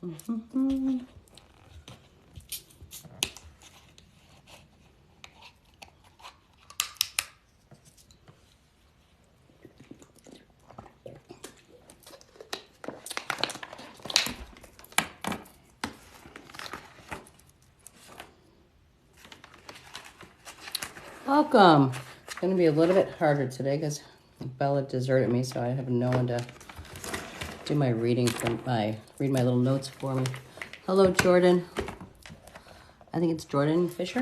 Welcome. It's going to be a little bit harder today because Bella deserted me, so I have no one to do my reading read my little notes for me. Hello, Jordan. I think it's Jordan Fisher.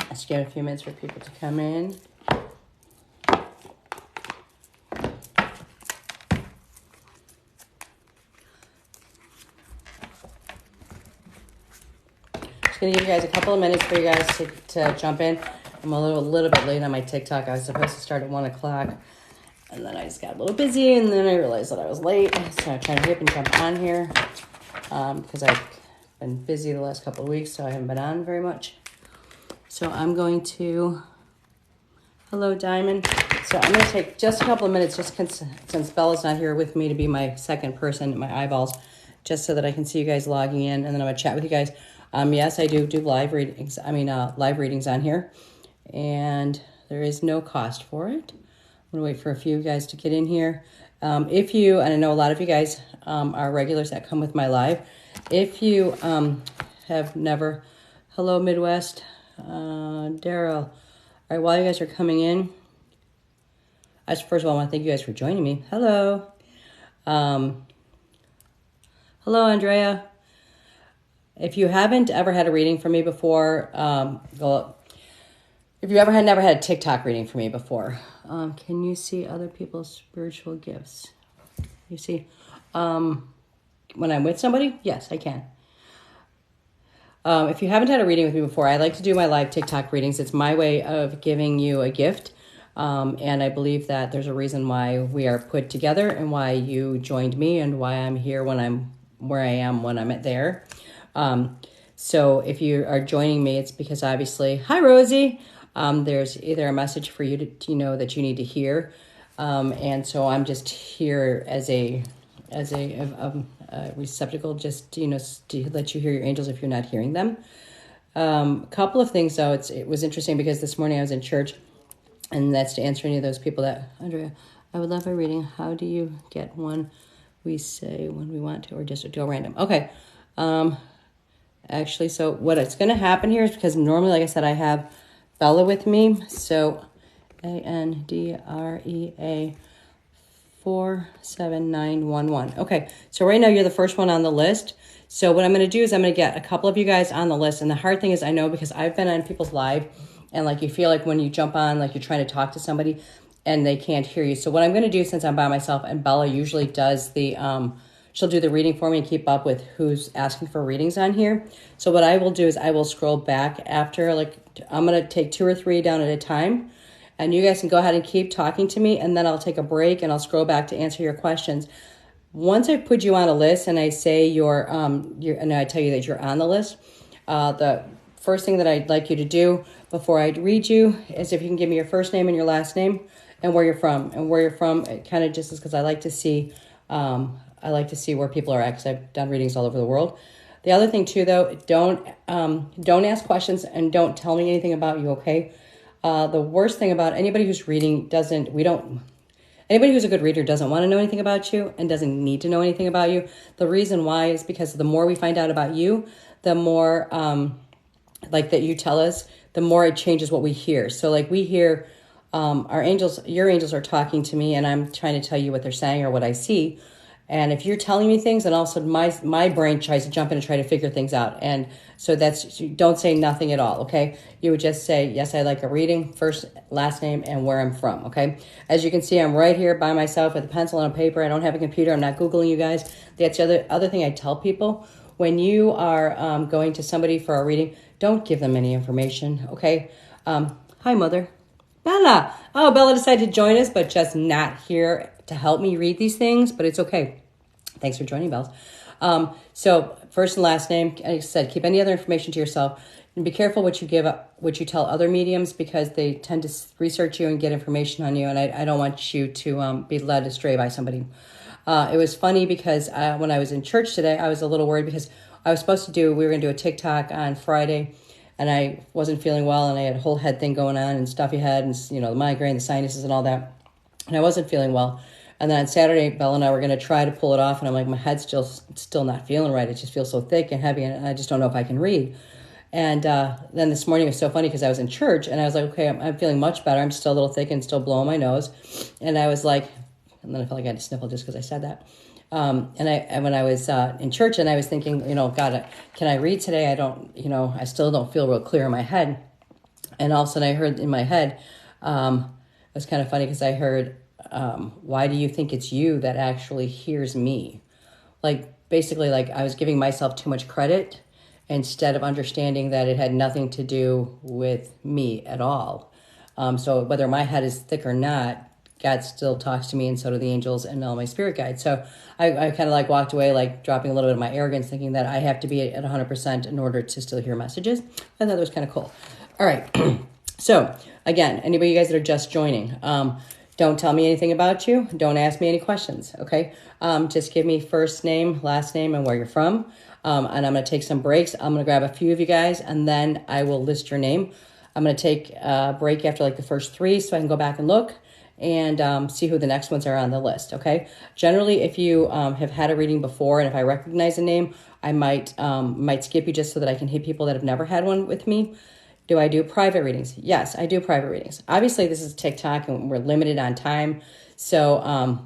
Let's give a few minutes for people to come in. Gonna give you guys a couple of minutes for you guys to jump in. I'm a little bit late on my TikTok. I was supposed to start at 1 o'clock, and then I just got a little busy, and then I realized that I was late, so I'm trying to hurry up and jump on here because I've been busy the last couple of weeks, so I haven't been on very much. So I'm going to, hello, Diamond. So I'm going to take just a couple of minutes, just since Bella's not here with me to be my second person, my eyeballs, just so that I can see you guys logging in, and then I'm going to chat with you guys. Yes, I do live readings. Live readings on here, and there is no cost for it. I'm gonna wait for a few guys to get in here. If you, and I know a lot of you guys are regulars that come with my live. If you have never, hello Midwest, Daryl. All right, while you guys are coming in, first of all, I want to thank you guys for joining me. Hello, hello Andrea. If you haven't ever had a reading from me before, if you never had a TikTok reading from me before, can you see other people's spiritual gifts? You see, when I'm with somebody, yes, I can. If you haven't had a reading with me before, I like to do my live TikTok readings. It's my way of giving you a gift. And I believe that there's a reason why we are put together and why you joined me and why I'm here when I'm where I am when I'm there. So if you are joining me, it's because obviously, hi Rosie, there's either a message for you to know that you need to hear. And so I'm just here as a receptacle, just, to let you hear your angels if you're not hearing them. A couple of things though, it was interesting because this morning I was in church, and that's to answer any of those people that, Andrea, I would love a reading. How do you get one? We say when we want to, or just go random. Okay. Actually, so what is going to happen here is because normally, like I said, I have Bella with me. So ANDREA 47911. Okay, so right now you're the first one on the list. So what I'm going to do is I'm going to get a couple of you guys on the list. And the hard thing is, I know because I've been on people's live, and like you feel like when you jump on, like you're trying to talk to somebody and they can't hear you. So what I'm going to do, since I'm by myself, and Bella usually does the she'll do the reading for me and keep up with who's asking for readings on here. So what I will do is I will scroll back after, like, I'm going to take 2 or 3 down at a time. And you guys can go ahead and keep talking to me. And then I'll take a break and I'll scroll back to answer your questions. Once I put you on a list and I say and I tell you that you're on the list, the first thing that I'd like you to do before I read you is if you can give me your first name and your last name and where you're from. And where you're from, it kind of just is because I like to see where people are at, because I've done readings all over the world. The other thing too, though, don't ask questions and don't tell me anything about you, okay? The worst thing about anybody who's reading anybody who's a good reader doesn't want to know anything about you and doesn't need to know anything about you. The reason why is because the more we find out about you, the more that you tell us, the more it changes what we hear. So like we hear your angels are talking to me, and I'm trying to tell you what they're saying or what I see. And if you're telling me things, then all of a sudden my brain tries to jump in and try to figure things out. And so don't say nothing at all, okay? You would just say, yes, I like a reading, first, last name, and where I'm from, okay? As you can see, I'm right here by myself with a pencil and a paper. I don't have a computer. I'm not Googling you guys. That's the other thing I tell people. When you are going to somebody for a reading, don't give them any information, okay? Hi, Mother. Bella. Oh, Bella decided to join us, but just not here to help me read these things, but it's okay. Thanks for joining, Bells. So first and last name, like I said, keep any other information to yourself, and be careful what you tell other mediums, because they tend to research you and get information on you. And I don't want you to be led astray by somebody. It was funny because when I was in church today, I was a little worried because we were going to do a TikTok on Friday, and I wasn't feeling well, and I had a whole head thing going on and stuffy head and, the migraine, the sinuses and all that. And I wasn't feeling well. And then on Saturday, Bella and I were going to try to pull it off, and I'm like, my head's still not feeling right. It just feels so thick and heavy, and I just don't know if I can read. And then this morning it was so funny because I was in church, and I was like, okay, I'm feeling much better. I'm still a little thick and still blowing my nose. And I was like, and then I felt like I had to sniffle just because I said that. And when I was in church, and I was thinking, God, can I read today? I still don't feel real clear in my head. And all of a sudden I heard in my head, it was kind of funny because I heard, why do you think it's you that actually hears me? Like, basically, like I was giving myself too much credit instead of understanding that it had nothing to do with me at all. So whether my head is thick or not, God still talks to me, and so do the angels and all my spirit guides. So I kind of like walked away, like dropping a little bit of my arrogance, thinking that I have to be at 100% in order to still hear messages. I thought that was kind of cool. All right. So again, anybody you guys that are just joining, don't tell me anything about you. Don't ask me any questions. Okay. Just give me first name, last name, and where you're from. And I'm going to take some breaks. I'm going to grab a few of you guys, and then I will list your name. I'm going to take a break after like the first 3 so I can go back and look and see who the next ones are on the list, okay? Generally, if you have had a reading before, and if I recognize a name, I might skip you just so that I can hit people that have never had one with me. Do I do private readings? Yes, I do private readings. Obviously, this is TikTok, and we're limited on time, so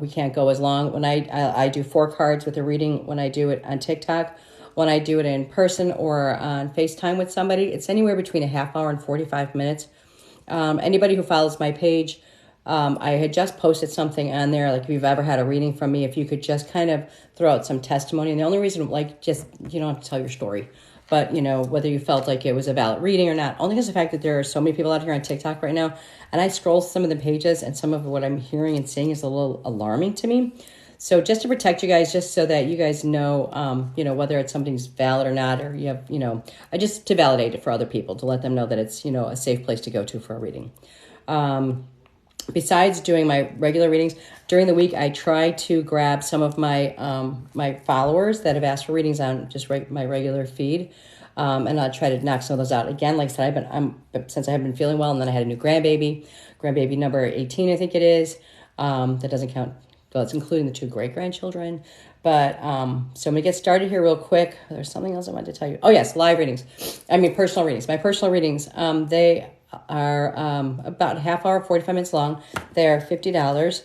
we can't go as long. When I do 4 cards with a reading when I do it on TikTok. When I do it in person or on FaceTime with somebody, it's anywhere between a half hour and 45 minutes. Anybody who follows my page, I had just posted something on there, like if you've ever had a reading from me, if you could just kind of throw out some testimony. And the only reason, like, just, you don't have to tell your story, but, whether you felt like it was a valid reading or not, only because of the fact that there are so many people out here on TikTok right now. And I scroll some of the pages, and some of what I'm hearing and seeing is a little alarming to me. So just to protect you guys, just so that you guys know, whether it's something's valid or not, or you have, I just to validate it for other people, to let them know that it's, a safe place to go to for a reading. Besides doing my regular readings, during the week, I try to grab some of my my followers that have asked for readings on just my regular feed. And I'll try to knock some of those out. Again, like I said, since I haven't been feeling well, and then I had a new grandbaby number 18, I think it is. That doesn't count. Well, it's including the 2 great-grandchildren. But so I'm going to get started here real quick. There's something else I wanted to tell you. Oh, yes, live readings. Personal readings. My personal readings, they are about a half hour, 45 minutes long. They're $50.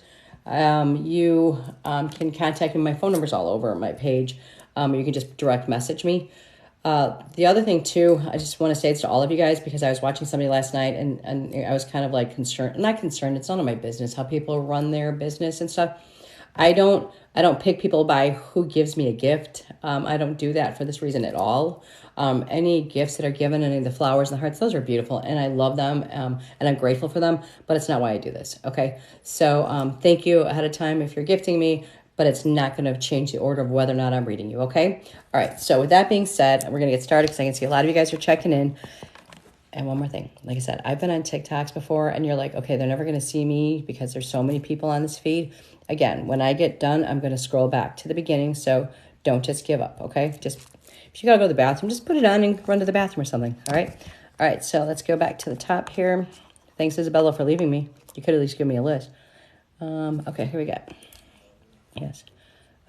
You can contact me. My phone number's all over my page. You can just direct message me. The other thing, too, I just want to say this to all of you guys, because I was watching somebody last night, and I was kind of like concerned. Not concerned. It's none of my business how people run their business and stuff. I don't pick people by who gives me a gift. I don't do that for this reason at all. Any gifts that are given, any of the flowers and the hearts, those are beautiful, and I love them, and I'm grateful for them, but it's not why I do this, okay? So thank you ahead of time if you're gifting me, but it's not going to change the order of whether or not I'm reading you, okay? All right, so with that being said, we're going to get started, because I can see a lot of you guys are checking in. And one more thing, like I said, I've been on TikToks before, and you're like, okay, they're never going to see me because there's so many people on this feed. Again, when I get done, I'm going to scroll back to the beginning, so don't just give up, okay? Just, if you got to go to the bathroom, just put it on and run to the bathroom or something, all right? All right, so let's go back to the top here. Thanks, Isabella, for leaving me. You could at least give me a list. Okay, here we go. Yes.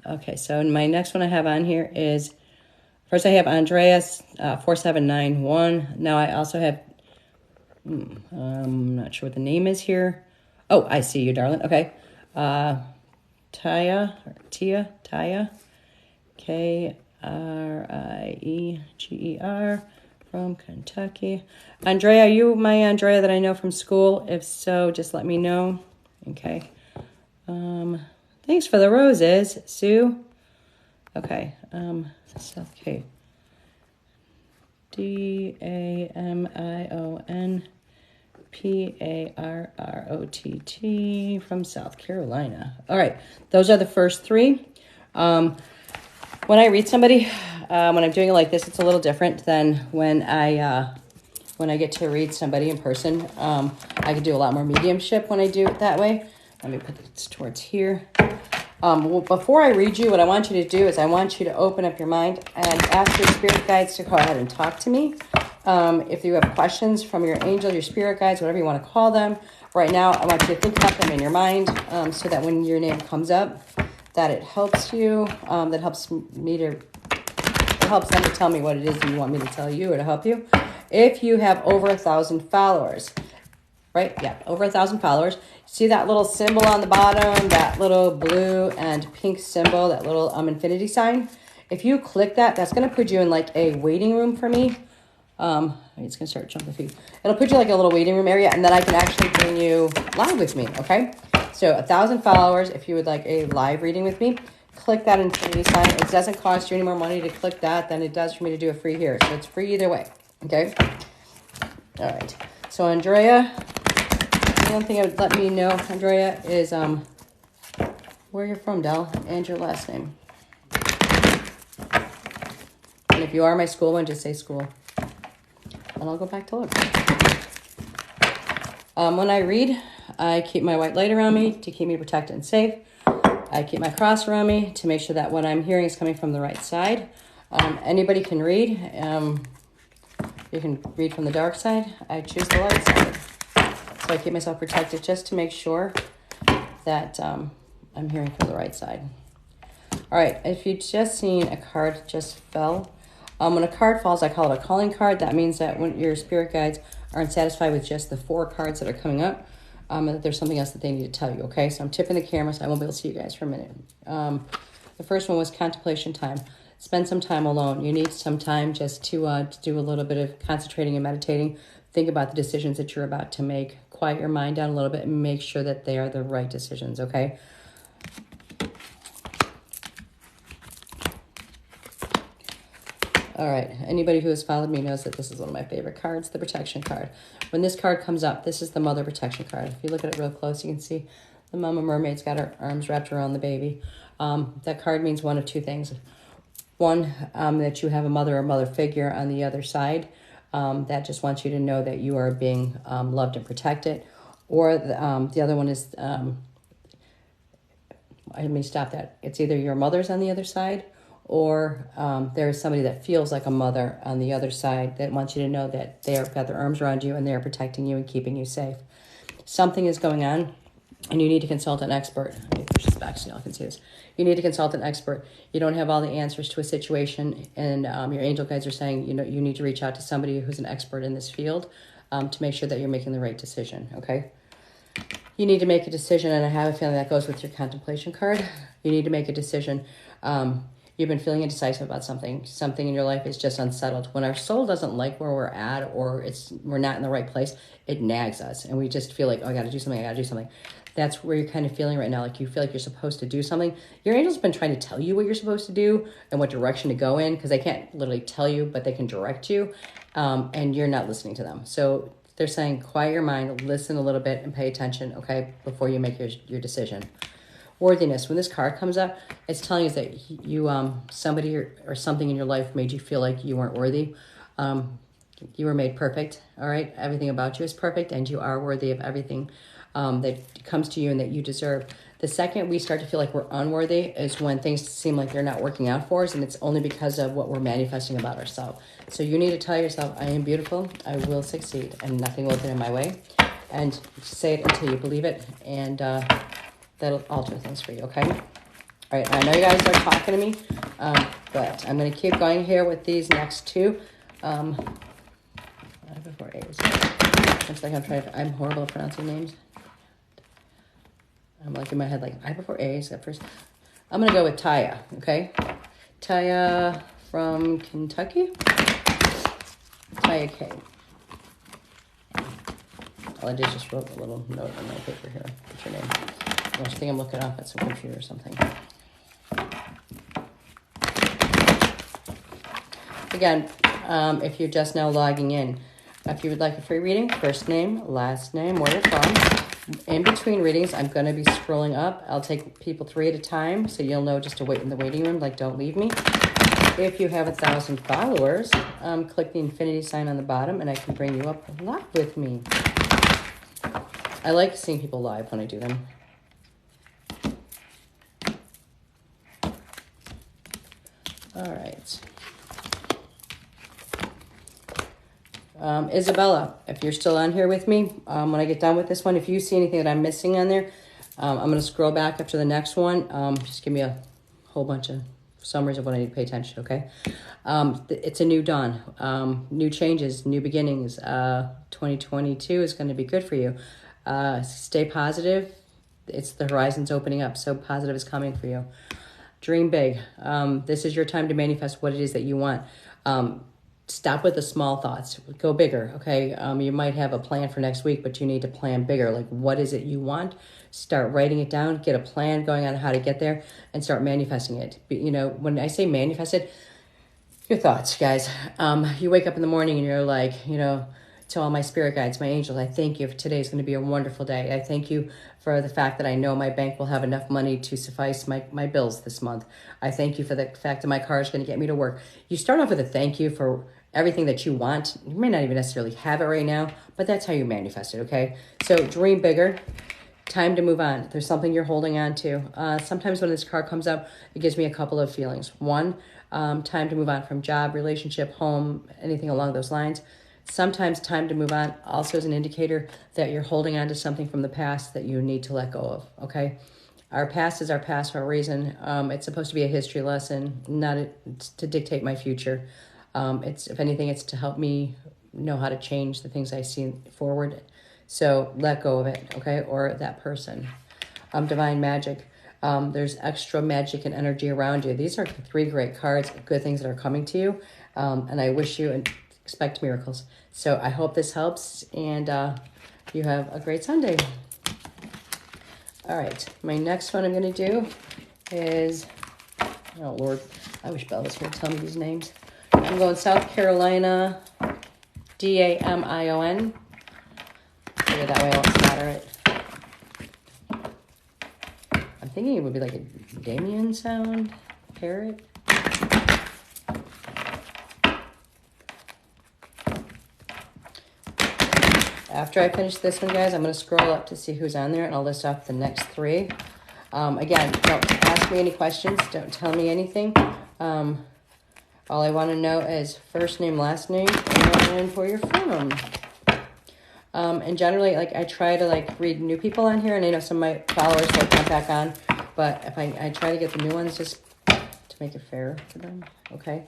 Okay, so my next one I have on here is, first I have Andreas 4791. Now I also have, I'm not sure what the name is here. Oh, I see you, darling. Okay. Tia, Krieger from Kentucky. Andrea, are you my Andrea that I know from school? If so, just let me know. Okay. Thanks for the roses, Sue. Okay. South Cape. DAMIONPARROTT from South Carolina. All right, those are the first 3. When I read somebody, when I'm doing it like this, it's a little different than when I get to read somebody in person. I can do a lot more mediumship when I do it that way. Let me put this towards here. Well, before I read you, what I want you to do is I want you to open up your mind and ask your spirit guides to go ahead and talk to me. If you have questions from your angel, your spirit guides, whatever you want to call them, right now I want you to think about them in your mind so that when your name comes up, that it helps you, that helps me to, it helps them to tell me what it is that you want me to tell you or to help you. If you have over 1,000 followers, right? Yeah, over 1,000 followers. See that little symbol on the bottom, that little blue and pink symbol, that little infinity sign? If you click that, that's going to put you in like a waiting room for me. It's going to start jumping feet. It'll put you like a little waiting room area, and then I can actually bring you live with me, okay? So 1,000 followers, if you would like a live reading with me, click that infinity sign. It doesn't cost you any more money to click that than it does for me to do a free here. So it's free either way, okay? All right. So Andrea, the only thing it would let me know, Andrea, is where you're from, Del, and your last name. And if you are my school one, just say school. And I'll go back to look. When I read, I keep my white light around me to keep me protected and safe. I keep my cross around me to make sure that what I'm hearing is coming from the right side. Anybody can read. You can read from the dark side. I choose the light side. So I keep myself protected just to make sure that I'm hearing from the right side. All right, if you've just seen a card just fell, when a card falls, I call it a calling card. That means that when your spirit guides aren't satisfied with just the 4 cards that are coming up, that there's something else that they need to tell you, okay? So I'm tipping the camera, so I won't be able to see you guys for a minute. The first one was contemplation time. Spend some time alone. You need some time just to do a little bit of concentrating and meditating. Think about the decisions that you're about to make. Quiet your mind down a little bit and make sure that they are the right decisions, okay? All right, anybody who has followed me knows that this is one of my favorite cards, the protection card. When this card comes up, this is the mother protection card. If you look at it real close, you can see the mama mermaid's got her arms wrapped around the baby. That card means one of 2 things. One, that you have a mother or mother figure on the other side that just wants you to know that you are being loved and protected. Or the other one is, let me stop that. It's either your mother's on the other side, or there is somebody that feels like a mother on the other side that wants you to know that they've got their arms around you and they're protecting you and keeping you safe. Something is going on, and you need to consult an expert. Let me push this back so y'all can see this. You need to consult an expert. You don't have all the answers to a situation, and your angel guides are saying, you know, you need to reach out to somebody who's an expert in this field to make sure that you're making the right decision, okay? You need to make a decision, and I have a feeling that goes with your contemplation card. You need to make a decision. You've been feeling indecisive about something. Something in your life is just unsettled. When our soul doesn't like where we're at, or we're not in the right place, it nags us. And we just feel like, oh, I got to do something. That's where you're kind of feeling right now. Like you feel like you're supposed to do something. Your angel's been trying to tell you what you're supposed to do and what direction to go in, because they can't literally tell you, but they can direct you. And you're not listening to them. So they're saying, quiet your mind, listen a little bit, and pay attention, okay, before you make your decision. Worthiness. When this card comes up, it's telling us that you, somebody or something in your life made you feel like you weren't worthy. You were made perfect, all right? Everything about you is perfect, and you are worthy of everything that comes to you and that you deserve. The second we start to feel like we're unworthy is when things seem like they're not working out for us, and it's only because of what we're manifesting about ourselves. So you need to tell yourself, I am beautiful, I will succeed, and nothing will get in my way. And say it until you believe it, and that'll alter things for you, okay? All right, I know you guys are talking to me, but I'm going to keep going here with these next 2. Before A's. Looks like I'm horrible at pronouncing names. I'm like in my head, like I before A's at first. I'm going to go with Taya, okay? Taya from Kentucky. Taya K. All I did is just wrote a little note on my paper here. What's your name? I think I'm looking off at some computer or something. Again, if you're just now logging in, if you would like a free reading, first name, last name, where you're from. In between readings, I'm going to be scrolling up. I'll take people 3 at a time, so you'll know just to wait in the waiting room, like don't leave me. If you have 1,000 followers, click the infinity sign on the bottom, and I can bring you up live with me. I like seeing people live when I do them. All right. Isabella, if you're still on here with me, when I get done with this one, if you see anything that I'm missing on there, I'm going to scroll back up to the next one. Just give me a whole bunch of summaries of what I need to pay attention, okay? It's a new dawn, new changes, new beginnings. 2022 is going to be good for you. Stay positive. It's the horizon's opening up, so positive is coming for you. Dream big. This is your time to manifest what it is that you want. Stop with the small thoughts. Go bigger, okay? You might have a plan for next week, but you need to plan bigger. Like, what is it you want? Start writing it down. Get a plan going on how to get there and start manifesting it. But, you know, when I say manifest it, your thoughts, guys. You wake up in the morning and you're like, you know, to all my spirit guides, my angels, I thank you for today is going to be a wonderful day. I thank you for the fact that I know my bank will have enough money to suffice my bills this month. I thank you for the fact that my car is going to get me to work. You start off with a thank you for everything that you want. You may not even necessarily have it right now, but that's how you manifest it, okay? So dream bigger. Time to move on. There's something you're holding on to. Sometimes when this card comes up, it gives me a couple of feelings. One, time to move on from job, relationship, home, anything along those lines. Sometimes time to move on also is an indicator that you're holding on to something from the past that you need to let go of, okay? Our past is our past for a reason. It's supposed to be a history lesson, not to dictate my future. It's, if anything, it's to help me know how to change the things I see forward. So let go of it, okay? Or that person. Divine magic. There's extra magic and energy around you. These are 3 great cards, good things that are coming to you. And I wish you and expect miracles. So I hope this helps, and you have a great Sunday. All right, my next one I'm going to do is, oh Lord, I wish Belle was here to tell me these names. I'm going South Carolina, Damion. Figure that way I won't smatter it. I'm thinking it would be like a Damien sound, parrot. After I finish this one, guys, I'm going to scroll up to see who's on there, and I'll list off the next 3. Again, don't ask me any questions. Don't tell me anything. All I want to know is first name, last name, and where you're from. And generally, like, I try to, like, read new people on here, and I know some of my followers will come back on, but if I try to get the new ones just to make it fair for them, okay?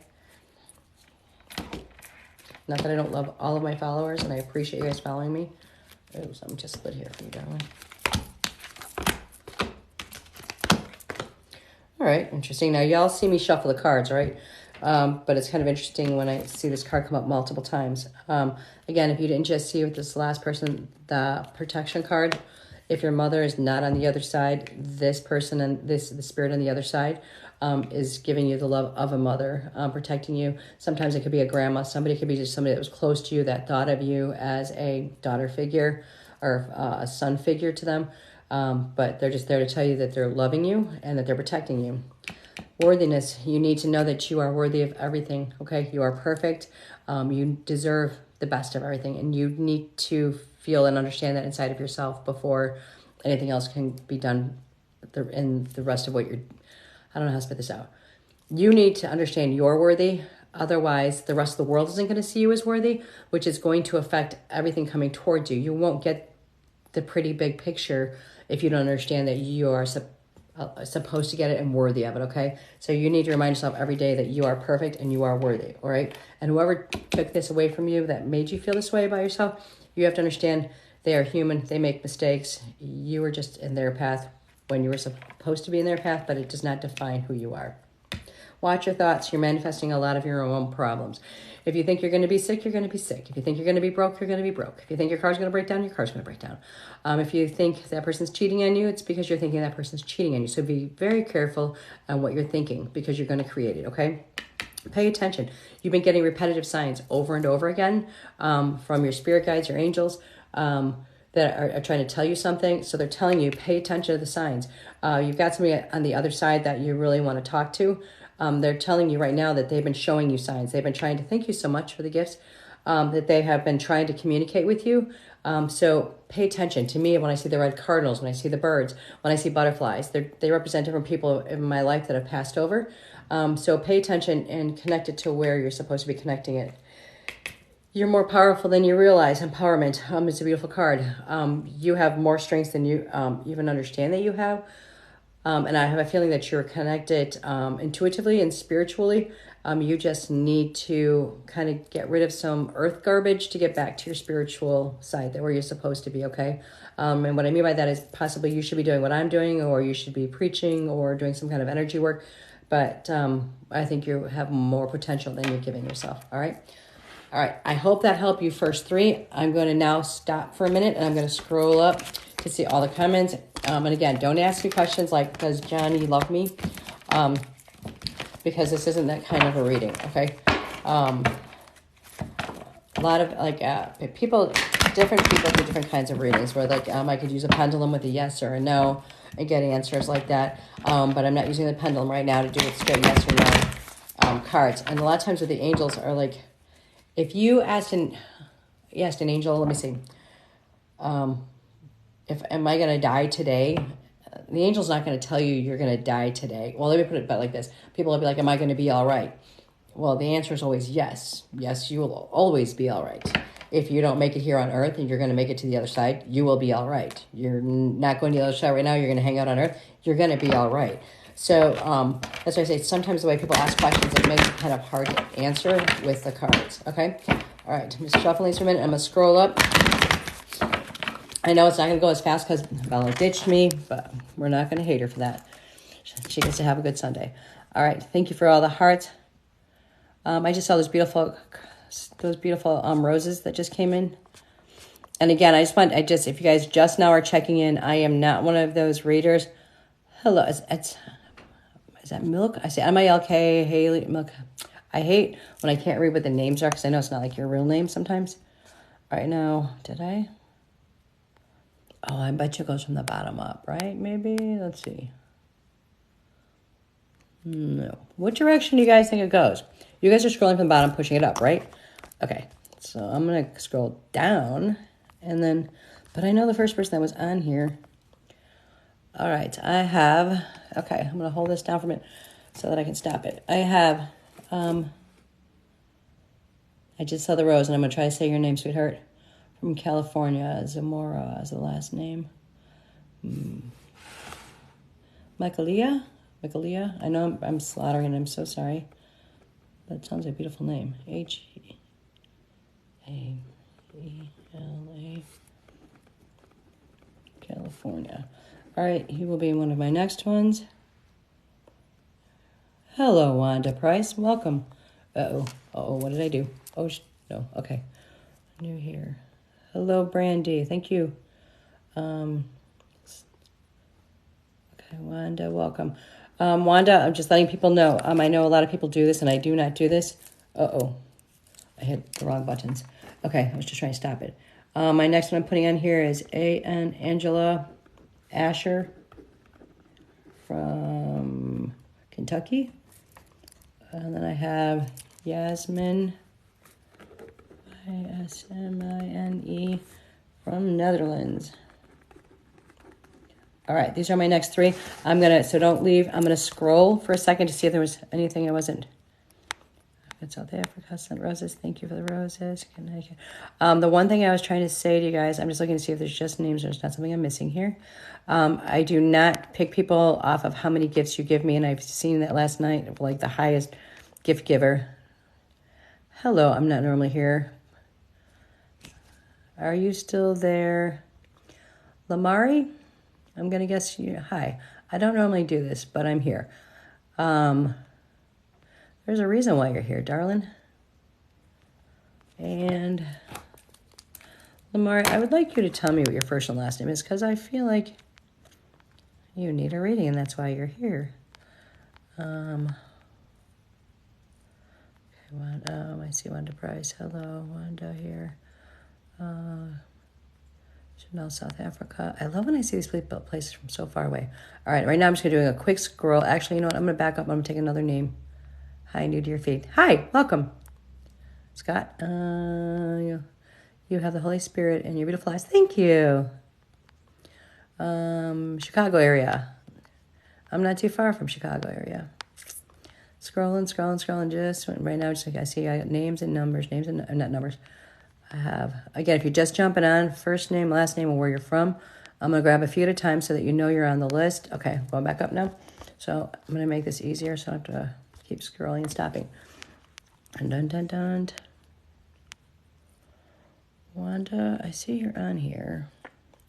Not that I don't love all of my followers, and I appreciate you guys following me. Oh, something just slid here for you, darling. All right, interesting. Now, y'all see me shuffle the cards, right? But it's kind of interesting when I see this card come up multiple times. Again, if you didn't just see with this last person, the protection card, if your mother is not on the other side, this person and the spirit on the other side is giving you the love of a mother, protecting you. Sometimes it could be a grandma. Somebody could be just somebody that was close to you that thought of you as a daughter figure or a son figure to them. But they're just there to tell you that they're loving you and that they're protecting you. Worthiness. You need to know that you are worthy of everything, okay? You are perfect. You deserve the best of everything, and you need to feel and understand that inside of yourself before anything else can be done in the rest of what you're... I don't know how to spit this out. You need to understand you're worthy. Otherwise, the rest of the world isn't going to see you as worthy, which is going to affect everything coming towards you. You won't get the pretty big picture if you don't understand that you are supposed to get it and worthy of it, okay? So you need to remind yourself every day that you are perfect and you are worthy, all right? And whoever took this away from you that made you feel this way about yourself, you have to understand they are human. They make mistakes. You were just in their path when you were supposed to be in their path, but it does not define who you are. Watch your thoughts. You're manifesting a lot of your own problems. If you think you're going to be sick, you're going to be sick. If you think you're going to be broke, you're going to be broke. If you think your car's going to break down, your car's going to break down. If you think that person's cheating on you, it's because you're thinking that person's cheating on you. So be very careful on what you're thinking because you're going to create it, okay? Pay attention. You've been getting repetitive signs over and over again from your spirit guides, your angels, that are trying to tell you something. So they're telling you, pay attention to the signs. You've got somebody on the other side that you really want to talk to. They're telling you right now that they've been showing you signs. They've been trying to thank you so much for the gifts. that they have been trying to communicate with you. So pay attention to me when I see the red cardinals, when I see the birds, when I see butterflies. They represent different people in my life that have passed over. So pay attention and connect it to where you're supposed to be connecting it. You're more powerful than you realize. Empowerment. It's a beautiful card. You have more strengths than you even understand that you have. And I have a feeling that you're connected intuitively and spiritually. You just need to kind of get rid of some earth garbage to get back to your spiritual side, that where you're supposed to be, okay? And what I mean by that is possibly you should be doing what I'm doing, or you should be preaching or doing some kind of energy work. But I think you have more potential than you're giving yourself, all right? All right, I hope that helped you first three. I'm going to now stop for a minute, and I'm going to scroll up to see all the comments. And again, don't ask me questions like, does Johnny love me? Because this isn't that kind of a reading, okay? A lot of, people, different people do different kinds of readings, where, I could use a pendulum with a yes or a no and get answers like that. But I'm not using the pendulum right now to do it straight yes or no cards. And a lot of times with the angels are like, if you asked an angel, let me see, am I going to die today? The angel's not going to tell you you're going to die today. Well, let me put it like this. People will be like, am I going to be all right? Well, the answer is always yes. Yes, you will always be all right. If you don't make it here on earth and you're going to make it to the other side, you will be all right. You're not going to the other side right now. You're going to hang out on earth. You're going to be all right. So that's why I say sometimes the way people ask questions, it makes it kind of hard to answer with the cards, okay? All right, I'm just shuffling these for a minute. I'm going to scroll up. I know it's not going to go as fast because Bella ditched me, but we're not going to hate her for that. She gets to have a good Sunday. All right, thank you for all the hearts. I just saw those beautiful roses that just came in. And again, if you guys just now are checking in, I am not one of those readers. Hello, is that Milk? I say M-I-L-K, Haley, Milk. I hate when I can't read what the names are because I know it's not like your real name sometimes. All right, now, did I? Oh, I bet you it goes from the bottom up, right? Maybe? Let's see. No. What direction do you guys think it goes? You guys are scrolling from the bottom, pushing it up, right? Okay, so I'm going to scroll down and then, but I know the first person that was on here. All right, I'm going to hold this down for a minute so that I can stop it. I have, I just saw the rose, and I'm going to try to say your name, sweetheart. From California, Zamora is the last name. Michaelia? I know I'm slaughtering it, I'm so sorry. That sounds like a beautiful name. H-A-E-L-A. California. All right, he will be one of my next ones. Hello, Wanda Price. Welcome. Uh-oh, what did I do? Oh, no, okay. New here. Hello, Brandy. Thank you. Okay, Wanda, welcome. Wanda, I'm just letting people know. I know a lot of people do this, and I do not do this. Uh-oh. I hit the wrong buttons. Okay, I was just trying to stop it. My next one I'm putting on here is Angela Asher from Kentucky. And then I have Yasmin, Ismine, from Netherlands. All right, these are my next three. So don't leave. I'm gonna scroll for a second to see if there was anything I wasn't. South Africa sent roses. Thank you for the roses. The one thing I was trying to say to you guys, I'm just looking to see if there's just names or there's not something I'm missing here. I do not pick people off of how many gifts you give me, and I've seen that last night, like the highest gift giver. Hello, I'm not normally here. Are you still there? Lamari? I'm going to guess you. Hi. I don't normally do this, but I'm here. There's a reason why you're here, darling. And Lamar, I would like you to tell me what your first and last name is, because I feel like you need a reading, and that's why you're here. Okay, I see Wanda Price. Hello, Wanda here. Chanel, South Africa. I love when I see these places from so far away. All right, right now I'm just going to do a quick scroll. Actually, you know what? I'm going to back up. I'm going to take another name. Hi, new to your feed. Hi, welcome. Scott, you have the Holy Spirit and your beautiful eyes. Thank you. Chicago area. I'm not too far from Chicago area. Scrolling. Just right now, just like I see, I got names and numbers. Not numbers. I have, again, if you're just jumping on, first name, last name, and where you're from. I'm going to grab a few at a time so that you know you're on the list. Okay, going back up now. So I'm going to make this easier so I don't have to keep scrolling and stopping. Dun. Wanda, I see you're on here.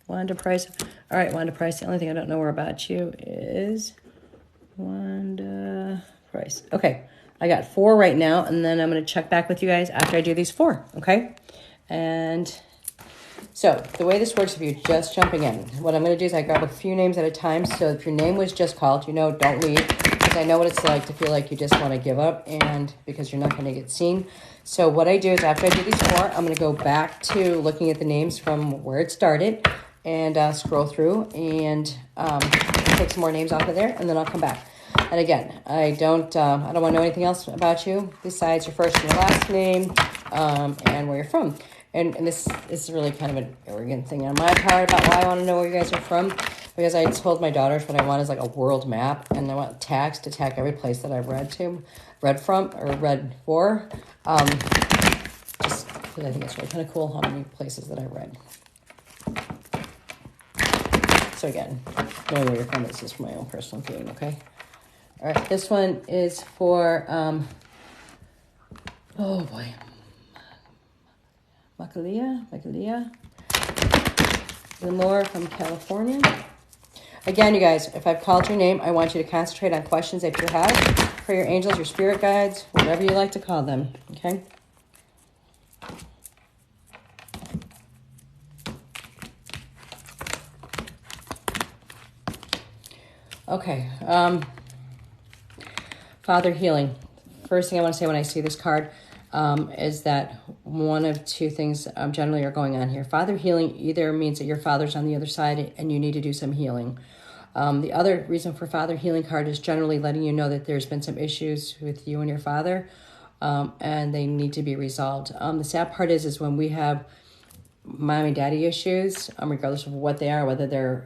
Wanda Price. All right, Wanda Price. The only thing I don't know more about you is Wanda Price. Okay, I got 4 right now, and then I'm going to check back with you guys after I do these 4, okay? And so the way this works, if you're just jumping in, what I'm going to do is I grab a few names at a time. So if your name was just called, don't leave, because I know what it's like to feel like you just want to give up, and because you're not going to get seen. So what I do is after I do these 4, I'm going to go back to looking at the names from where it started and scroll through and take some more names off of there, and then I'll come back. And again, I don't want to know anything else about you besides your first and your last name and where you're from. And this is really kind of an arrogant thing on my part about why I want to know where you guys are from. Because I told my daughters what I want is like a world map. And I want tags to tag every place that I've read for. Just because I think it's really kind of cool how many places that I've read. So again, knowing where you're from is just my own personal feeling, okay? All right, this one is for, oh boy. Makalia, Lenore from California. Again, you guys, if I've called your name, I want you to concentrate on questions that you have for your angels, your spirit guides, whatever you like to call them, okay? Okay, Father Healing. First thing I want to say when I see this card is that one of 2 things generally are going on here. Father Healing either means that your father's on the other side and you need to do some healing. The other reason for Father Healing card is generally letting you know that there's been some issues with you and your father and they need to be resolved. The sad part is when we have mommy daddy issues, regardless of what they are, whether they're,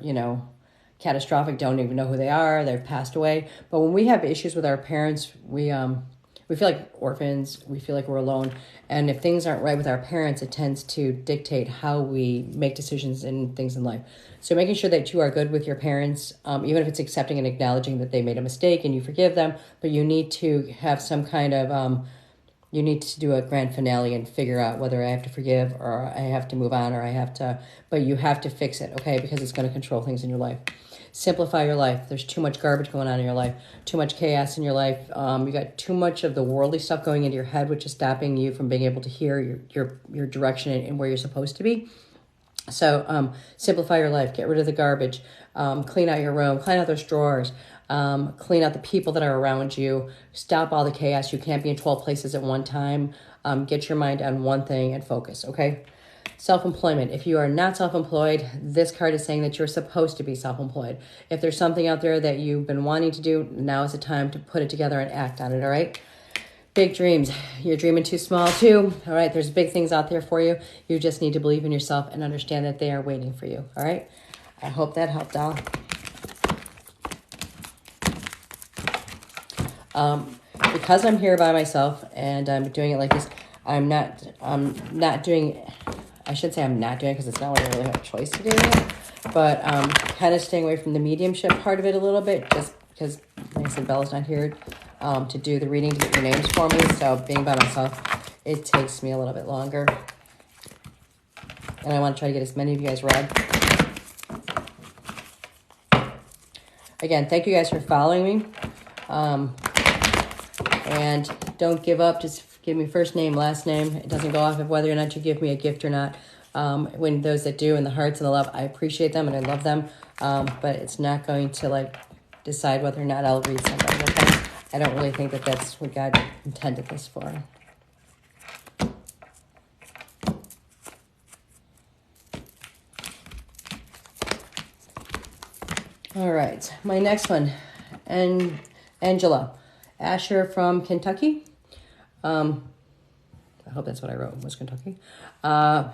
catastrophic, don't even know who they are, they've passed away. But when we have issues with our parents, we feel like orphans, we feel like we're alone. And if things aren't right with our parents, it tends to dictate how we make decisions and things in life. So making sure that you are good with your parents, even if it's accepting and acknowledging that they made a mistake and you forgive them, but you need to have some kind of, you need to do a grand finale and figure out whether I have to forgive or I have to move on or but you have to fix it, okay? Because it's going to control things in your life. Simplify your life. There's too much garbage going on in your life, too much chaos in your life. You got too much of the worldly stuff going into your head, which is stopping you from being able to hear your direction and where you're supposed to be. So simplify your life. Get rid of the garbage. Clean out your room. Clean out those drawers. Clean out the people that are around you. Stop all the chaos. You can't be in 12 places at one time. Get your mind on one thing and focus, okay? Self-employment. If you are not self-employed, this card is saying that you're supposed to be self-employed. If there's something out there that you've been wanting to do, now is the time to put it together and act on it, all right? Big dreams. You're dreaming too small too, all right? There's big things out there for you. You just need to believe in yourself and understand that they are waiting for you, all right? I hope that helped out. Because I'm here by myself and I'm doing it like this, I'm not doing, I should say I'm not doing it because it's not like I really have a choice to do it, but kind of staying away from the mediumship part of it a little bit, just because, like I said, Bella's not here to do the reading, to get your names for me, so being by myself, it takes me a little bit longer, and I want to try to get as many of you guys read. Again, thank you guys for following me, and don't give up. Just give me first name, last name. It doesn't go off of whether or not you give me a gift or not. When those that do, and the hearts and the love, I appreciate them and I love them. But it's not going to decide whether or not I'll read something. Okay? I don't really think that that's what God intended this for. All right, my next one, Angela Asher from Kentucky. I I hope that's what I wrote, was Kentucky. A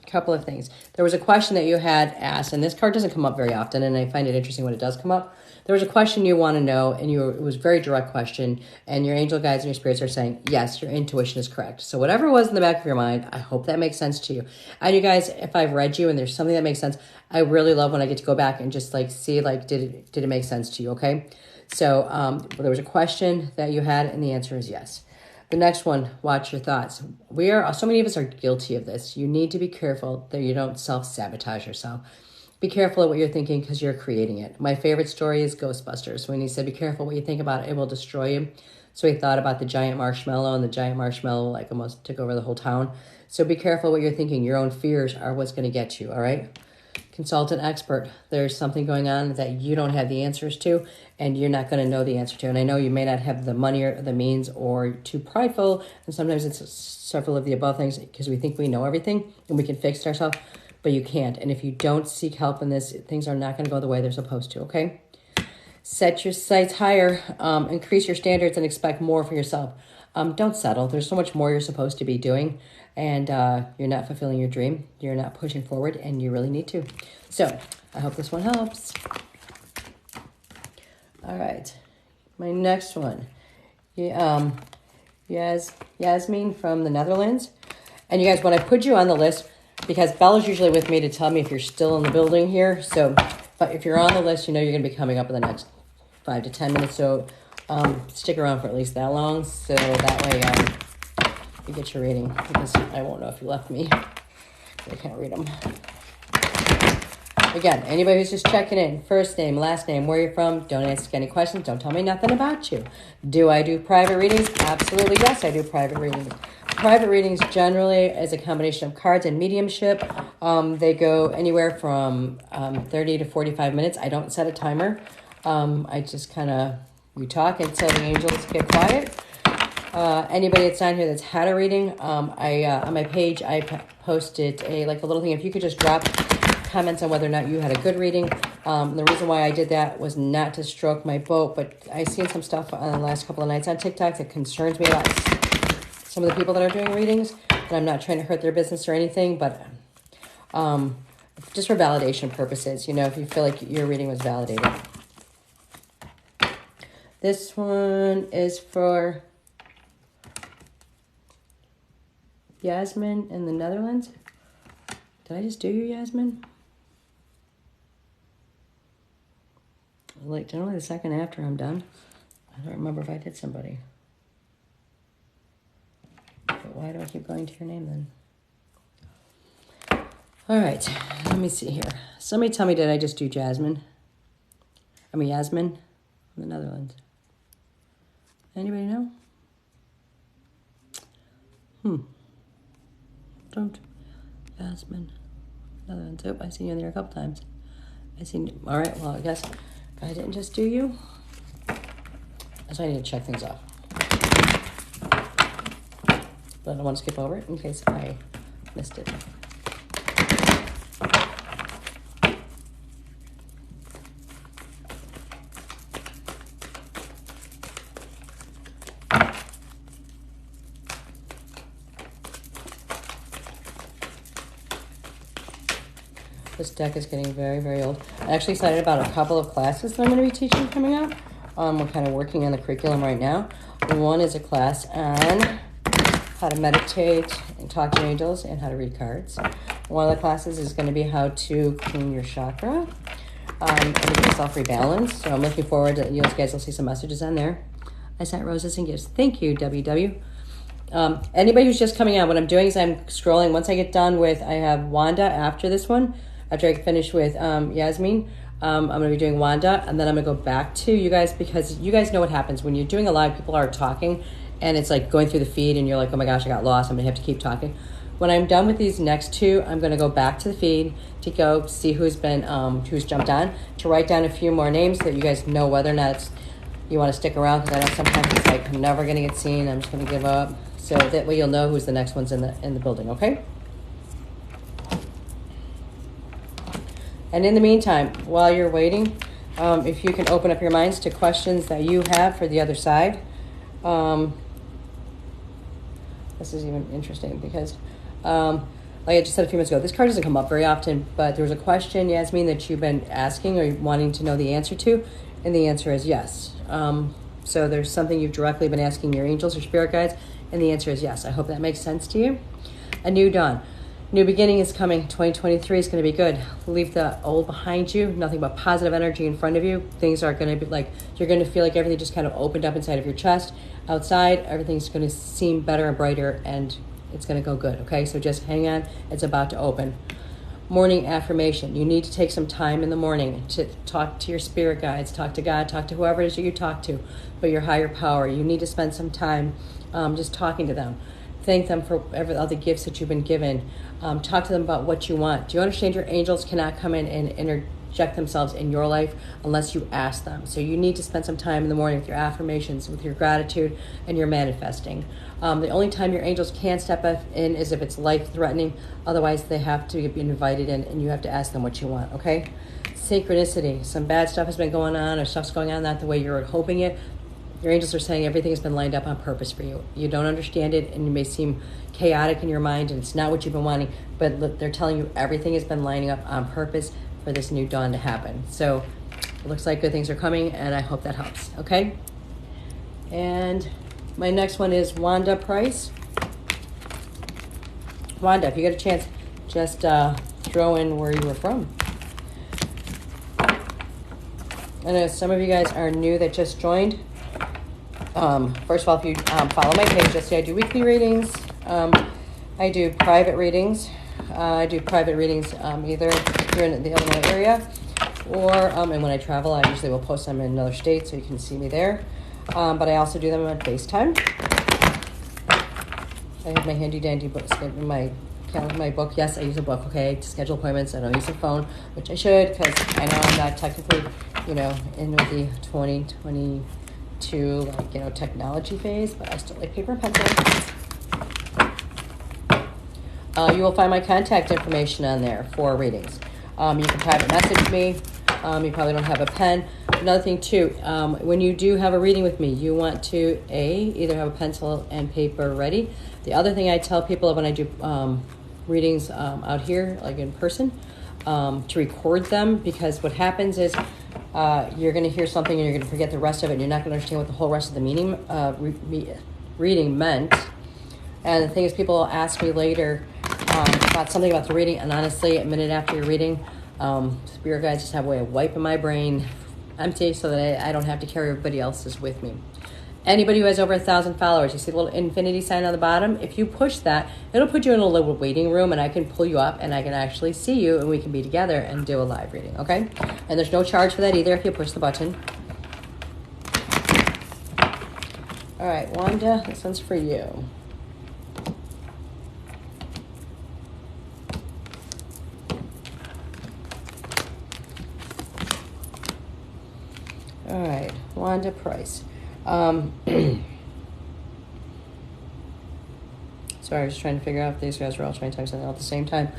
couple of things. There was a question that you had asked, and this card doesn't come up very often, and I find it interesting when it does come up. There was a question you want to know, and it was a very direct question, and your angel guides and your spirits are saying, yes, your intuition is correct. So whatever it was in the back of your mind, I hope that makes sense to you. And you guys, if I've read you and there's something that makes sense, I really love when I get to go back and just like see, like, did it make sense to you, okay? So there was a question that you had, and the answer is yes. The next one, watch your thoughts. So many of us are guilty of this. You need to be careful that you don't self-sabotage yourself. Be careful of what you're thinking because you're creating it. My favorite story is Ghostbusters, when he said, be careful what you think about it, it will destroy you. So he thought about the giant marshmallow, and the giant marshmallow like almost took over the whole town. So be careful what you're thinking. Your own fears are what's going to get you, all right? Consult an expert. There's something going on that you don't have the answers to, and you're not going to know the answer to. And I know you may not have the money or the means, or too prideful, and sometimes it's several of the above things because we think we know everything and we can fix it ourselves. But you can't. And if you don't seek help in this, things are not going to go the way they're supposed to, okay? Set your sights higher. Increase your standards and expect more for yourself. Don't settle. There's so much more you're supposed to be doing. And you're not fulfilling your dream. You're not pushing forward, and you really need to. So I hope this one helps. All right. My next one. Yasmin from the Netherlands. And you guys, when I put you on the list, because Bella's usually with me to tell me if you're still in the building here. So, but if you're on the list, you know you're going to be coming up in the next 5 to 10 minutes. So stick around for at least that long. So that way you get your reading. Because I won't know if you left me. I can't read them. Again, anybody who's just checking in, first name, last name, where you're from, don't ask any questions. Don't tell me nothing about you. Do I do private readings? Absolutely, yes, I do private readings. Private readings generally is a combination of cards and mediumship. They go anywhere from 30 to 45 minutes. I don't set a timer. I just we talk until the angels get quiet. Anybody that's on here that's had a reading, on my page, I posted a little thing. If you could just drop comments on whether or not you had a good reading. The reason why I did that was not to stroke my boat, but I've seen some stuff on the last couple of nights on TikTok that concerns me about some of the people that are doing readings, and I'm not trying to hurt their business or anything, but just for validation purposes, if you feel like your reading was validated. This one is for Yasmin in the Netherlands. Did I just do you, Yasmin? Generally the second after I'm done. I don't remember if I did somebody. But why do I keep going to your name then? All right, let me see here. Somebody tell me, did I just do Yasmin in the Netherlands? Anybody know? Don't. Yasmin, Netherlands. Oh, I seen you in there a couple times. All right, well, I guess I didn't just do you. So I need to check things off. But I don't want to skip over it in case I missed it. This deck is getting very, very old. I'm actually excited about a couple of classes that I'm going to be teaching coming up. We're kind of working on the curriculum right now. One is a class on how to meditate and talk to angels and how to read cards. One of the classes is going to be how to clean your chakra and get yourself rebalanced. So I'm looking forward to, you guys will see some messages on there. I sent roses and gifts. Thank you, WW. Anybody who's just coming on, what I'm doing is I'm scrolling. Once I get done with, I have Wanda after this one. After I finish with Yasmin, I'm going to be doing Wanda, and then I'm going to go back to you guys, because you guys know what happens when you're doing a live. People are talking, and it's like going through the feed, and you're like, oh my gosh, I got lost. I'm going to have to keep talking. When I'm done with these next two, I'm going to go back to the feed to go see who's jumped on, to write down a few more names so that you guys know whether or not you want to stick around, because I know sometimes it's like, I'm never going to get seen. I'm just going to give up. So that way you'll know who's the next ones in the building, okay? And in the meantime, while you're waiting, if you can open up your minds to questions that you have for the other side. Let's this is even interesting because, like I just said a few minutes ago, this card doesn't come up very often, but there was a question, Yasmin, that you've been asking or wanting to know the answer to, and the answer is yes. So there's something you've directly been asking your angels or spirit guides, and the answer is yes. I hope that makes sense to you. A new dawn. New beginning is coming. 2023 is going to be good. Leave the old behind you. Nothing but positive energy in front of you. Things are going to be like, you're going to feel like everything just kind of opened up inside of your chest. Outside, everything's going to seem better and brighter, and it's going to go good, okay? So just hang on. It's about to open. Morning affirmation. You need to take some time in the morning to talk to your spirit guides, talk to God, talk to whoever it is that you talk to, but your higher power. You need to spend some time just talking to them. Thank them for all the gifts that you've been given. Talk to them about what you want. Do you understand your angels cannot come in and interject themselves in your life unless you ask them? So you need to spend some time in the morning with your affirmations, with your gratitude, and your manifesting. The only time your angels can step in is if it's life-threatening. Otherwise, they have to be invited in, and you have to ask them what you want, okay? Synchronicity. Some bad stuff has been going on, or stuff's going on not the way you're hoping it. Your angels are saying everything has been lined up on purpose for you. You don't understand it, and it may seem chaotic in your mind, and it's not what you've been wanting, but look, they're telling you everything has been lining up on purpose for this new dawn to happen. So it looks like good things are coming, and I hope that helps, okay? And my next one is Wanda Price. Wanda, if you get a chance, just throw in where you were from. I know some of you guys are new that just joined. First of all, if you follow my page, you'll see I do weekly readings. I do private readings. I do private readings either here in the Illinois area or and when I travel, I usually will post them in another state so you can see me there. But I also do them on FaceTime. I have my handy dandy books in my book. Yes, I use a book, okay, to schedule appointments. I don't use a phone, which I should because I know I'm not technically, in with the 2022 technology phase, but I still like paper and pencil. You will find my contact information on there for readings. You can private message me. You probably don't have a pen. Another thing too, when you do have a reading with me, you want to either have a pencil and paper ready. The other thing I tell people when I do readings out here, like in person, to record them, because what happens is you're going to hear something and you're going to forget the rest of it, and you're not going to understand what the whole rest of the meaning reading meant. And the thing is, people will ask me later about something about the reading, and honestly, a minute after your reading, spirit guides just have a way of wiping my brain empty so that I don't have to carry everybody else's with me. Anybody who has over 1,000 followers, you see the little infinity sign on the bottom? If you push that, it'll put you in a little waiting room, and I can pull you up, and I can actually see you, and we can be together and do a live reading, okay? And there's no charge for that either if you push the button. All right, Wanda, this one's for you. All right, Wanda Price. Sorry, I was trying to figure out if these guys were all trying to talk something at the same time.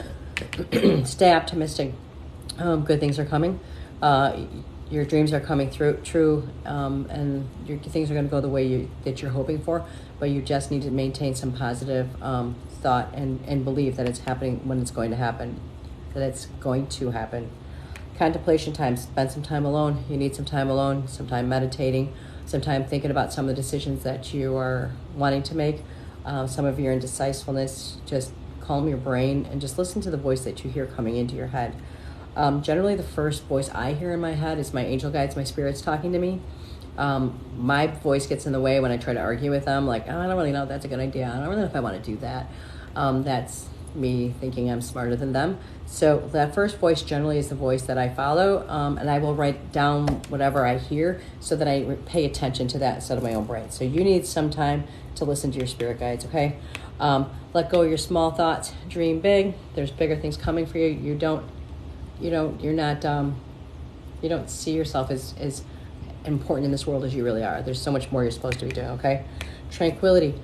Stay optimistic. Good things are coming. Your dreams are coming true, and your things are going to go the way that you're hoping for, but you just need to maintain some positive thought and believe that it's happening when it's going to happen, that it's going to happen. Contemplation time. Spend some time alone. You need some time alone, some time meditating, some time thinking about some of the decisions that you are wanting to make. Some of your indecisiveness, just calm your brain and just listen to the voice that you hear coming into your head. Generally, the first voice I hear in my head is my angel guides, my spirits talking to me. My voice gets in the way when I try to argue with them, like, oh, I don't really know if that's a good idea. I don't really know if I want to do that. That's me thinking I'm smarter than them. So that first voice generally is the voice that I follow, and I will write down whatever I hear so that I pay attention to that instead of my own brain. So you need some time to listen to your spirit guides, okay? Let go of your small thoughts. Dream big. There's bigger things coming for you. You don't see yourself as important in this world as you really are. There's so much more you're supposed to be doing, okay? Tranquility.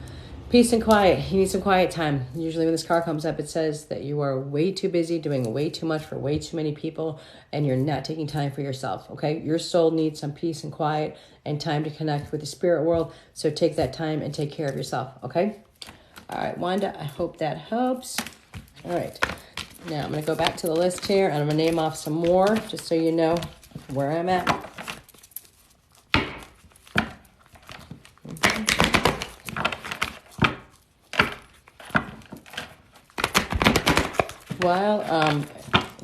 Peace and quiet. You need some quiet time. Usually when this card comes up, it says that you are way too busy doing way too much for way too many people, and you're not taking time for yourself, okay? Your soul needs some peace and quiet and time to connect with the spirit world, so take that time and take care of yourself, okay? All right, Wanda, I hope that helps. All right, now I'm going to go back to the list here, and I'm going to name off some more, just so you know where I'm at. While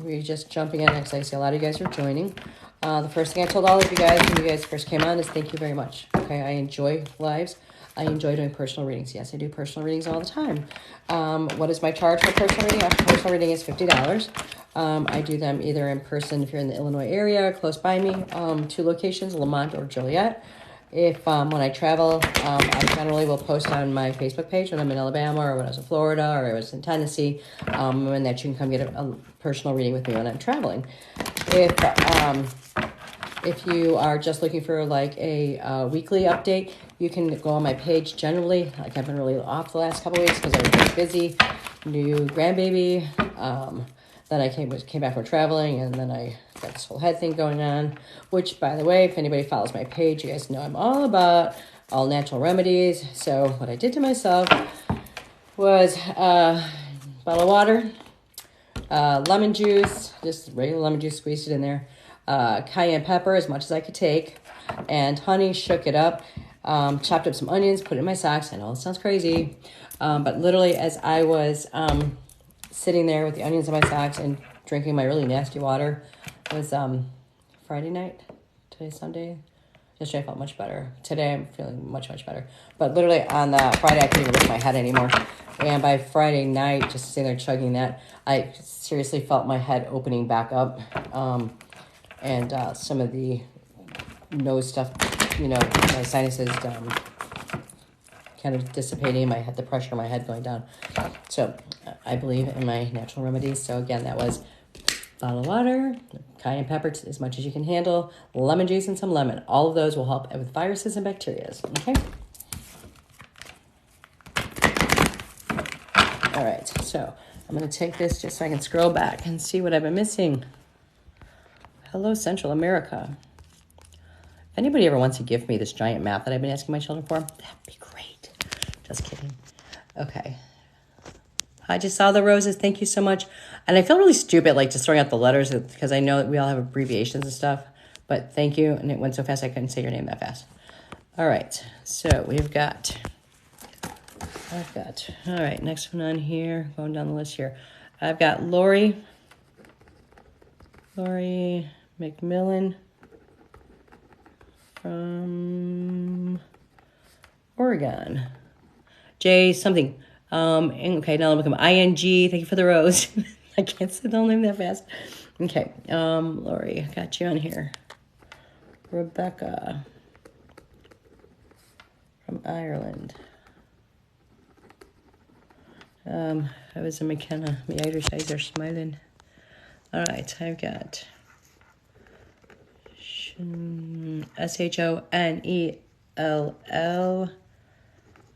we're just jumping in, because I see a lot of you guys are joining. The first thing I told all of you guys when you guys first came on is thank you very much. Okay, I enjoy lives. I enjoy doing personal readings. Yes, I do personal readings all the time. What is my charge for personal reading? A personal reading is $50. I do them either in person if you're in the Illinois area, close by me, 2 locations, Lamont or Joliet. If when I travel, I generally will post on my Facebook page when I'm in Alabama or when I was in Florida or I was in Tennessee, and that you can come get a personal reading with me when I'm traveling. If you are just looking for like a weekly update, you can go on my page generally. Like I've been really off the last couple of weeks because I was really busy. New grandbaby. Then I came back from traveling, and then I got this whole head thing going on, which, by the way, if anybody follows my page, you guys know I'm all about all natural remedies. So what I did to myself was a bottle of water, lemon juice, just regular lemon juice, squeezed it in there, cayenne pepper, as much as I could take, and honey, shook it up, chopped up some onions, put it in my socks. I know it sounds crazy, but literally as I was sitting there with the onions in my socks and drinking my really nasty water, it was Friday night. Today's Sunday. Yesterday I felt much better. Today I'm feeling much, much better. But literally on Friday I couldn't even lift my head anymore. And by Friday night, just sitting there chugging that, I seriously felt my head opening back up. And some of the nose stuff, my sinuses kind of dissipating, the pressure in my head going down. So I believe in my natural remedies. So again, that was bottle of water, cayenne pepper as much as you can handle, lemon juice and some lemon. All of those will help with viruses and bacteria. Okay? All right, so I'm going to take this just so I can scroll back and see what I've been missing. Hello, Central America. If anybody ever wants to give me this giant map that I've been asking my children for, that'd be great. Just kidding. Okay. I just saw the roses. Thank you so much. And I feel really stupid, like just throwing out the letters because I know that we all have abbreviations and stuff. But thank you. And it went so fast I couldn't say your name that fast. All right. So I've got, all right, next one on here, going down the list here. I've got Lori McMillan from Oregon. J something. Okay, now I'm looking at ING. Thank you for the rose. I can't say the whole name that fast. Okay, Lori, I got you on here. Rebecca from Ireland. I was in McKenna. My Irish eyes are smiling. All right, I've got Shonell.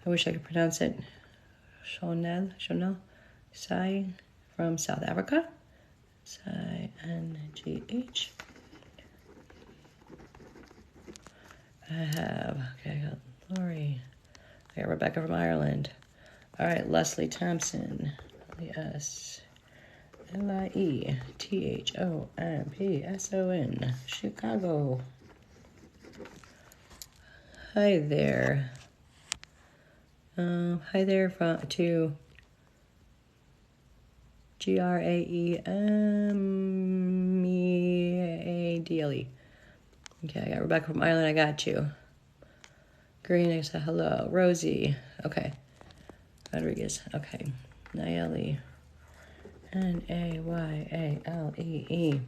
I wish I could pronounce it. Shonell, Sai from South Africa. Sai-N-G-H. I got Lori. I got Rebecca from Ireland. All right, Leslie Thompson. Liethomson, Chicago. Hi there. Hi there to Graemeadle. Okay, I got Rebecca from Ireland. I got you. Green, I said hello. Rosie. Okay. Rodriguez. Okay. Nayeli. Nayale.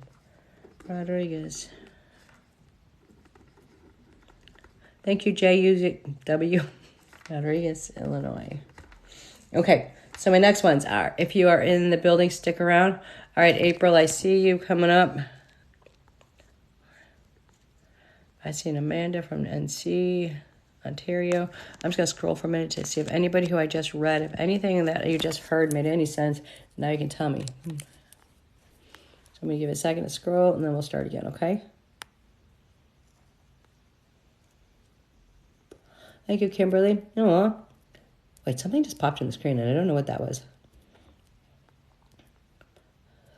Rodriguez. Thank you, J-U-W. Rodriguez, Illinois. Okay, so my next ones are, if you are in the building, stick around. All right, April, I see you coming up. I see an Amanda from NC, Ontario. I'm just going to scroll for a minute to see if anybody who I just read, if anything that you just heard made any sense, now you can tell me. So I'm going to give it a second to scroll, and then we'll start again, okay? Thank you, Kimberly. Aw. Wait, something just popped in the screen and I don't know what that was.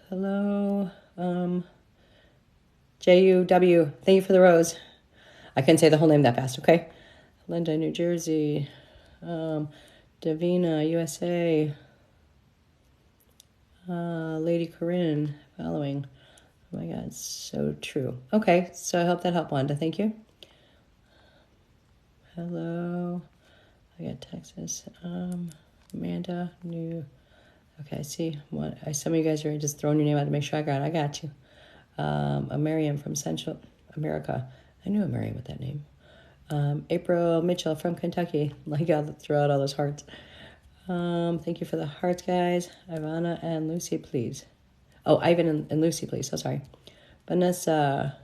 Hello, J-U-W. Thank you for the rose. I couldn't say the whole name that fast, okay? Linda, New Jersey. Davina, USA. Lady Corinne, following. Oh my God, so true. Okay, so I hope that helped, Wanda. Thank you. Hello. I got Texas. Amanda, New. Okay, I see. Some of you guys are just throwing your name out to make sure I got it. I got you. A Miriam from Central America. I knew a Miriam with that name. April Mitchell from Kentucky. Like, I'll throw out all those hearts. Thank you for the hearts, guys. Ivana and Lucy, please. Oh, Ivan and Lucy, please. So sorry. Vanessa.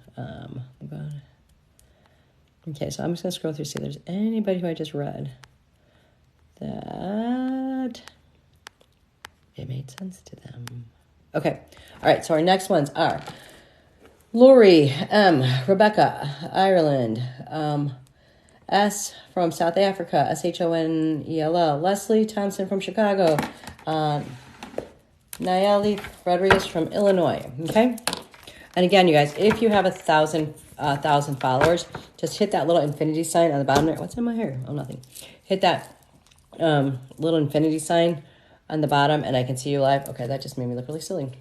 Okay, so I'm just going to scroll through, see if there's anybody who I just read that it made sense to them. Okay. All right, so our next ones are Lori M., Rebecca, Ireland, S from South Africa, Shonell, Leslie Thompson from Chicago, Nayeli Rodriguez from Illinois. Okay, and again, you guys, if you have 1,000 followers, just hit that little infinity sign on the bottom there. What's in my hair? Oh, nothing. Hit that little infinity sign on the bottom, and I can see you live. Okay, that just made me look really silly.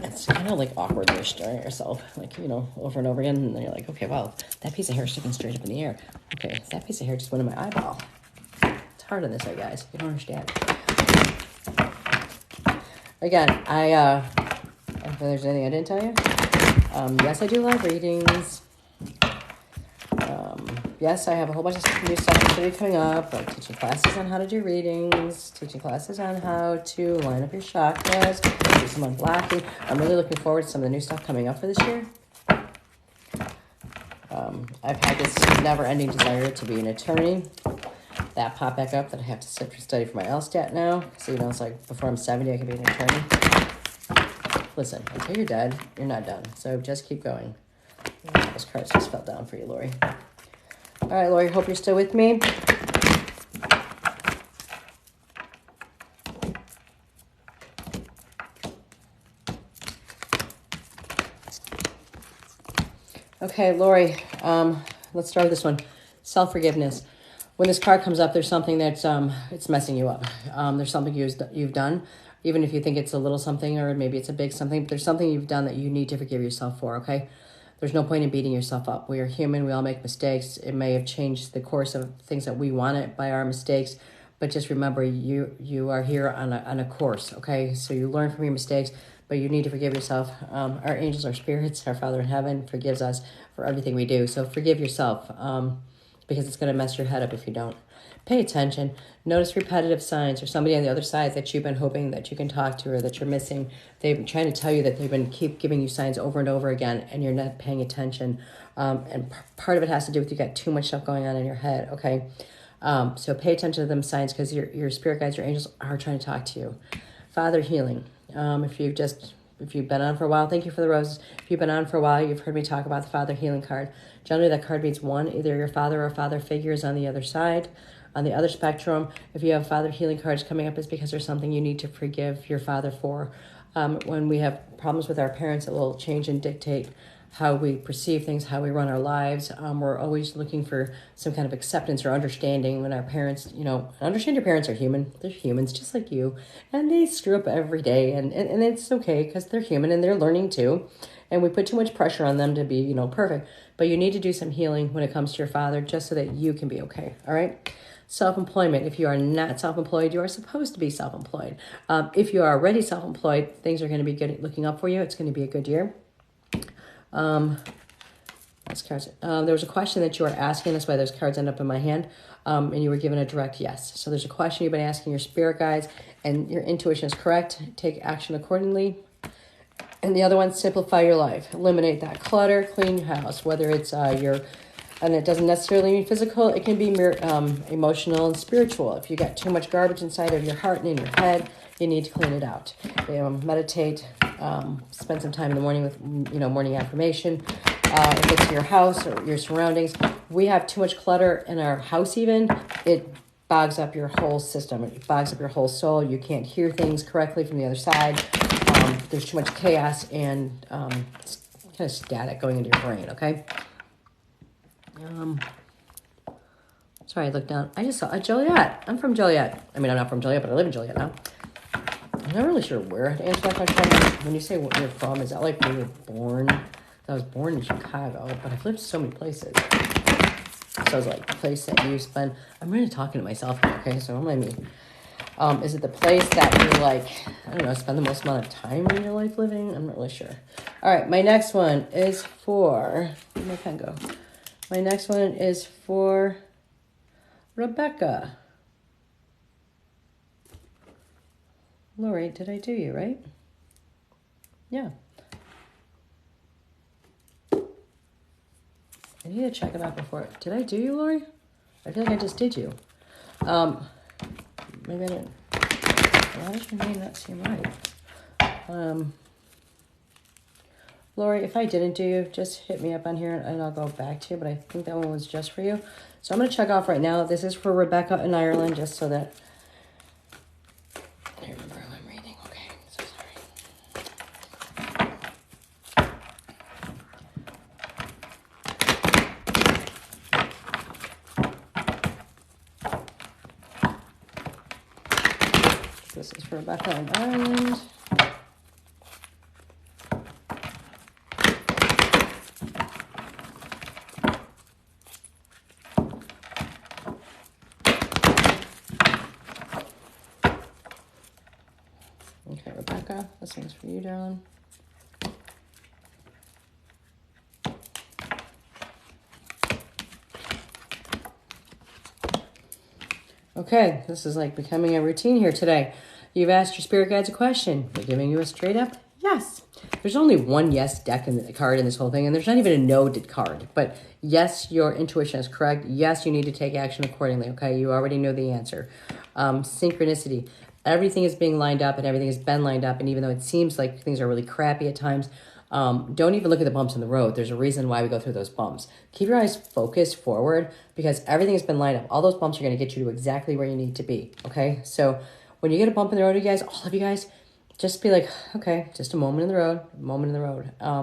It's kind of like awkward when you're staring at yourself, like, you know, over and over again. And then you're like, okay, wow, that piece of hair is sticking straight up in the air. Okay, that piece of hair just went in my eyeball. It's hard on this way, guys. You don't understand. Again, if there's anything I didn't tell you, yes, I do live readings. Yes, I have a whole bunch of new stuff that's going to be coming up, like teaching classes on how to do readings, teaching classes on how to line up your chakras, do some unblocking. I'm really looking forward to some of the new stuff coming up for this year. I've had this never-ending desire to be an attorney. That popped back up that I have to sit for study for my LSTAT now. So, you know, it's like before I'm 70, I can be an attorney. Listen, until you're dead, you're not done. So just keep going. Those cards just fell down for you, Lori. All right, Lori, hope you're still with me. Okay, Lori, let's start with this one. Self-forgiveness. When this card comes up, there's something that's it's messing you up. There's something you've done, even if you think it's a little something or maybe it's a big something, but there's something you've done that you need to forgive yourself for, okay? There's no point in beating yourself up. We are human. We all make mistakes. It may have changed the course of things that we wanted by our mistakes, but just remember, you are here on a course, okay? So you learn from your mistakes, but you need to forgive yourself. Our angels, our spirits, our Father in heaven forgives us for everything we do. So forgive yourself because it's going to mess your head up if you don't. Pay attention. Notice repetitive signs or somebody on the other side that you've been hoping that you can talk to or that you're missing. They've been trying to tell you that they've been keep giving you signs over and over again and you're not paying attention. And part of it has to do with you got too much stuff going on in your head, okay? So pay attention to them signs because your spirit guides, your angels are trying to talk to you. Father healing. If you've been on for a while, thank you for the roses. If you've been on for a while, you've heard me talk about the Father healing card. Generally, that card means one, either your father or father figure is on the other side. On the other spectrum, if you have Father healing cards coming up, it's because there's something you need to forgive your father for. When we have problems with our parents, it will change and dictate how we perceive things, how we run our lives. We're always looking for some kind of acceptance or understanding when our parents, you know, understand your parents are human. They're humans just like you. And they screw up every day. And it's okay because they're human and they're learning too. And we put too much pressure on them to be, you know, perfect. But you need to do some healing when it comes to your father just so that you can be okay. All right? Self-employment. If you are not self-employed, you are supposed to be self-employed. If you are already self-employed, things are going to be good looking up for you. It's going to be a good year. That's cards. There was a question that you were asking. That's why those cards end up in my hand. And you were given a direct yes. So there's a question you've been asking your spirit guides, and your intuition is correct. Take action accordingly. And the other one, simplify your life. Eliminate that clutter. Clean your house. Whether it's and it doesn't necessarily mean physical. It can be emotional and spiritual. If you got too much garbage inside of your heart and in your head, you need to clean it out. Meditate. Spend some time in the morning with, morning affirmation. If it's your house or your surroundings, we have too much clutter in our house even. It bogs up your whole system. It bogs up your whole soul. You can't hear things correctly from the other side. There's too much chaos and kind of static going into your brain, okay? Sorry, I looked down. I just saw a Joliet. I'm from Joliet. I mean, I'm not from Joliet, but I live in Joliet now. I'm not really sure where to answer that question. When you say where you're from, is that like where you were born? I was born in Chicago, but I've lived so many places. So I was like, the place that you spend... I'm really talking to myself now, okay? So don't mind me. Is it the place that you like, I don't know, spend the most amount of time in your life living? I'm not really sure. All right, my next one is for... Where'd my pen go? My next one is for Rebecca. Lori, did I do you, right? Yeah. I need to check it out before. Did I do you, Lori? I feel like I just did you. Maybe I didn't. Why does your name not seem right? Lori, if I didn't do you, just hit me up on here and I'll go back to you. But I think that one was just for you. So I'm going to check off right now. This is for Rebecca in Ireland, just so that I remember who I'm reading. Okay, so sorry. This is for Rebecca in Ireland. Okay, Rebecca, this one's for you, darling. Okay, this is like becoming a routine here today. You've asked your spirit guides a question. They're giving you a straight up yes. There's only one yes deck in the card in this whole thing, and there's not even a no card. But yes, your intuition is correct. Yes, you need to take action accordingly, okay? You already know the answer. Synchronicity. Everything is being lined up, and everything has been lined up, and even though it seems like things are really crappy at times, don't even look at the bumps in the road. There's a reason why we go through those bumps. Keep your eyes focused forward because everything has been lined up. All those bumps are going to get you to exactly where you need to be, okay? So when you get a bump in the road, you guys, all of you guys, just be like, okay, just a moment in the road,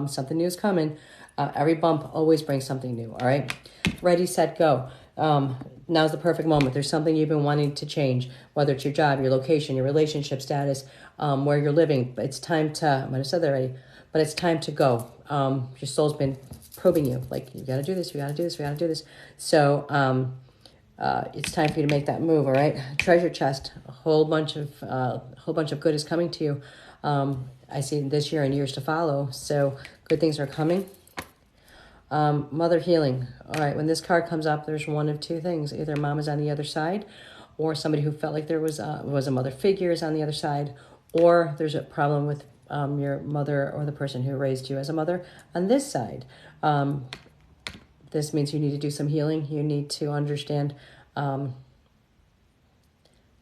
something new is coming. Every bump always brings something new, all right? Ready, set, go. Now's the perfect moment. There's something you've been wanting to change, whether it's your job, your location, your relationship status, where you're living. But it's time to, I might have said that already, but it's time to go. Your soul's been probing you. Like, you got to do this, you got to do this, we got to do this. So it's time for you to make that move, all right? Treasure chest, a whole bunch of good is coming to you. I see this year and years to follow. So good things are coming. Mother healing. All right, when this card comes up, there's one of two things. Either mom is on the other side, or somebody who felt like there was a mother figure is on the other side, or there's a problem with your mother or the person who raised you as a mother on this side. This means you need to do some healing. You need to understand that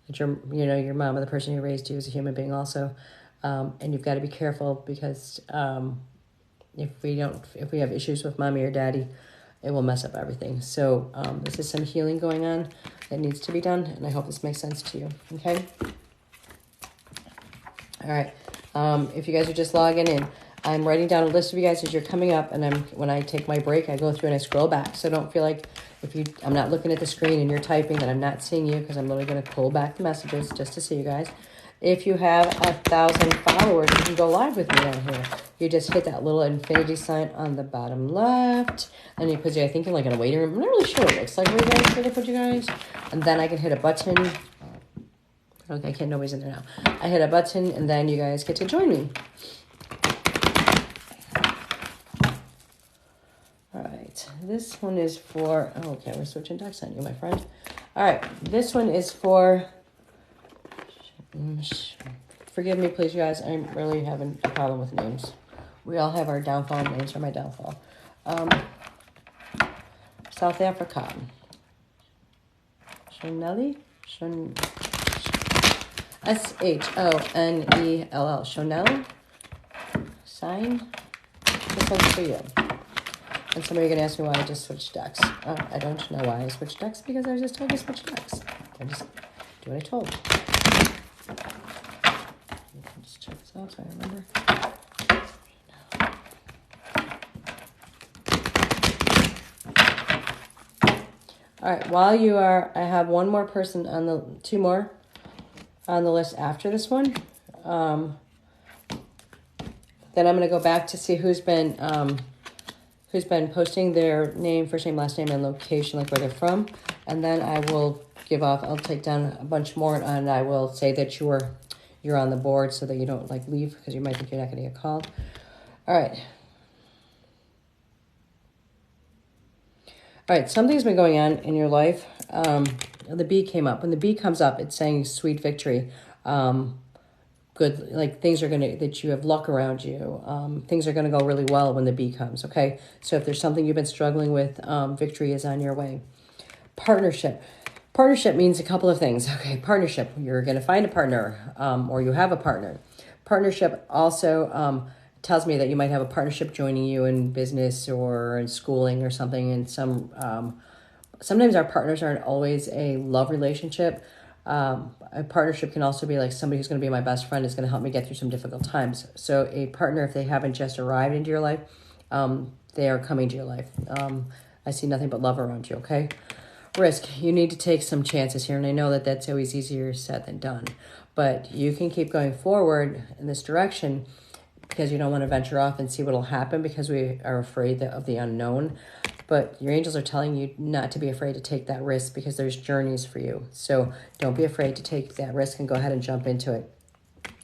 your mom or the person who raised you is a human being also, and you've got to be careful because if we have issues with mommy or daddy, it will mess up everything. So this is some healing going on that needs to be done, and I hope this makes sense to you. Okay. All right. If you guys are just logging in, I'm writing down a list of you guys as you're coming up, and when I take my break, I go through and I scroll back. So don't feel like I'm not looking at the screen and you're typing that I'm not seeing you, because I'm literally going to pull back the messages just to see you guys. If you have 1,000 followers, you can go live with me on here. You just hit that little infinity sign on the bottom left, and it puts you, I think, in like in a waiting room. I'm not really sure what it looks like where they put you guys. And then I can hit a button. Okay, I can't, nobody's in there now. I hit a button, and then you guys get to join me. All right, this one is for, okay, we're switching decks on you, my friend. All right, this one is for, forgive me, please, you guys. I'm really having a problem with names. We all have our downfall. Names are my downfall. South Africa. Shonelli? Shonell. Shonell. Sign. This one's for you. And some of you are going to ask me why I just switched decks. I don't know why I switched decks because I was just told to switch decks. I just do what I told. Just check this out so I remember. All right, while you are, I have one more person on the, two more on the list after this one. Then I'm going to go back to see who's been posting their name, first name, last name, and location, like where they're from. And then I will give off, I'll take down a bunch more, and I will say that you're on the board so that you don't like leave because you might think you're not going to get called. All right. All right, something's been going on in your life. The bee came up. When the bee comes up, it's saying sweet victory. Good, like things are that you have luck around you. Things are gonna go really well when the bee comes, okay? So if there's something you've been struggling with, victory is on your way. Partnership. Partnership means a couple of things. Okay, partnership, you're gonna find a partner, or you have a partner. Partnership also tells me that you might have a partnership joining you in business or in schooling or something. And sometimes our partners aren't always a love relationship. A partnership can also be like somebody who's going to be my best friend is going to help me get through some difficult times. So a partner, if they haven't just arrived into your life, they are coming to your life. I see nothing but love around you, okay? Risk. You need to take some chances here. And I know that that's always easier said than done. But you can keep going forward in this direction because you don't want to venture off and see what will happen because we are afraid of the unknown. But your angels are telling you not to be afraid to take that risk because there's journeys for you. So don't be afraid to take that risk and go ahead and jump into it.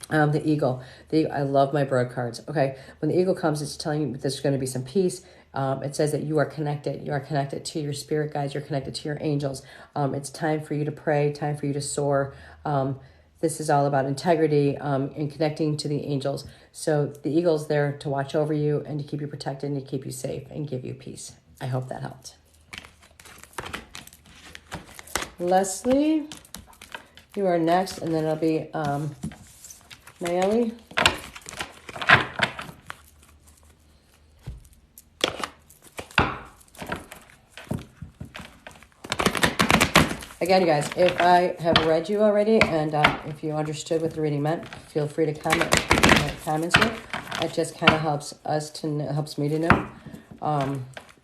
The eagle. I love my bird cards. Okay, when the eagle comes, it's telling you there's going to be some peace. It says that you are connected. You are connected to your spirit guides. You're connected to your angels. It's time for you to pray, time for you to soar. This is all about integrity and connecting to the angels. So the eagle's there to watch over you and to keep you protected and to keep you safe and give you peace. I hope that helped. Leslie, you are next, and then it'll be Nayeli. Again, you guys, if I have read you already and if you understood what the reading meant, feel free to comment comments here. It just kind of helps me to know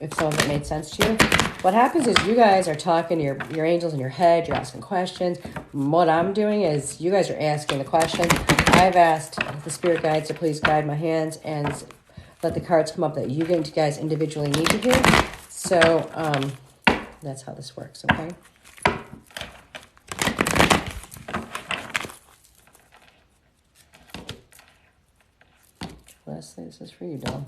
if some of it made sense to you. What happens is you guys are talking to your angels in your head. You're asking questions. What I'm doing is you guys are asking the questions. I've asked the spirit guides to please guide my hands and let the cards come up that you guys individually need to hear. So that's how this works, okay? Leslie, this is for you, doll.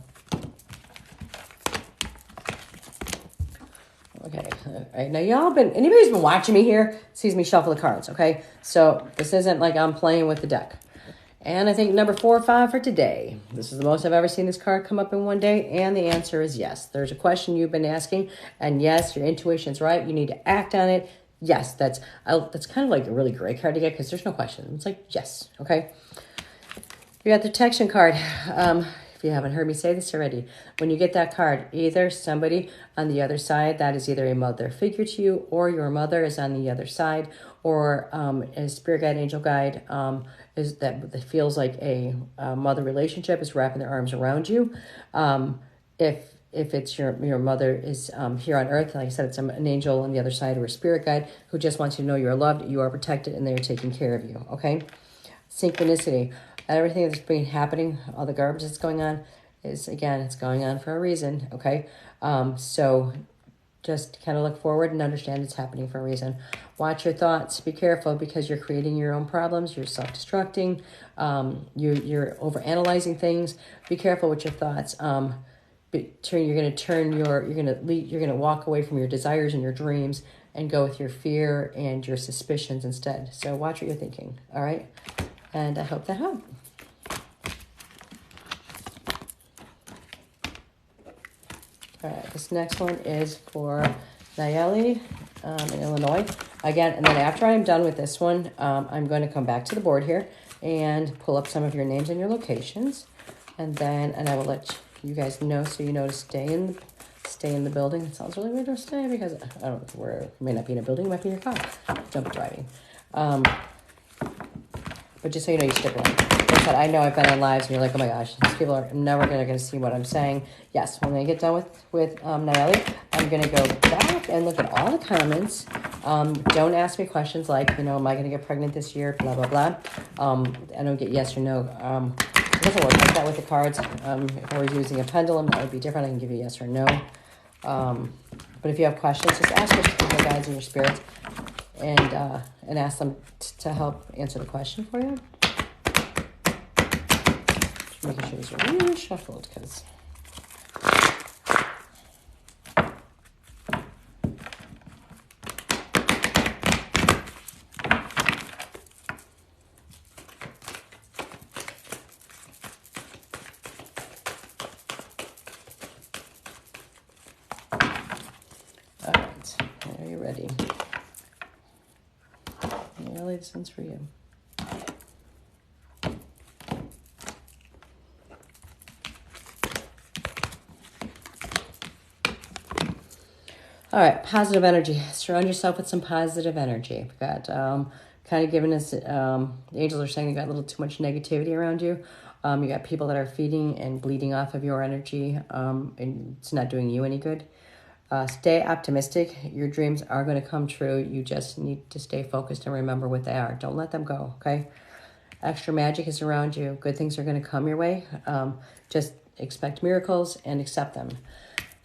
Okay, all right. Now anybody who's been watching me here sees me shuffle the cards, okay? So this isn't like I'm playing with the deck. And I think number 4 or 5 for today. This is the most I've ever seen this card come up in one day, and the answer is yes. There's a question you've been asking, and yes, your intuition's right. You need to act on it. Yes, that's kind of like a really great card to get because there's no question. It's like, yes, okay? You got the protection card. If you haven't heard me say this already, when you get that card, either somebody on the other side, that is either a mother figure to you, or your mother is on the other side, or a spirit guide, angel guide, is that feels like a mother relationship is wrapping their arms around you. If it's your mother is here on earth, like I said, it's an angel on the other side or a spirit guide who just wants you to know you're loved, you are protected, and they're taking care of you, okay? Synchronicity. Everything that's been happening, all the garbage that's going on, is, again, it's going on for a reason, okay? So just kind of look forward and understand it's happening for a reason. Watch your thoughts. Be careful because you're creating your own problems. You're self-destructing. You're overanalyzing things. Be careful with your thoughts. You're going to walk away from your desires and your dreams and go with your fear and your suspicions instead. So watch what you're thinking, all right? And I hope that helped. All right, this next one is for Nayeli in Illinois. Again, and then after I'm done with this one, I'm going to come back to the board here and pull up some of your names and your locations. And I will let you guys know so you know to stay in stay in the building. It sounds really weird to stay because I don't know where. It may not be in a building. It might be in your car. Don't be driving. But just so you know, you stick around. Like I said, I know I've been on lives and you're like, oh my gosh, these people are never going to see what I'm saying. Yes, when I get done with Nayeli, I'm going to go back and look at all the comments. Don't ask me questions like, you know, am I going to get pregnant this year? Blah, blah, blah. I don't get yes or no. It doesn't work like that with the cards. If I was using a pendulum, that would be different. I can give you yes or no. But if you have questions, just ask your guides and your spirits and ask them to help answer the question for you. Just making sure these are really shuffled because... All right, are you ready? Really, this one's for you. All right, positive energy. Surround yourself with some positive energy. We've got kind of giving us, the angels are saying you got a little too much negativity around you. You got people that are feeding and bleeding off of your energy, and it's not doing you any good. Stay optimistic. Your dreams are going to come true. You just need to stay focused and remember what they are. Don't let them go, okay? Extra magic is around you. Good things are going to come your way. Just expect miracles and accept them.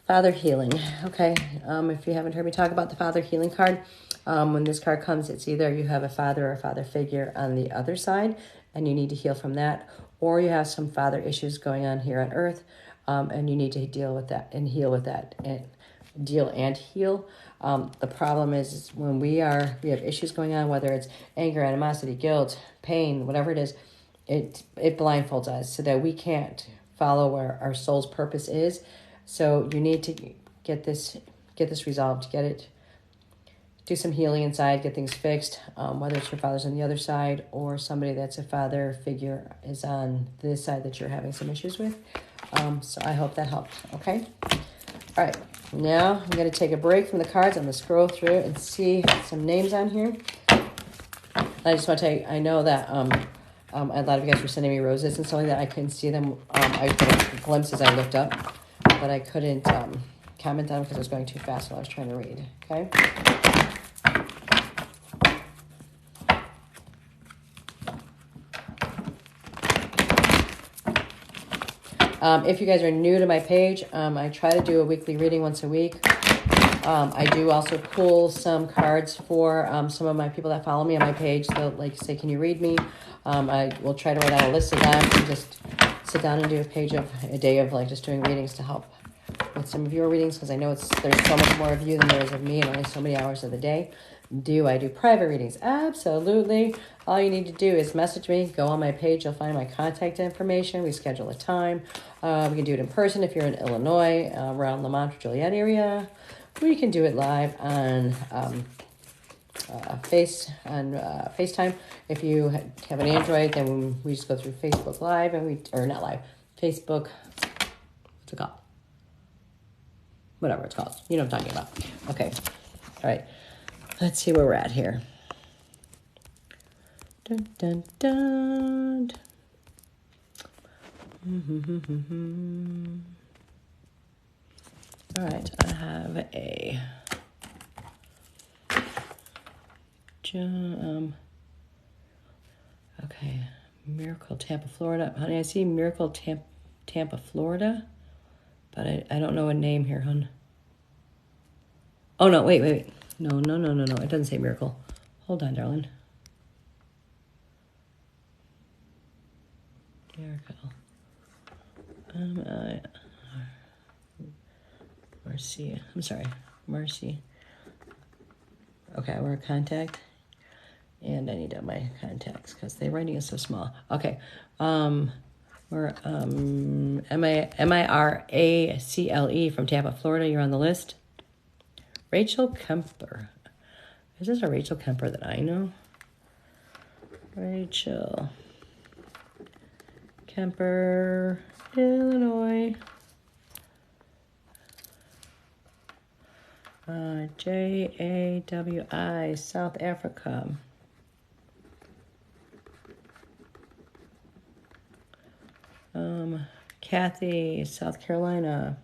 Father healing, okay? If you haven't heard me talk about the Father healing card, when this card comes, it's either you have a father or a father figure on the other side, and you need to heal from that, or you have some father issues going on here on Earth, and you need to deal with that and heal with that, and deal and heal. The problem is when we have issues going on, whether it's anger, animosity, guilt, pain, whatever it is, it blindfolds us so that we can't follow where our soul's purpose is. So you need to get this resolved, do some healing inside, get things fixed, whether it's your father's on the other side or somebody that's a father figure is on this side that you're having some issues with. So I hope that helped, okay? All right, now I'm going to take a break from the cards. I'm going to scroll through and see some names on here. I just want to tell you, I know that a lot of you guys were sending me roses and stuff like that. I couldn't see them. I got glimpses I looked up, but I couldn't comment on them because I was going too fast while I was trying to read, okay? If you guys are new to my page, I try to do a weekly reading once a week. I do also pull some cards for some of my people that follow me on my page. They'll like say, can you read me? I will try to write out a list of them and just sit down and do a day of like just doing readings to help with some of your readings, because I know there's so much more of you than there is of me and only so many hours of the day. I do private readings? Absolutely. All you need to do is message me, go on my page, you'll find my contact information. We schedule a time. We can do it in person if you're in Illinois, around Lamont or Joliet area. We can do it live on FaceTime. If you have an Android, then we just go through Facebook Live, or not live, Facebook, what's it called? Whatever it's called. You know what I'm talking about. Okay. All right. Let's see where we're at here. Dun, dun, dun. All right, I have a okay, Miracle Tampa, Florida. Honey, I see Miracle Tampa, Florida, but I don't know a name here, hon. Oh, no, wait. No. It doesn't say Miracle. Hold on, darling. Miracle. Marcia. I'm sorry. Marcy. Okay, we're a contact. And I need my contacts because the writing is so small. Okay. We're M-I-R-A-C-L-E from Tampa, Florida. You're on the list. Rachel Kemper. Is this a Rachel Kemper that I know? Rachel Kemper, Illinois. Jawi, South Africa. Kathy, South Carolina.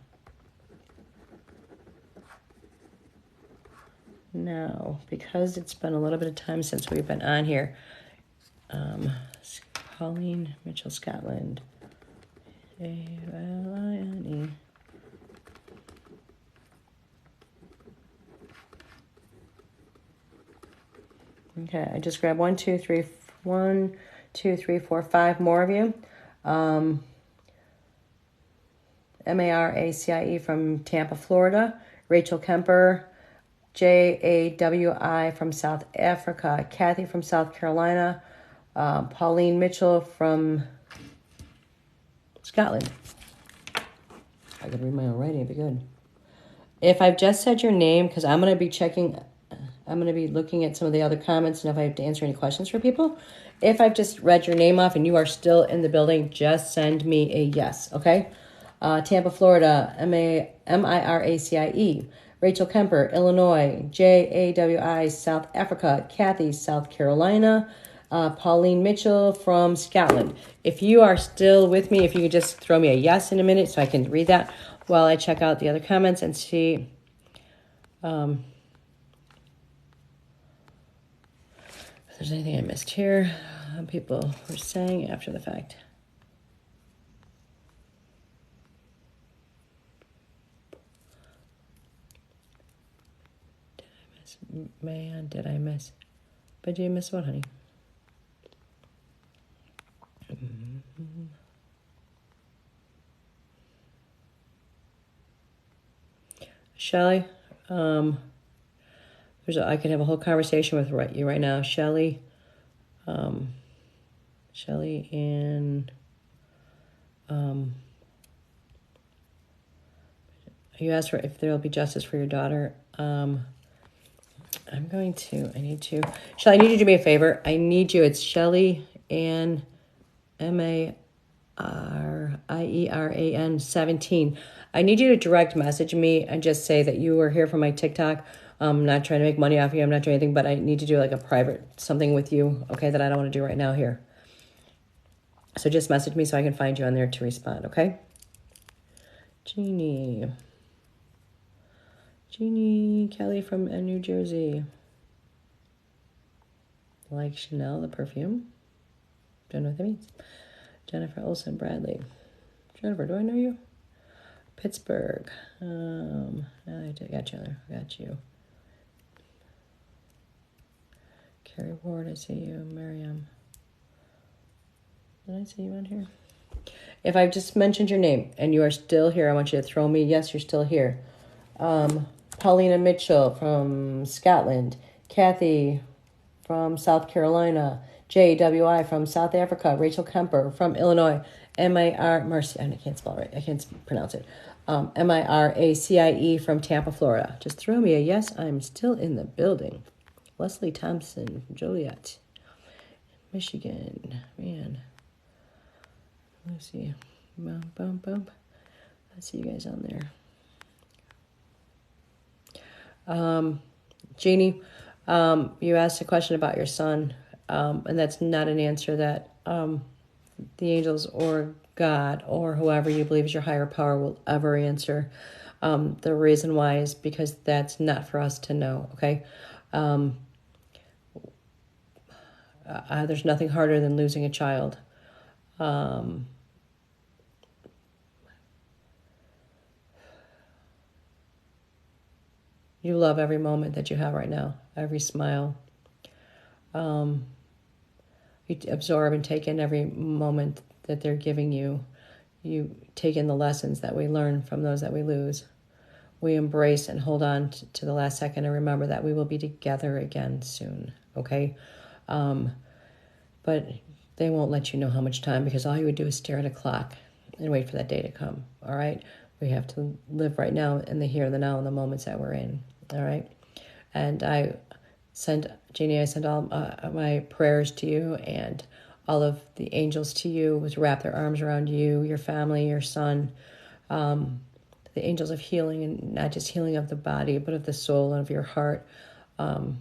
Now, because it's been a little bit of time since we've been on here, Pauline Mitchell, Scotland. A-L-I-N-E. Okay, I just grabbed 1, 2, 3, 4, 5 more of you. Maracie from Tampa, Florida. Rachel Kemper, Jawi from South Africa. Kathy from South Carolina. Pauline Mitchell from Scotland. I could read my own writing, it'd be good. If I've just said your name, because I'm going to be looking at some of the other comments and if I have to answer any questions for people. If I've just read your name off and you are still in the building, just send me a yes, okay? Tampa, Florida, Miracie. Rachel Kemper, Illinois. Jawi, South Africa. Kathy, South Carolina. Pauline Mitchell from Scotland. If you are still with me, if you could just throw me a yes in a minute so I can read that while I check out the other comments and see if there's anything I missed here. People were saying after the fact. Man, did I miss? But did you miss what, honey? Shelly, I could have a whole conversation with you right now. Shelly, and you asked for if there will be justice for your daughter. I need to. Shelly, I need you to do me a favor. I need you. It's Shelly and MARIERAN 17. I need you to direct message me and just say that you were here for my TikTok. I'm not trying to make money off you. I'm not doing anything, but I need to do like a private something with you, okay, that I don't want to do right now here. So just message me so I can find you on there to respond, okay? Jeannie Kelly from New Jersey. Like Chanel, the perfume. Don't know what that means. Jennifer Olson Bradley. Jennifer, do I know you? Pittsburgh. I got you. Carrie Ward, I see you. Miriam. Did I see you on here? If I've just mentioned your name and you are still here, I want you to throw me, yes, you're still here. Paulina Mitchell from Scotland. Kathy from South Carolina. Jawi from South Africa. Rachel Kemper from Illinois. Mercy, I can't spell it right. I can't pronounce it. Miracie from Tampa, Florida. Just throw me a yes, I'm still in the building. Leslie Thompson, Joliet, Michigan. Man. Let's see. Boom. Let's see you guys on there. Jeannie, you asked a question about your son, and that's not an answer that the angels or God or whoever you believe is your higher power will ever answer. The reason why is because that's not for us to know, okay? There's nothing harder than losing a child. You love every moment that you have right now, every smile. You absorb and take in every moment that they're giving you. You take in the lessons that we learn from those that we lose. We embrace and hold on to the last second and remember that we will be together again soon, okay? But they won't let you know how much time because all you would do is stare at a clock and wait for that day to come, all right? We have to live right now in the here and the now and the moments that we're in, all right? And Jeannie, I send all my prayers to you and all of the angels to you to wrap their arms around you, your family, your son. They the angels of healing, and not just healing of the body, but of the soul and of your heart, to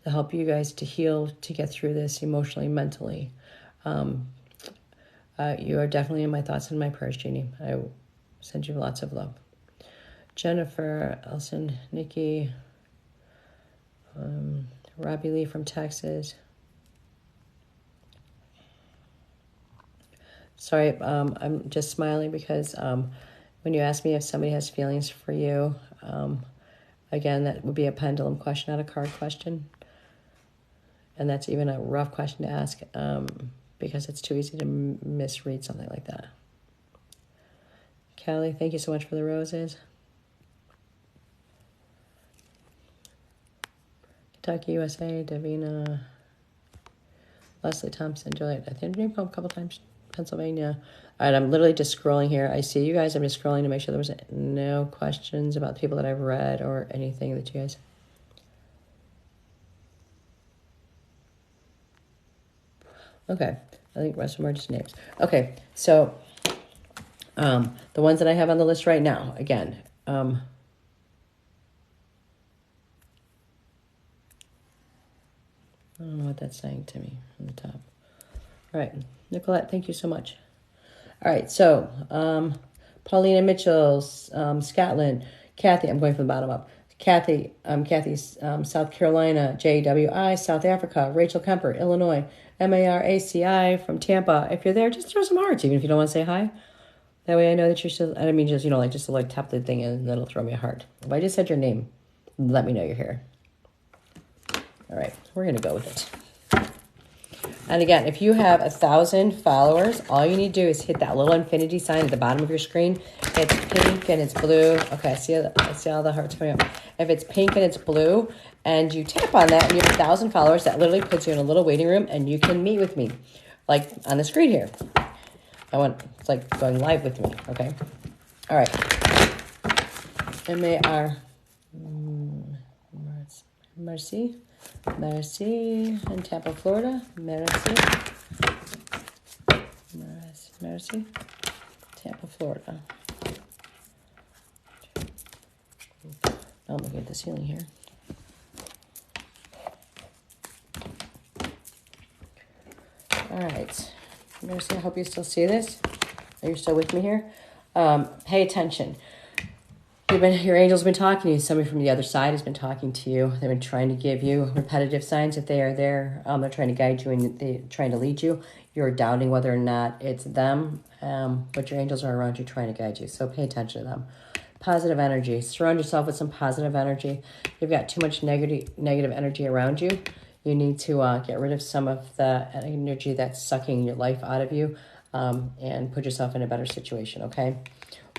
help you guys to heal, to get through this emotionally, mentally. You are definitely in my thoughts and my prayers, Jeannie. I send you lots of love. Jennifer, Elson, Nikki, Robbie Lee from Texas. Sorry, I'm just smiling because when you ask me if somebody has feelings for you, again, that would be a pendulum question, not a card question. And that's even a rough question to ask because it's too easy to misread something like that. Kelly, thank you so much for the roses. Kentucky, USA, Davina, Leslie Thompson, Juliet. I think name come a couple times. Pennsylvania. All right, I'm literally just scrolling here. I see you guys. I'm just scrolling to make sure there was no questions about the people that I've read or anything that you guys. Okay, I think the rest of them are just names. Okay, so the ones that I have on the list right now, again, I don't know what that's saying to me on the top. All right, Nicolette, thank you so much. All right, so Paulina Mitchell, Scotland. Kathy, I'm going from the bottom up. Kathy, South Carolina. JWI, South Africa. Rachel Kemper, Illinois. MARACI from Tampa. If you're there, just throw some hearts, even if you don't want to say hi. That way I know that you're still, I mean, just, just to tap the thing in and that'll throw me a heart. If I just said your name, let me know you're here. All right, we're going to go with it. And again, if you have 1,000 followers, all you need to do is hit that little infinity sign at the bottom of your screen. It's pink and it's blue. Okay, I see all the hearts coming up. If it's pink and it's blue, and you tap on that, and you have 1,000 followers, that literally puts you in a little waiting room, and you can meet with me, like on the screen here. It's like going live with me, okay? All right. M-A-R, Mercy in Tampa, Florida. Mercy, Tampa, Florida. Now I'm looking at the ceiling here. All right, Mercy, I hope you still see this. Are you still with me here? Pay attention. Your angel's been talking to you. Somebody from the other side has been talking to you. They've been trying to give you repetitive signs that they are there. They're trying to guide you and they're trying to lead you. You're doubting whether or not it's them, but your angels are around you trying to guide you. So pay attention to them. Positive energy. Surround yourself with some positive energy. You've got too much negative energy around you. You need to get rid of some of the energy that's sucking your life out of you and put yourself in a better situation, okay?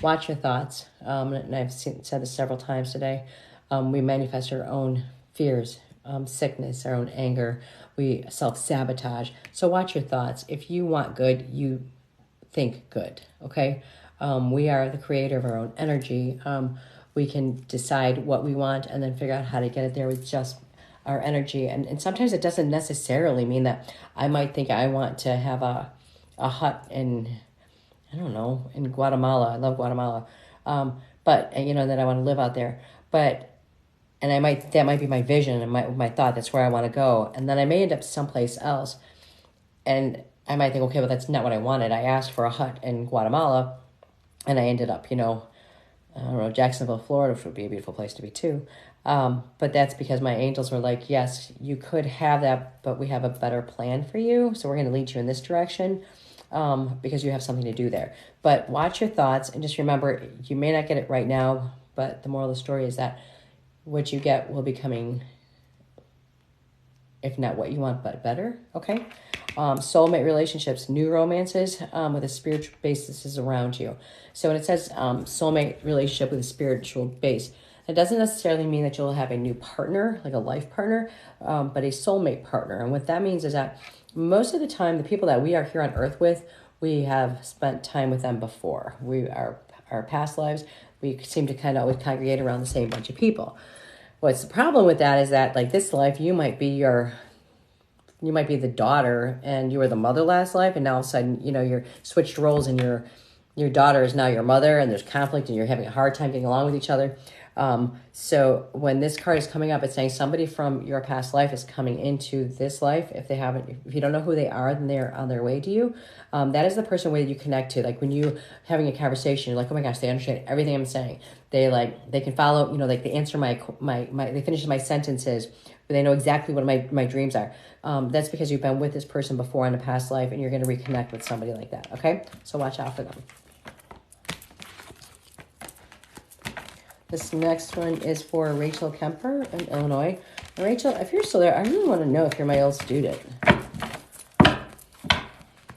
Watch your thoughts. And I've said this several times today. We manifest our own fears, sickness, our own anger. We self-sabotage. So watch your thoughts. If you want good, you think good, okay? We are the creator of our own energy. We can decide what we want and then figure out how to get it there with just our energy. And sometimes it doesn't necessarily mean that I might think I want to have a hut in, I don't know, in Guatemala. I love Guatemala. But, that I want to live out there. And that might be my vision and my thought. That's where I want to go. And then I may end up someplace else. And I might think, okay, well, that's not what I wanted. I asked for a hut in Guatemala. And I ended up, Jacksonville, Florida, which would be a beautiful place to be too. But that's because my angels were like, yes, you could have that, but we have a better plan for you. So we're going to lead you in this direction because you have something to do there. But watch your thoughts and just remember, you may not get it right now, but the moral of the story is that what you get will be coming, if not what you want, but better, okay? Soulmate relationships, new romances with a spiritual basis is around you. So when it says soulmate relationship with a spiritual base, it doesn't necessarily mean that you'll have a new partner, like a life partner, but a soulmate partner. And what that means is that most of the time, the people that we are here on earth with, we have spent time with them before. Our past lives, we seem to kind of always congregate around the same bunch of people. What's the problem with that is that, like this life, you might be the daughter and you were the mother last life, and now all of a sudden, you're switched roles and you're your daughter is now your mother, and there's conflict, and you're having a hard time getting along with each other. So when this card is coming up, it's saying somebody from your past life is coming into this life. If you don't know who they are, then they're on their way to you. That is the person way that you connect to. Like when you having a conversation, you're like, oh my gosh, they understand everything I'm saying. They can follow, like they answer they finish my sentences, but they know exactly what my dreams are. That's because you've been with this person before in a past life, and you're going to reconnect with somebody like that. Okay. So watch out for them. This next one is for Rachel Kemper in Illinois. And Rachel, if you're still there, I really want to know if you're my old student.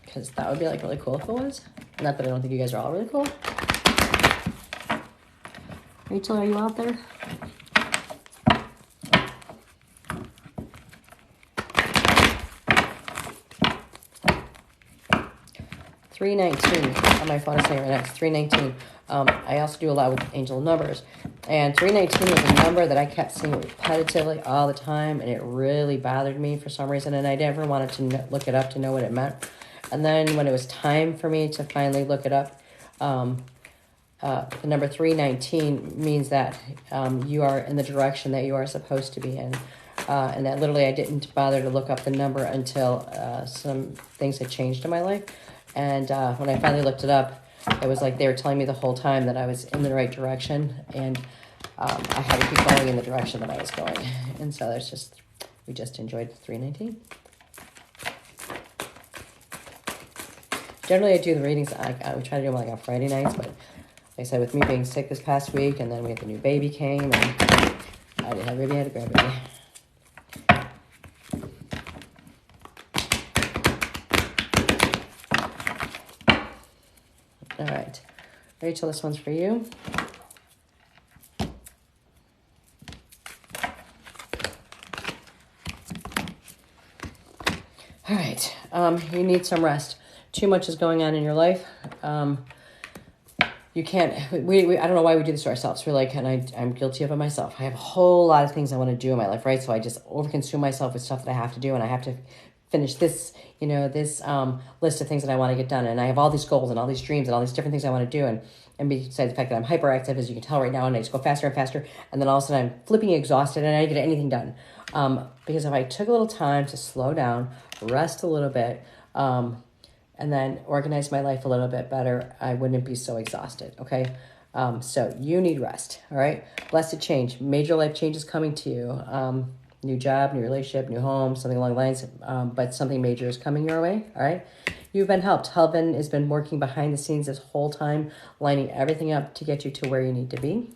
Because that would be like really cool if it was. Not that I don't think you guys are all really cool. Rachel, are you out there? $319 on my phone is saying right now. It's $319. I also do a lot with angel numbers. And 319 was a number that I kept seeing repetitively all the time, and it really bothered me for some reason, and I never wanted to look it up to know what it meant. And then when it was time for me to finally look it up, the number 319 means that you are in the direction that you are supposed to be in. And that literally I didn't bother to look up the number until some things had changed in my life. And when I finally looked it up, it was like they were telling me the whole time that I was in the right direction, and I had to keep going in the direction that I was going. And so we just enjoyed 319. Generally, I do the readings. We try to do them like on Friday nights, but like I said, with me being sick this past week, and then we had the new baby came, and I didn't have baby, I had to grab baby. All right, Rachel, this one's for you. All right, you need some rest. Too much is going on in your life. You can't, I don't know why we do this to ourselves. We're like, and I'm guilty of it myself. I have a whole lot of things I want to do in my life, right? So I just overconsume myself with stuff that I have to do, and I have to finish this, this list of things that I want to get done. And I have all these goals and all these dreams and all these different things I want to do. And besides the fact that I'm hyperactive, as you can tell right now, and I just go faster and faster. And then all of a sudden I'm flipping exhausted and I don't get anything done. Because if I took a little time to slow down, rest a little bit, and then organize my life a little bit better, I wouldn't be so exhausted, okay? So you need rest, all right? Blessed change, major life changes coming to you. New job, new relationship, new home, something along the lines, but something major is coming your way, all right? You've been helped. Heaven has been working behind the scenes this whole time, lining everything up to get you to where you need to be.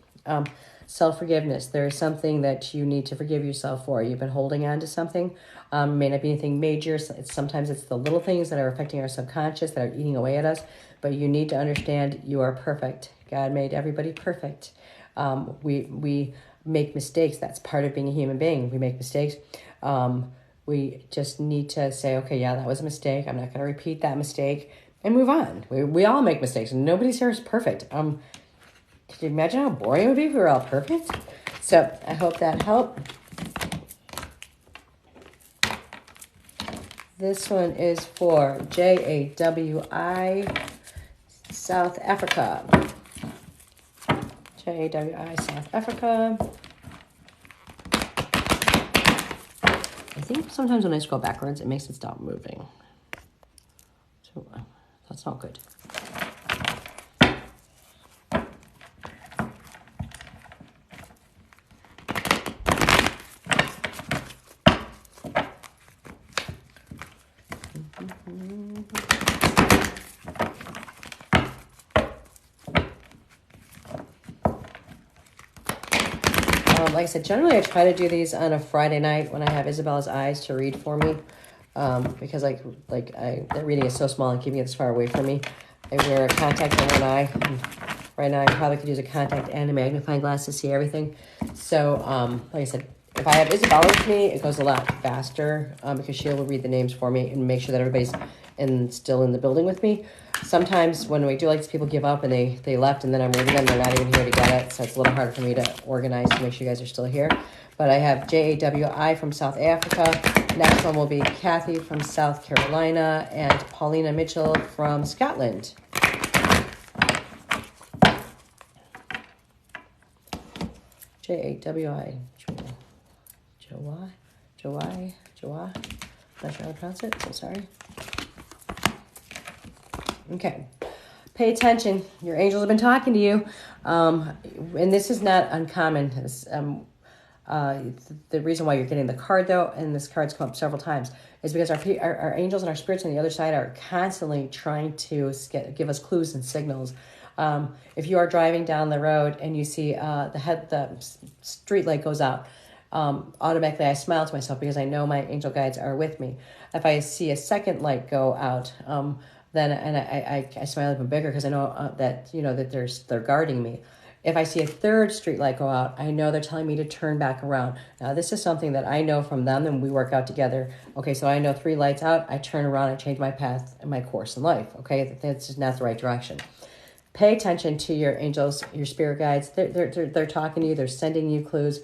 Self-forgiveness. There is something that you need to forgive yourself for. You've been holding on to something. May not be anything major. Sometimes it's the little things that are affecting our subconscious, that are eating away at us. But you need to understand you are perfect. God made everybody perfect. We make mistakes. That's part of being a human being. We make mistakes. We just need to say, okay, yeah, that was a mistake. I'm not going to repeat that mistake, and move on. We all make mistakes, and nobody's here is perfect. Could you imagine how boring it would be if we were all perfect? So I hope that helped. This one is for JAWI, South Africa. JAWI, South Africa. I think sometimes when I scroll backwards, it makes it stop moving. So that's not good. Like I said, generally I try to do these on a Friday night when I have Isabella's eyes to read for me, because that reading is so small and keeping it this far away from me. I wear a contact in one eye. Right now I probably could use a contact and a magnifying glass to see everything. So, like I said, if I have Isabella with me, it goes a lot faster because she'll read the names for me and make sure that everybody's still in the building with me. Sometimes when we do like this, people give up and they left, and then I'm reading them, they're not even here to get it, so it's a little harder for me to organize to make sure you guys are still here. But I have JAWI from South Africa. Next one will be Kathy from South Carolina and Paulina Mitchell from Scotland. J-A-W-I. Jawai. Not sure how to pronounce it, so sorry. Okay. Pay attention. Your angels have been talking to you. And this is not uncommon. The reason why you're getting the card, though, and this card's come up several times, is because our angels and our spirits on the other side are constantly trying to give us clues and signals. If you are driving down the road and you see the street light goes out, automatically I smile to myself because I know my angel guides are with me. If I see a second light go out, then I smile even bigger because I know that they're guarding me. If I see a third street light go out, I know they're telling me to turn back around. Now, this is something that I know from them, and we work out together. Okay, so I know 3 lights out, I turn around, I change my path and my course in life. Okay, that's just not the right direction. Pay attention to your angels, your spirit guides. They're talking to you. They're sending you clues.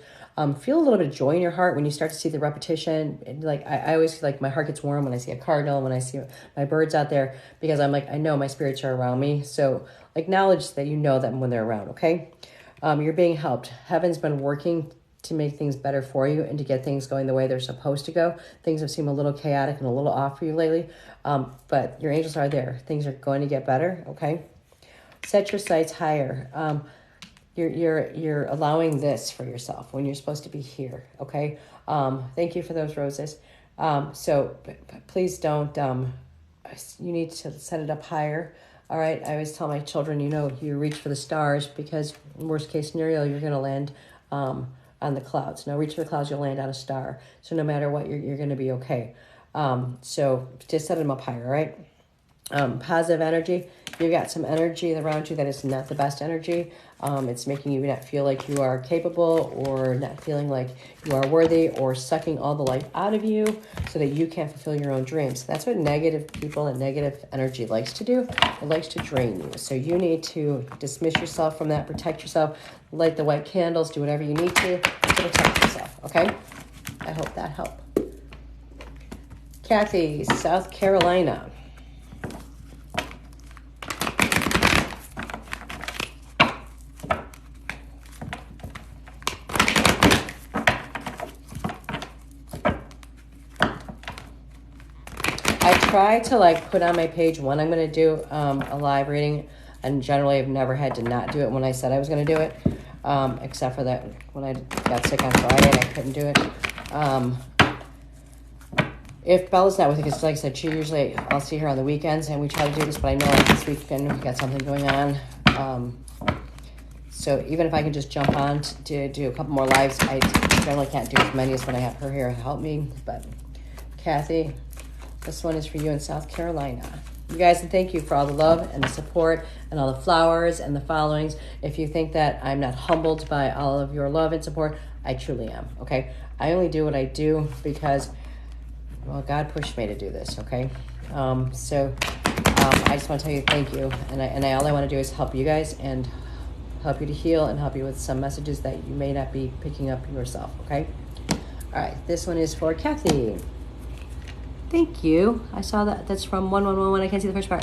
Feel a little bit of joy in your heart when you start to see the repetition. Like I always feel like my heart gets warm when I see a cardinal, when I see my birds out there, because I'm like, I know my spirits are around me. So acknowledge that you know them when they're around, okay? You're being helped. Heaven's been working to make things better for you and to get things going the way they're supposed to go. Things have seemed a little chaotic and a little off for you lately, but your angels are there. Things are going to get better, okay? Set your sights higher. You're allowing this for yourself when you're supposed to be here, okay? Thank you for those roses. So please don't, you need to set it up higher, all right? I always tell my children, you reach for the stars because worst case scenario, you're going to land on the clouds. Now reach for the clouds, you'll land on a star. So no matter what, you're going to be okay. So just set them up higher, all right? Positive energy. You've got some energy around you that is not the best energy. It's making you not feel like you are capable or not feeling like you are worthy or sucking all the life out of you so that you can't fulfill your own dreams. That's what negative people and negative energy likes to do. It likes to drain you. So you need to dismiss yourself from that, protect yourself, light the white candles, do whatever you need to protect yourself, okay? I hope that helped. Kathy, South Carolina. I try to put on my page when I'm going to do a live reading, and generally I've never had to not do it when I said I was going to do it, except for that when I got sick on Friday and I couldn't do it. If Bella's not with me, because like I said, I'll see her on the weekends and we try to do this, but I know this weekend we've got something going on. So even if I can just jump on to do a couple more lives, I generally can't do as many as when I have her here to help me. But Kathy, this one is for you in South Carolina. You guys, and thank you for all the love and the support and all the flowers and the followings. If you think that I'm not humbled by all of your love and support, I truly am, okay? I only do what I do because, well, God pushed me to do this, okay? I just want to tell you thank you. And all I want to do is help you guys and help you to heal and help you with some messages that you may not be picking up yourself, okay? All right, this one is for Kathy. Thank you. I saw that. That's from 1111. I can't see the first part.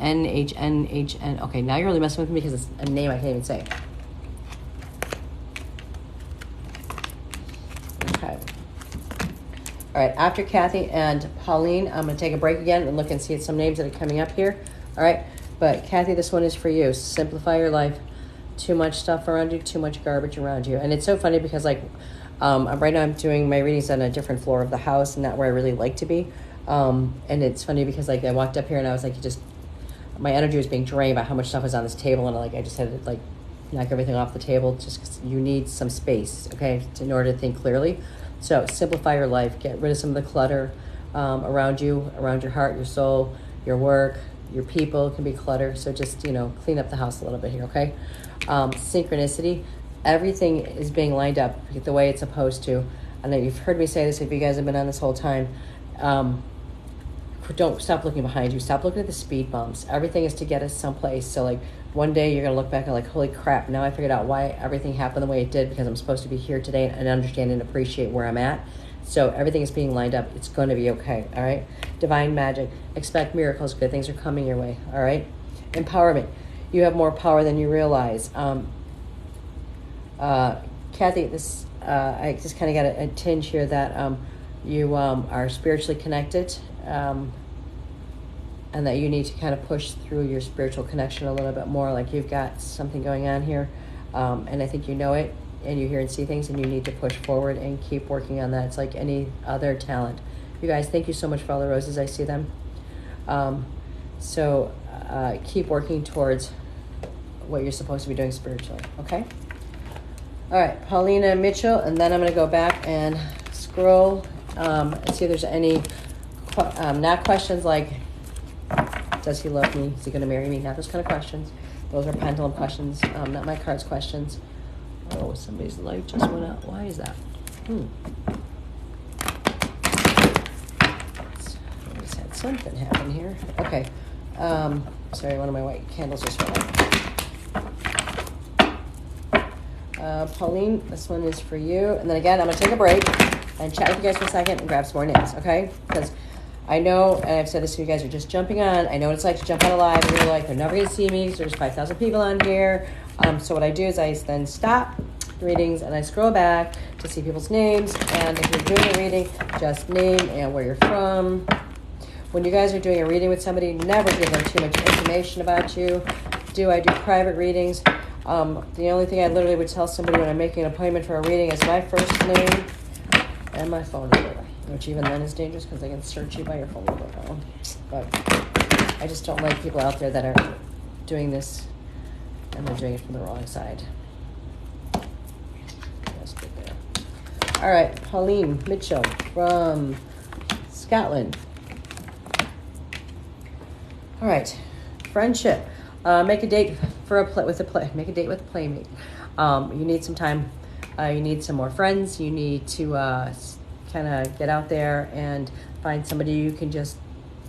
NHNHN. Okay, now you're really messing with me because it's a name I can't even say. Okay. All right, after Kathy and Pauline, I'm going to take a break again and look and see at some names that are coming up here. All right, but Kathy, this one is for you. Simplify your life. Too much stuff around you, too much garbage around you. And it's so funny because right now I'm doing my readings on a different floor of the house, not where I really like to be. And it's funny because I walked up here and I was my energy was being drained by how much stuff was on this table, and I just had to knock everything off the table just because you need some space, okay, in order to think clearly. So simplify your life. Get rid of some of the clutter around you, around your heart, your soul, your work, your people can be clutter. So just, clean up the house a little bit here, okay? Synchronicity. Everything is being lined up the way it's supposed to. I know you've heard me say this if you guys have been on this whole time. Don't stop looking behind you. Stop looking at the speed bumps. Everything is to get us someplace. So one day you're going to look back and holy crap, now I figured out why everything happened the way it did because I'm supposed to be here today and understand and appreciate where I'm at. So everything is being lined up. It's going to be okay, all right? Divine magic. Expect miracles. Good things are coming your way, all right? Empowerment. You have more power than you realize. Kathy, this I just kind of got a tinge here that you are spiritually connected, and that you need to kind of push through your spiritual connection a little bit more. Like you've got something going on here, and I think you know it, and you hear and see things, and you need to push forward and keep working on that. It's like any other talent. You guys, thank you so much for all the roses. I see them. So keep working towards what you're supposed to be doing spiritually, okay? All right, Paulina Mitchell, and then I'm going to go back and scroll and see if there's any, not questions like, does he love me? Is he going to marry me? Not those kind of questions. Those are pendulum questions, not my cards questions. Oh, somebody's light just went out. Why is that? I just had something happen here. Okay. Sorry, one of my white candles just went out. Pauline, this one is for you. And then again, I'm going to take a break and chat with you guys for a second and grab some more names, okay? Because I know, and I've said this to you guys, are just jumping on. I know what it's like to jump on a live and you're like, they're never going to see me because there's 5,000 people on here. So what I do is I then stop the readings and I scroll back to see people's names. And if you're doing a reading, just name and where you're from. When you guys are doing a reading with somebody, never give them too much information about you. I do private readings? The only thing I literally would tell somebody when I'm making an appointment for a reading is my first name and my phone number, which even then is dangerous because they can search you by your phone number now. But I just don't like people out there that are doing this and they're doing it from the wrong side. That's good there. All right, Pauline Mitchell from Scotland. All right, friendship. Make a date Make a date with a playmate. You need some time. You need some more friends. You need to kind of get out there and find somebody you can just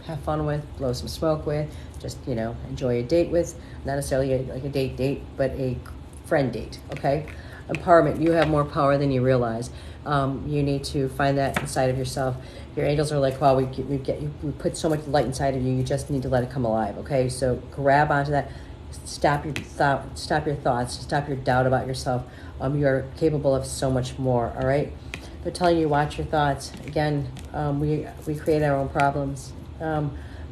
have fun with, blow some smoke with, just enjoy a date with. Not necessarily like a date, but a friend date. Okay. Empowerment. You have more power than you realize. You need to find that inside of yourself. Your angels are like, wow, we put so much light inside of you. You just need to let it come alive. Okay, so grab onto that. Stop your thoughts. Stop your doubt about yourself. You are capable of so much more. All right. They're telling you watch your thoughts. Again, we create our own problems.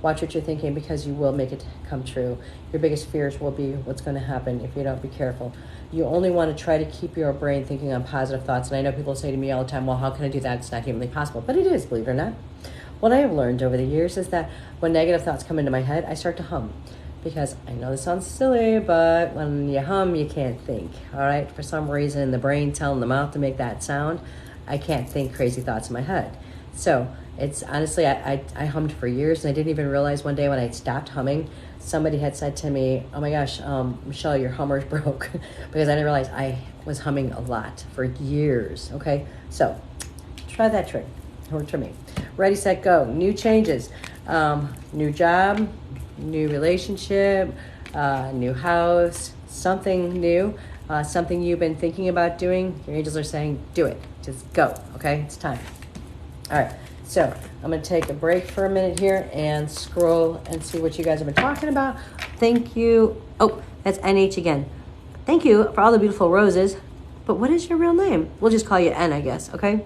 Watch what you're thinking because you will make it come true. Your biggest fears will be what's going to happen if you don't be careful. You only want to try to keep your brain thinking on positive thoughts. And I know people say to me all the time, well, how can I do that? It's not humanly possible. But it is, believe it or not. What I have learned over the years is that when negative thoughts come into my head, I start to hum. Because I know this sounds silly, but when you hum, you can't think. All right? For some reason, the brain telling the mouth to make that sound, I can't think crazy thoughts in my head. So it's honestly, I hummed for years, and I didn't even realize one day when I stopped humming, somebody had said to me, oh my gosh, Michelle, your hummer's broke. Because I didn't realize I was humming a lot for years. Okay, so try that trick. It worked for me. Ready, set, go. New changes. New job, new relationship, new house, something new, something you've been thinking about doing. Your angels are saying, do it. Just go. Okay, it's time. All right. So I'm going to take a break for a minute here and scroll and see what you guys have been talking about. Thank you. Oh, that's NH again. Thank you for all the beautiful roses. But what is your real name? We'll just call you N, I guess. Okay.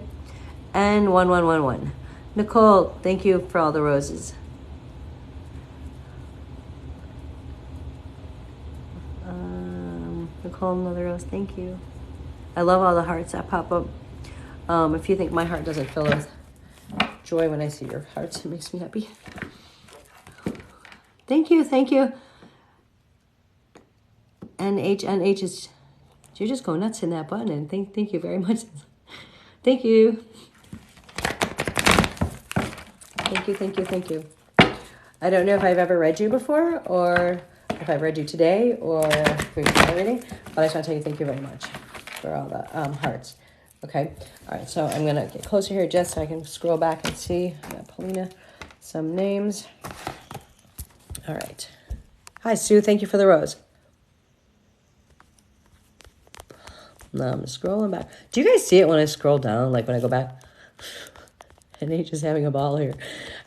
N1111. Nicole, thank you for all the roses. Nicole, another rose. Thank you. I love all the hearts that pop up. If you think my heart doesn't fill with joy when I see your hearts, it makes me happy. Thank you. NH is, you're just going nuts in that button, and thank you very much. Thank you. Thank you. I don't know if I've ever read you before, or if I've read you today, or if we've done reading, but I just want to tell you thank you very much for all the hearts. Okay. All right. So I'm going to get closer here just so I can scroll back and see. Paulina, some names. All right. Hi, Sue. Thank you for the rose. Now I'm scrolling back. Do you guys see it when I scroll down, like when I go back? And he's just having a ball here.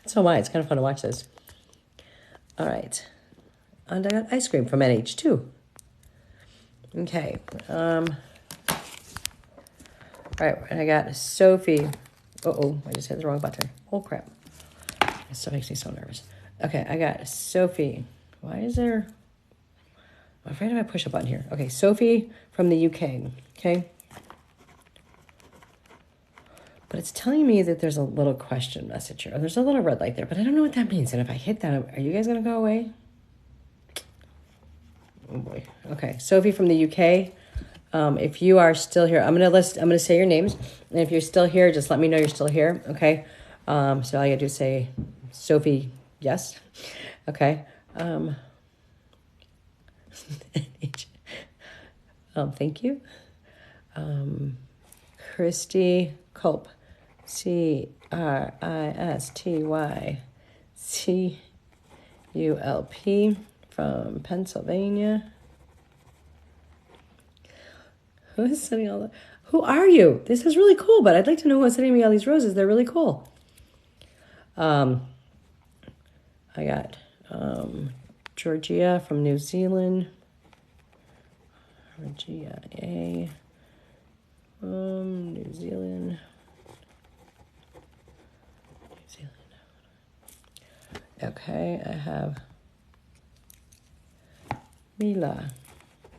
So am I. It's kind of fun to watch this. All right. And I got ice cream from NH too. Okay. All right, and I got Sophie. Uh-oh, I just hit the wrong button. Oh, crap. It still makes me so nervous. Okay, I got Sophie. Why is there... I'm afraid if I push a button here. Okay, Sophie from the UK. Okay. But it's telling me that there's a little question message here. Oh, there's a little red light there, but I don't know what that means. And if I hit that, are you guys going to go away? Oh, boy. Okay, Sophie from the UK. If you are still here, I'm gonna say your names, and if you're still here, just let me know you're still here, okay? So all you gotta do is say Sophie, yes, okay. Thank you. Christy Culp, CRISTYCULP from Pennsylvania. Who is sending all the... Who are you? This is really cool, but I'd like to know who's sending me all these roses. They're really cool. I got Georgia from New Zealand. Georgia A from New Zealand. Okay, I have Mila,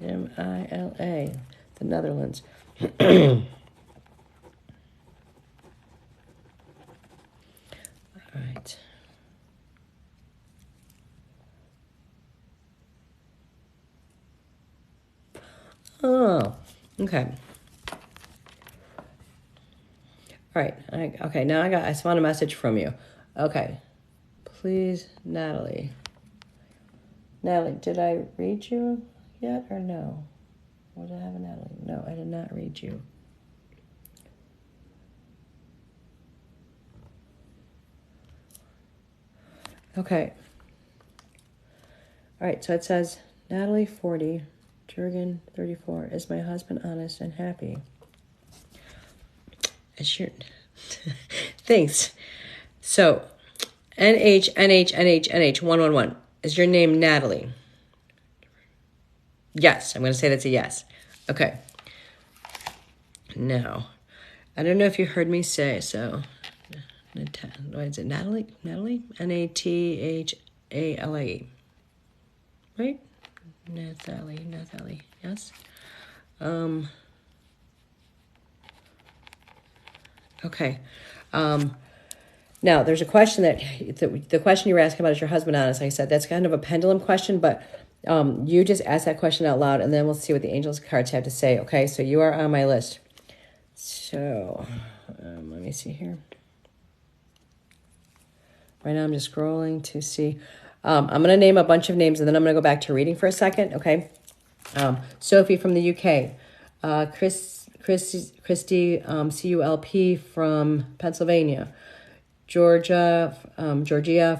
Mila, the Netherlands. All right. Oh, okay. All right. Okay, now I found a message from you. Okay. Please, Natalie. Natalie, did I read you yet or no? What did I have a Natalie? No, I did not read you. Okay. All right, so it says, Natalie, 40, Jurgen, 34. Is my husband honest and happy? Sure. Thanks. So, NH, 111. Is your name Natalie? Yes, I'm going to say that's a yes. Okay. Now, I don't know if you heard me say, so, what is it, Natalie? Natalie? Nathale. Right? Nathalie, yes? Okay. Now, there's a question that the question you were asking about is your husband honest. Like I said, that's kind of a pendulum question, but you just ask that question out loud, and then we'll see what the angels cards have to say. Okay, so you are on my list. So let me see here. Right now, I'm just scrolling to see. I'm going to name a bunch of names, and then I'm going to go back to reading for a second. Okay. Sophie from the UK. Christy, CULP from Pennsylvania. Georgia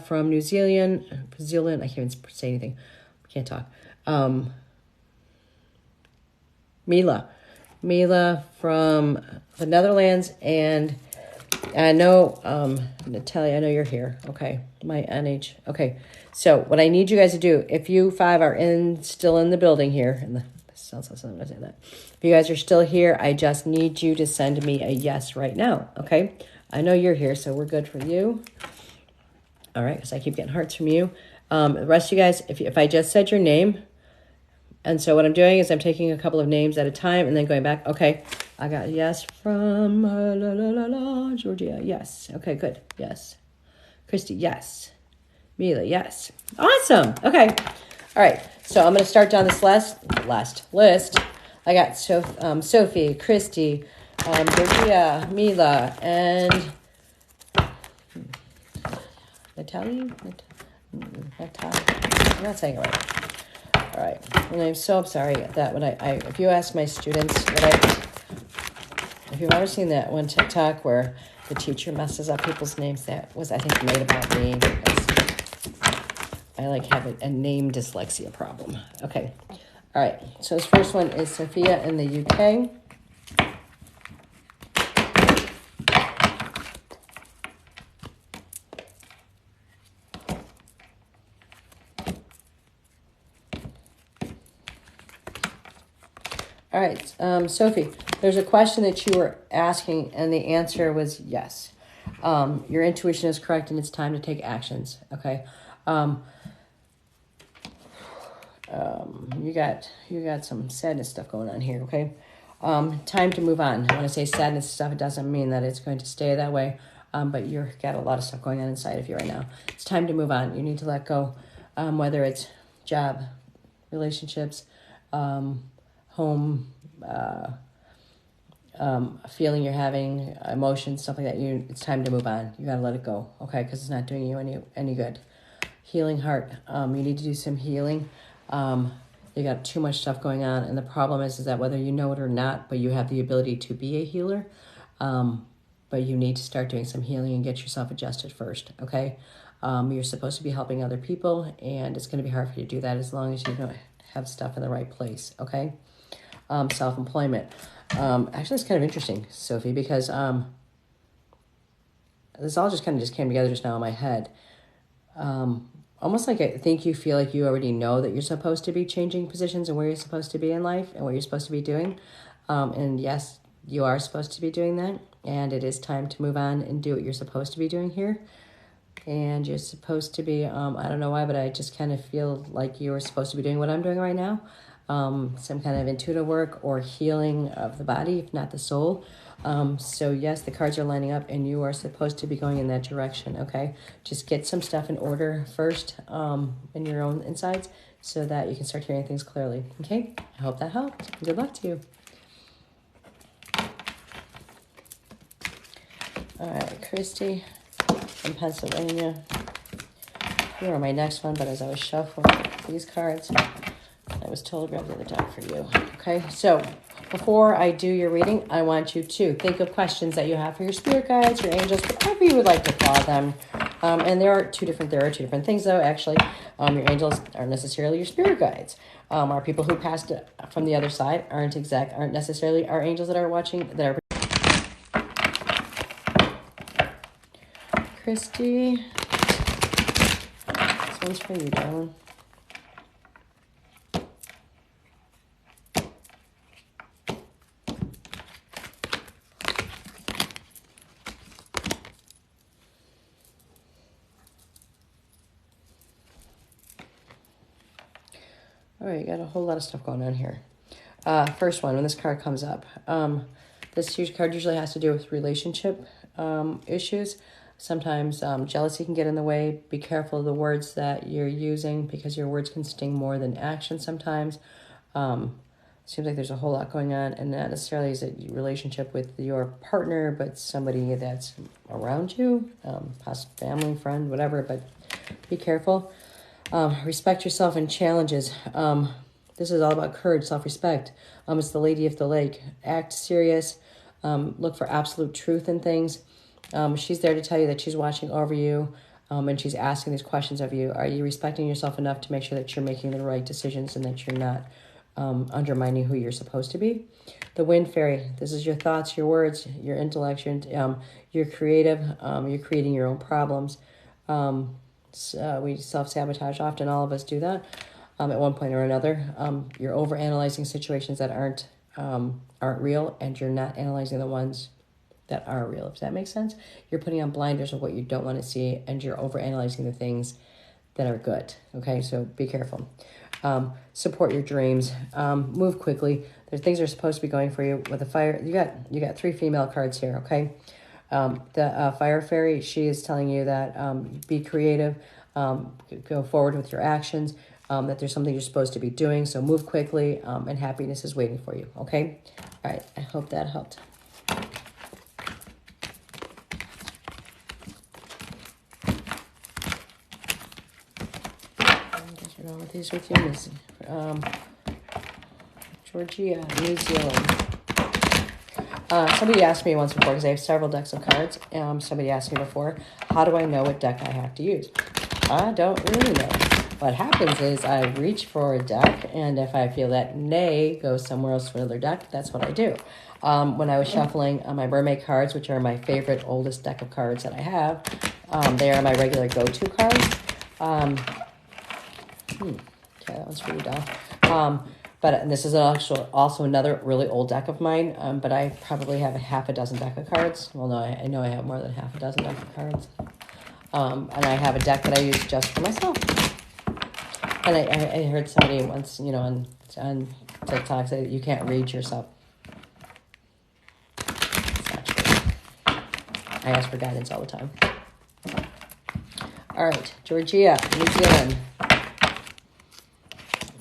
from New Zealand. I can't even say anything. I can't talk. Mila from the Netherlands, and I know, Natalia, I know you're here. Okay, my NH. Okay, so what I need you guys to do, if you 5 are still in the building here, and sounds like something to say that. If you guys are still here, I just need you to send me a yes right now. Okay, I know you're here, so we're good for you. All right, because I keep getting hearts from you. The rest of you guys, if I just said your name, and so what I'm doing is I'm taking a couple of names at a time and then going back. Okay, I got a yes from Georgia. Yes. Okay, good. Yes. Christy, yes. Mila, yes. Awesome. Okay. All right. So I'm going to start down this last list. I got Sophie, Christy, Georgia, Mila, and Natalia. I'm not saying it right. All right, and I'm so sorry that when if you ask my students, if you've ever seen that one TikTok where the teacher messes up people's names, that was, I think, made about me because I have a name dyslexia problem. Okay, all right, so this first one is Sophia in the UK. All right, Sophie, there's a question that you were asking, and the answer was yes. Your intuition is correct, and it's time to take actions. Okay. You got some sadness stuff going on here. Okay. Time to move on. When I say sadness stuff, it doesn't mean that it's going to stay that way. But you've got a lot of stuff going on inside of you right now. It's time to move on. You need to let go, whether it's job, relationships, home, feeling you're having, emotions, stuff like that. It's time to move on. You got to let it go, okay? Because it's not doing you any good. Healing heart. You need to do some healing. You got too much stuff going on, and the problem is that whether you know it or not, but you have the ability to be a healer. But you need to start doing some healing and get yourself adjusted first, okay? You're supposed to be helping other people, and it's going to be hard for you to do that as long as you don't have stuff in the right place, okay? Self-employment. Actually, it's kind of interesting, Sophie, because this all just kind of just came together just now in my head. Almost like I think you feel like you already know that you're supposed to be changing positions and where you're supposed to be in life and what you're supposed to be doing. And yes, you are supposed to be doing that. And it is time to move on and do what you're supposed to be doing here. And you're supposed to be, I don't know why, but I just kind of feel like you are supposed to be doing what I'm doing right now. Some kind of intuitive work or healing of the body, if not the soul. So yes, the cards are lining up and you are supposed to be going in that direction, okay? Just get some stuff in order first in your own insides so that you can start hearing things clearly, okay? I hope that helped. Good luck to you. All right, Christy from Pennsylvania. You are my next one, but as I was shuffling these cards, I was told to grab the other deck for you. Okay, so before I do your reading, I want you to think of questions that you have for your spirit guides, your angels, whatever you would like to call them. And there are two different things, though, actually. Your angels aren't necessarily your spirit guides. Our people who passed from the other side aren't necessarily our angels that are watching, that are Christy, this one's for you, darling. All right, you got a whole lot of stuff going on here. First one, when this card comes up, this huge card usually has to do with relationship issues. Sometimes jealousy can get in the way. Be careful of the words that you're using because your words can sting more than action sometimes. Seems like there's a whole lot going on, and not necessarily is it relationship with your partner, but somebody that's around you, possible family, friend, whatever, but be careful. Respect yourself in challenges. This is all about courage, self-respect. It's the lady of the lake. Act serious. Look for absolute truth in things. She's there to tell you that she's watching over you, and she's asking these questions of you. Are you respecting yourself enough to make sure that you're making the right decisions and that you're not undermining who you're supposed to be? The wind fairy. This is your thoughts, your words, your intellect. You're creative. You're creating your own problems. We self-sabotage often. All of us do that at one point or another. You're overanalyzing situations that aren't real, and you're not analyzing the ones that are real, if that makes sense. You're putting on blinders of what you don't want to see, and you're overanalyzing the things that are good, okay? So be careful. Support your dreams. Move quickly. There's things that are supposed to be going for you. With the fire, you got 3 female cards here, okay? The fire fairy, she is telling you that be creative, go forward with your actions, that there's something you're supposed to be doing, so move quickly, and happiness is waiting for you, okay? All right, I hope that helped. What's wrong with these with you, Missy? Georgia, New Zealand. Somebody asked me once before, because I have several decks of cards. Somebody asked me before, how do I know what deck I have to use? I don't really know. What happens is I reach for a deck, and if I feel that nay goes somewhere else for another deck, that's what I do. When I was shuffling my mermaid cards, which are my favorite oldest deck of cards that I have, they are my regular go-to cards. Okay, that one's for you, Doll. But this is also another really old deck of mine. But I probably have a half a dozen deck of cards. Well, no, I know I have more than half a dozen deck of cards. And I have a deck that I use just for myself. And I heard somebody once, on TikTok say that you can't read yourself. It's not true. I ask for guidance all the time. All right, Georgia, New Zealand.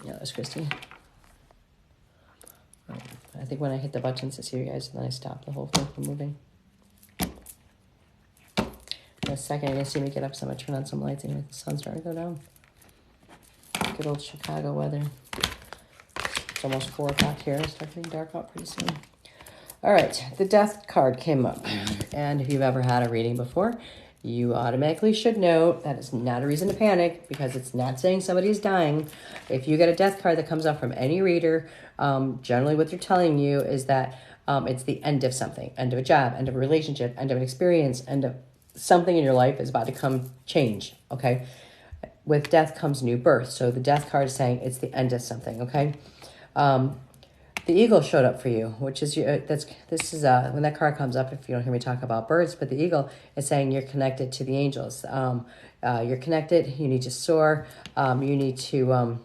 Yeah, that's Christy. I think when I hit the buttons to see you guys, then I stop the whole thing from moving. In a second, you're going to see me get up, so I'm going to turn on some lights and the sun's starting to go down. Good old Chicago weather. It's almost 4 o'clock here. It's starting to dark out pretty soon. All right, the death card came up. And if you've ever had a reading before, you automatically should know that it's not a reason to panic because it's not saying somebody is dying. If you get a death card that comes up from any reader, generally what they're telling you is that it's the end of something, end of a job, end of a relationship, end of an experience, end of something in your life is about to come change, okay? With death comes new birth. So the death card is saying it's the end of something, okay? The eagle showed up for you, which is when that card comes up, if you don't hear me talk about birds, but the eagle is saying you're connected to the angels. You're connected. You need to soar. You need to, I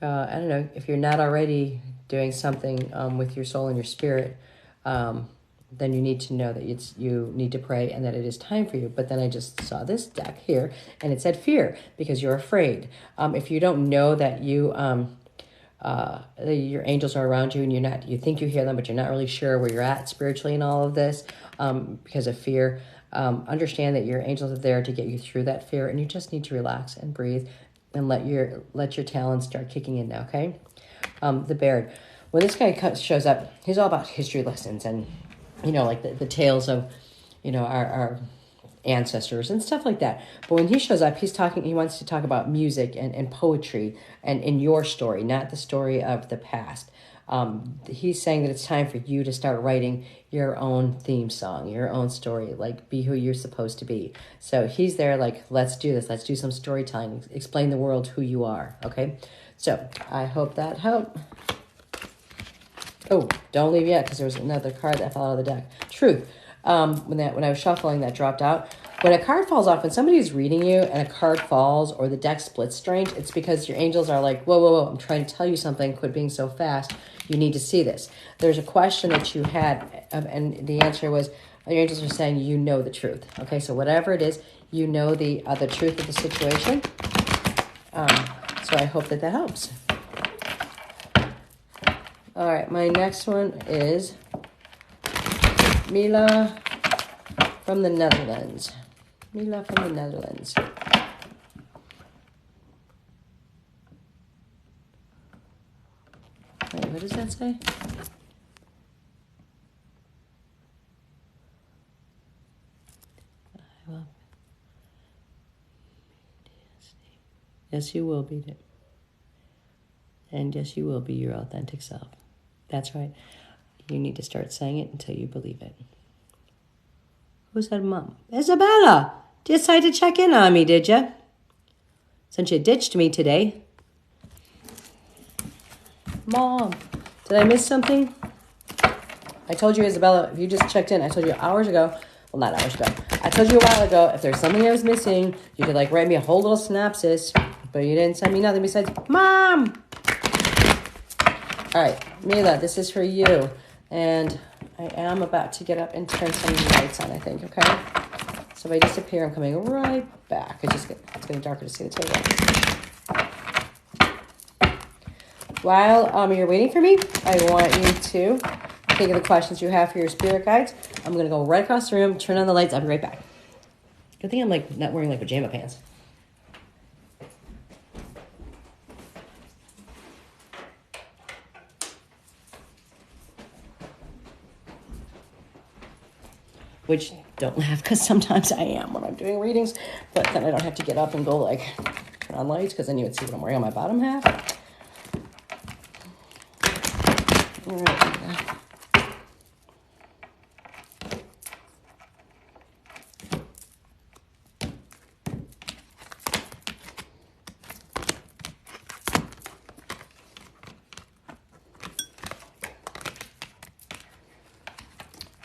don't know, if you're not already doing something with your soul and your spirit, then you need to know that you need to pray and that it is time for you. But then I just saw this deck here, and it said fear because you're afraid. If you don't know that your angels are around you and you think you hear them, but you're not really sure where you're at spiritually in all of this because of fear, understand that your angels are there to get you through that fear, and you just need to relax and breathe and let your talents start kicking in now, okay? The bear. When this guy shows up, he's all about history lessons and, like the tales of, our ancestors and stuff like that. But when he shows up, he wants to talk about music and poetry and in your story, not the story of the past. He's saying that it's time for you to start writing your own theme song, your own story, like be who you're supposed to be. So he's there like, let's do this. Let's do some storytelling. Explain the world who you are. Okay. So I hope that helped. Oh, don't leave yet because there was another card that fell out of the deck. Truth. When I was shuffling, that dropped out. When a card falls off, when somebody's reading you and a card falls or the deck splits strange, it's because your angels are like, whoa, whoa, whoa, I'm trying to tell you something. Quit being so fast. You need to see this. There's a question that you had, and the answer was, your angels are saying you know the truth. Okay, so whatever it is, you know the truth of the situation. So I hope that helps. All right, my next one is Mila from the Netherlands. Mila from the Netherlands. Wait, what does that say? Yes, you will beat it. And yes, you will be your authentic self. That's right. You need to start saying it until you believe it. Who said Mom? Isabella! Decided to check in on me, did you? Since you ditched me today. Mom, did I miss something? I told you, Isabella, if you just checked in, I told you hours ago. Well, not hours ago. I told you a while ago, if there's something I was missing, you could write me a whole little synopsis. But you didn't send me nothing besides, Mom! All right, Mila, this is for you. And I am about to get up and turn some lights on, I think, okay? So if I disappear, I'm coming right back. It's getting darker to see the table. While you're waiting for me, I want you to think of the questions you have for your spirit guides. I'm going to go right across the room, turn on the lights. I'll be right back. Good thing I'm not wearing pajama pants. Which, don't laugh, because sometimes I am when I'm doing readings, but then I don't have to get up and go turn on lights, because then you would see what I'm wearing on my bottom half. All right.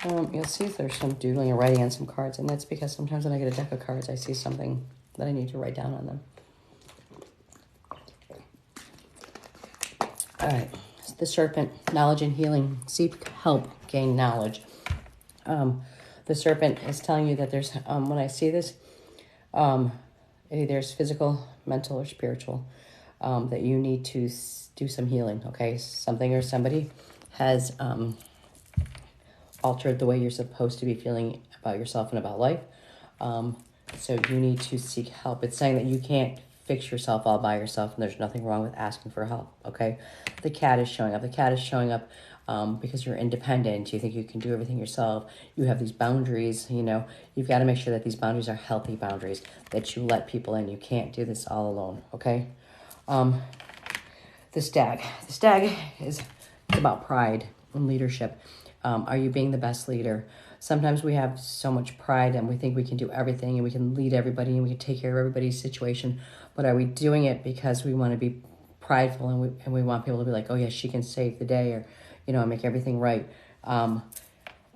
You'll see if there's some doodling or writing on some cards, and that's because sometimes when I get a deck of cards, I see something that I need to write down on them. All right, the Serpent, knowledge and healing. Seek help, gain knowledge. The Serpent is telling you that there's, when I see this, it either is physical, mental, or spiritual, that you need to do some healing, okay? Something or somebody has altered the way you're supposed to be feeling about yourself and about life. So you need to seek help. It's saying that you can't fix yourself all by yourself, and there's nothing wrong with asking for help, okay? The cat is showing up. The cat is showing up because you're independent. You think you can do everything yourself. You have these boundaries, you know. You've got to make sure that these boundaries are healthy boundaries, that you let people in. You can't do this all alone, okay? The stag. The stag is about pride and leadership. Are you being the best leader? Sometimes we have so much pride and we think we can do everything and we can lead everybody and we can take care of everybody's situation. But are we doing it because we want to be prideful and we want people to be like, oh yeah, she can save the day, or, you know, make everything right? But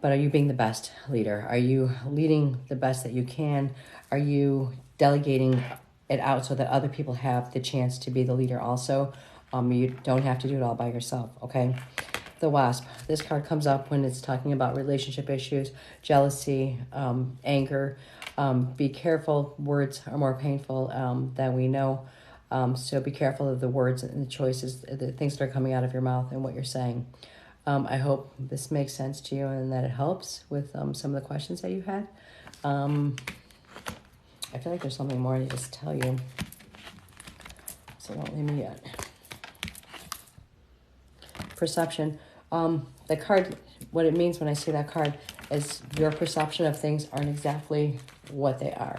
are you being the best leader? Are you leading the best that you can? Are you delegating it out so that other people have the chance to be the leader also? You don't have to do it all by yourself, okay? The Wasp. This card comes up when it's talking about relationship issues, jealousy, anger. Be careful. Words are more painful than we know. So be careful of the words and the choices, the things that are coming out of your mouth and what you're saying. I hope this makes sense to you and that it helps with some of the questions that you had. I feel like there's something more to just tell you. So don't leave me yet. Perception. The card, what it means when I see that card is your perception of things aren't exactly what they are.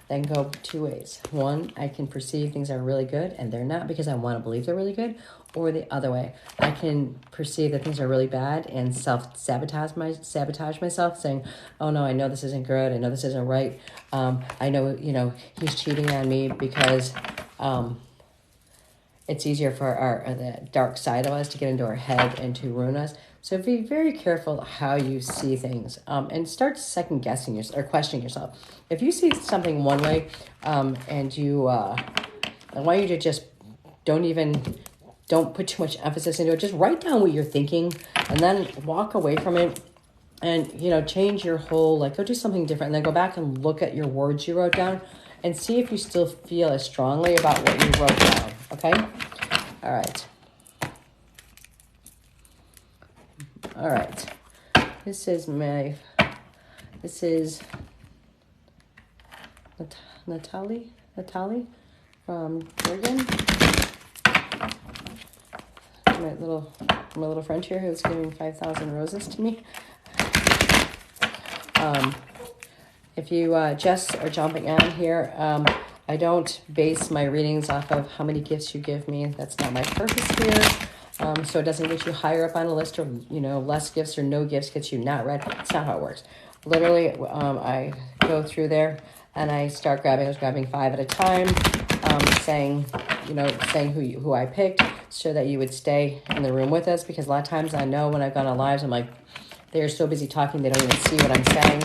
They can go two ways. One, I can perceive things are really good and they're not because I want to believe they're really good. Or the other way, I can perceive that things are really bad and sabotage myself, saying, oh no, I know this isn't good. I know this isn't right. I know, you know, he's cheating on me because it's easier for the dark side of us to get into our head and to ruin us. So be very careful how you see things, and start second guessing yourself or questioning yourself. If you see something one way, and you, I want you to just don't put too much emphasis into it. Just write down what you're thinking, and then walk away from it, and change your whole go do something different, and then go back and look at your words you wrote down, and see if you still feel as strongly about what you wrote down. Okay? All right. All right. This is Natalie from Oregon. My little friend here who's giving 5,000 roses to me. If you just are jumping on here, I don't base my readings off of how many gifts you give me. That's not my purpose here. So it doesn't get you higher up on a list, or less gifts or no gifts gets you not read. It's not how it works. Literally, I go through there and I start grabbing. I was grabbing 5 at a time, saying who I picked, so that you would stay in the room with us. Because a lot of times I know when I've gone on lives, I'm like, they're so busy talking, they don't even see what I'm saying.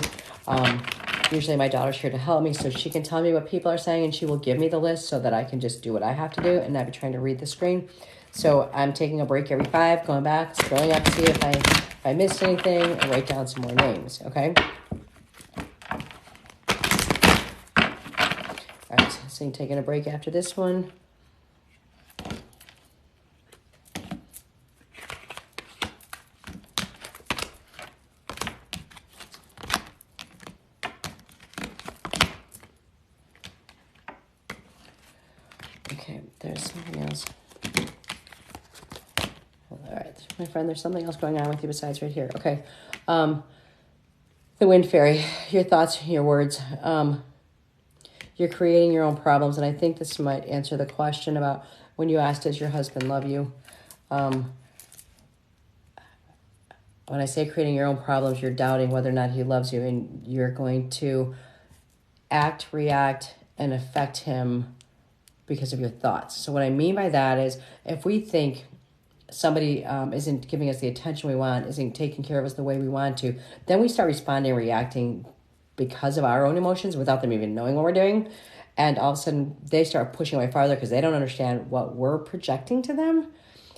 Usually my daughter's here to help me, so she can tell me what people are saying, and she will give me the list so that I can just do what I have to do and not be trying to read the screen. So I'm taking a break every 5, going back, scrolling up to see if I missed anything, and write down some more names, okay? All right, so you're taking a break after this one. Okay, there's something else. All right, my friend, there's something else going on with you besides right here. Okay. The Wind Fairy, your thoughts, your words. You're creating your own problems, and I think this might answer the question about when you asked, does your husband love you? When I say creating your own problems, you're doubting whether or not he loves you, and you're going to act, react, and affect him because of your thoughts. So what I mean by that is, if we think somebody isn't giving us the attention we want, isn't taking care of us the way we want to, then we start responding and reacting because of our own emotions without them even knowing what we're doing. And all of a sudden, they start pushing away farther because they don't understand what we're projecting to them.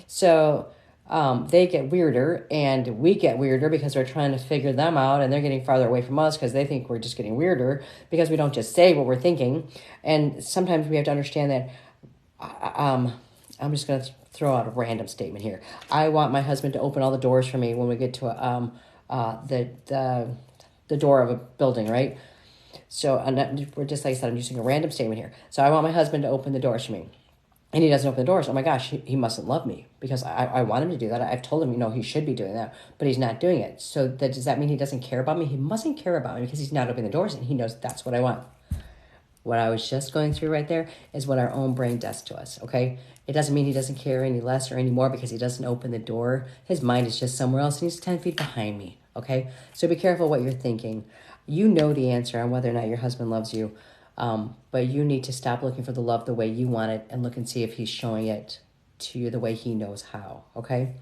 So they get weirder and we get weirder because we're trying to figure them out, and they're getting farther away from us because they think we're just getting weirder because we don't just say what we're thinking. And sometimes we have to understand that I'm just going to throw out a random statement here. I want my husband to open all the doors for me when we get to the door of a building, right? So we're just, like I said, I'm using a random statement here. So I want my husband to open the doors for me. And he doesn't open the doors. Oh my gosh, he mustn't love me because I want him to do that. I've told him, he should be doing that, but he's not doing it. So does that mean he doesn't care about me? He mustn't care about me because he's not opening the doors and he knows that's what I want. What I was just going through right there is what our own brain does to us, okay? It doesn't mean he doesn't care any less or any more because he doesn't open the door. His mind is just somewhere else and he's 10 feet behind me, okay? So be careful what you're thinking. You know the answer on whether or not your husband loves you, but you need to stop looking for the love the way you want it and look and see if he's showing it to you the way he knows how, okay?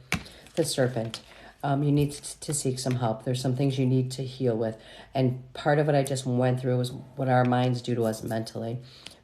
The serpent. You need to seek some help. There's some things you need to heal with. And part of what I just went through was what our minds do to us mentally.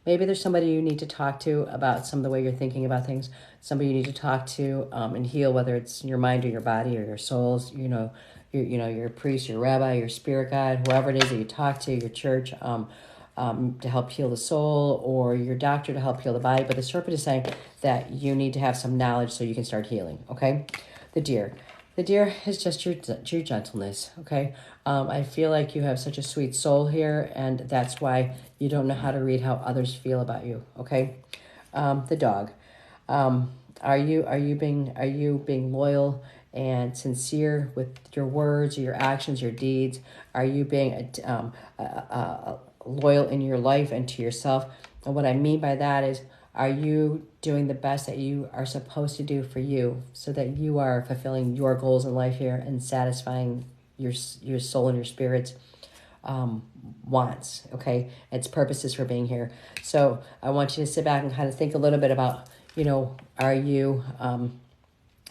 Maybe there's somebody you need to talk to about some of the way you're thinking about things. Somebody you need to talk to and heal, whether it's your mind or your body or your souls, your priest, your rabbi, your spirit guide, whoever it is that you talk to, your church, to help heal the soul, or your doctor to help heal the body. But the serpent is saying that you need to have some knowledge so you can start healing, okay? The deer. The deer is just your gentleness, okay? I feel like you have such a sweet soul here, and that's why you don't know how to read how others feel about you, okay? The dog. Are you being loyal and sincere with your words, your actions, your deeds? Are you being loyal in your life and to yourself? And what I mean by that is, are you doing the best that you are supposed to do for you so that you are fulfilling your goals in life here and satisfying your soul and your spirit's wants, okay? Its purposes for being here. So I want you to sit back and kind of think a little bit about, are you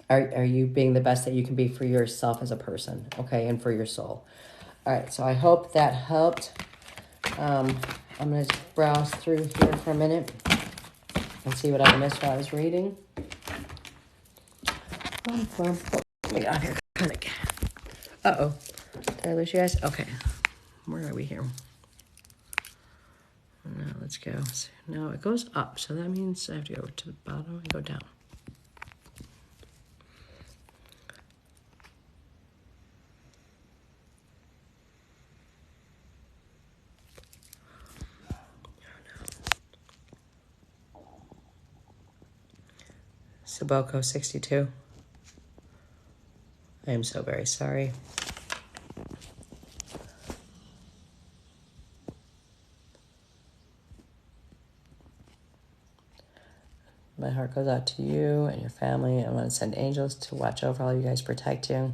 are you being the best that you can be for yourself as a person, okay, and for your soul. All right, so I hope that helped. I'm going to browse through here for a minute and see what I missed while I was reading. What we got here? Uh-oh. Did I lose you guys? Okay. Where are we here? Now let's go. No, it goes up, so that means I have to go to the bottom and go down. Saboko 62. I am so very sorry. My heart goes out to you and your family. I want to send angels to watch over all you guys, protect you.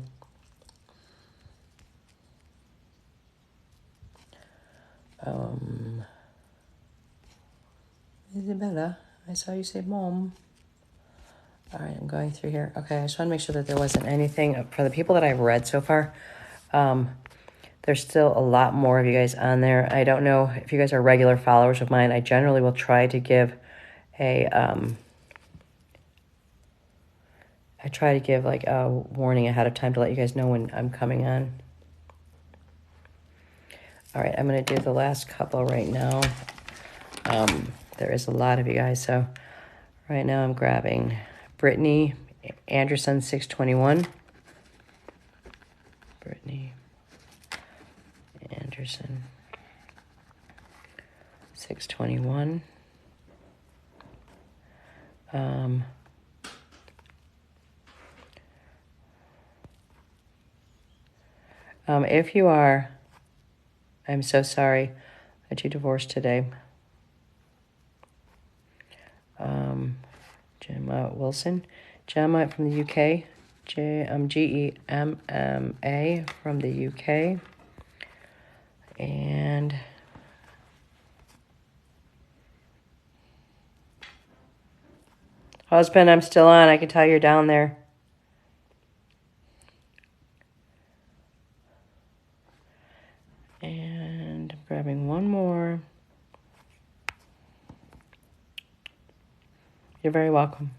Isabella, I saw you say mom. All right, I'm going through here. Okay, I just want to make sure that there wasn't anything. For the people that I've read so far, there's still a lot more of you guys on there. I don't know if you guys are regular followers of mine. I generally will try to give like a warning ahead of time to let you guys know when I'm coming on. All right, I'm going to do the last couple right now. There is a lot of you guys, so right now I'm grabbing Brittany Anderson 621. Brittany Anderson 621. If you are, I'm so sorry that you divorced today. Gemma Wilson. Gemma from the UK. Gemma from the UK. And husband, I'm still on. I can tell you're down there. Grabbing one more. You're very welcome.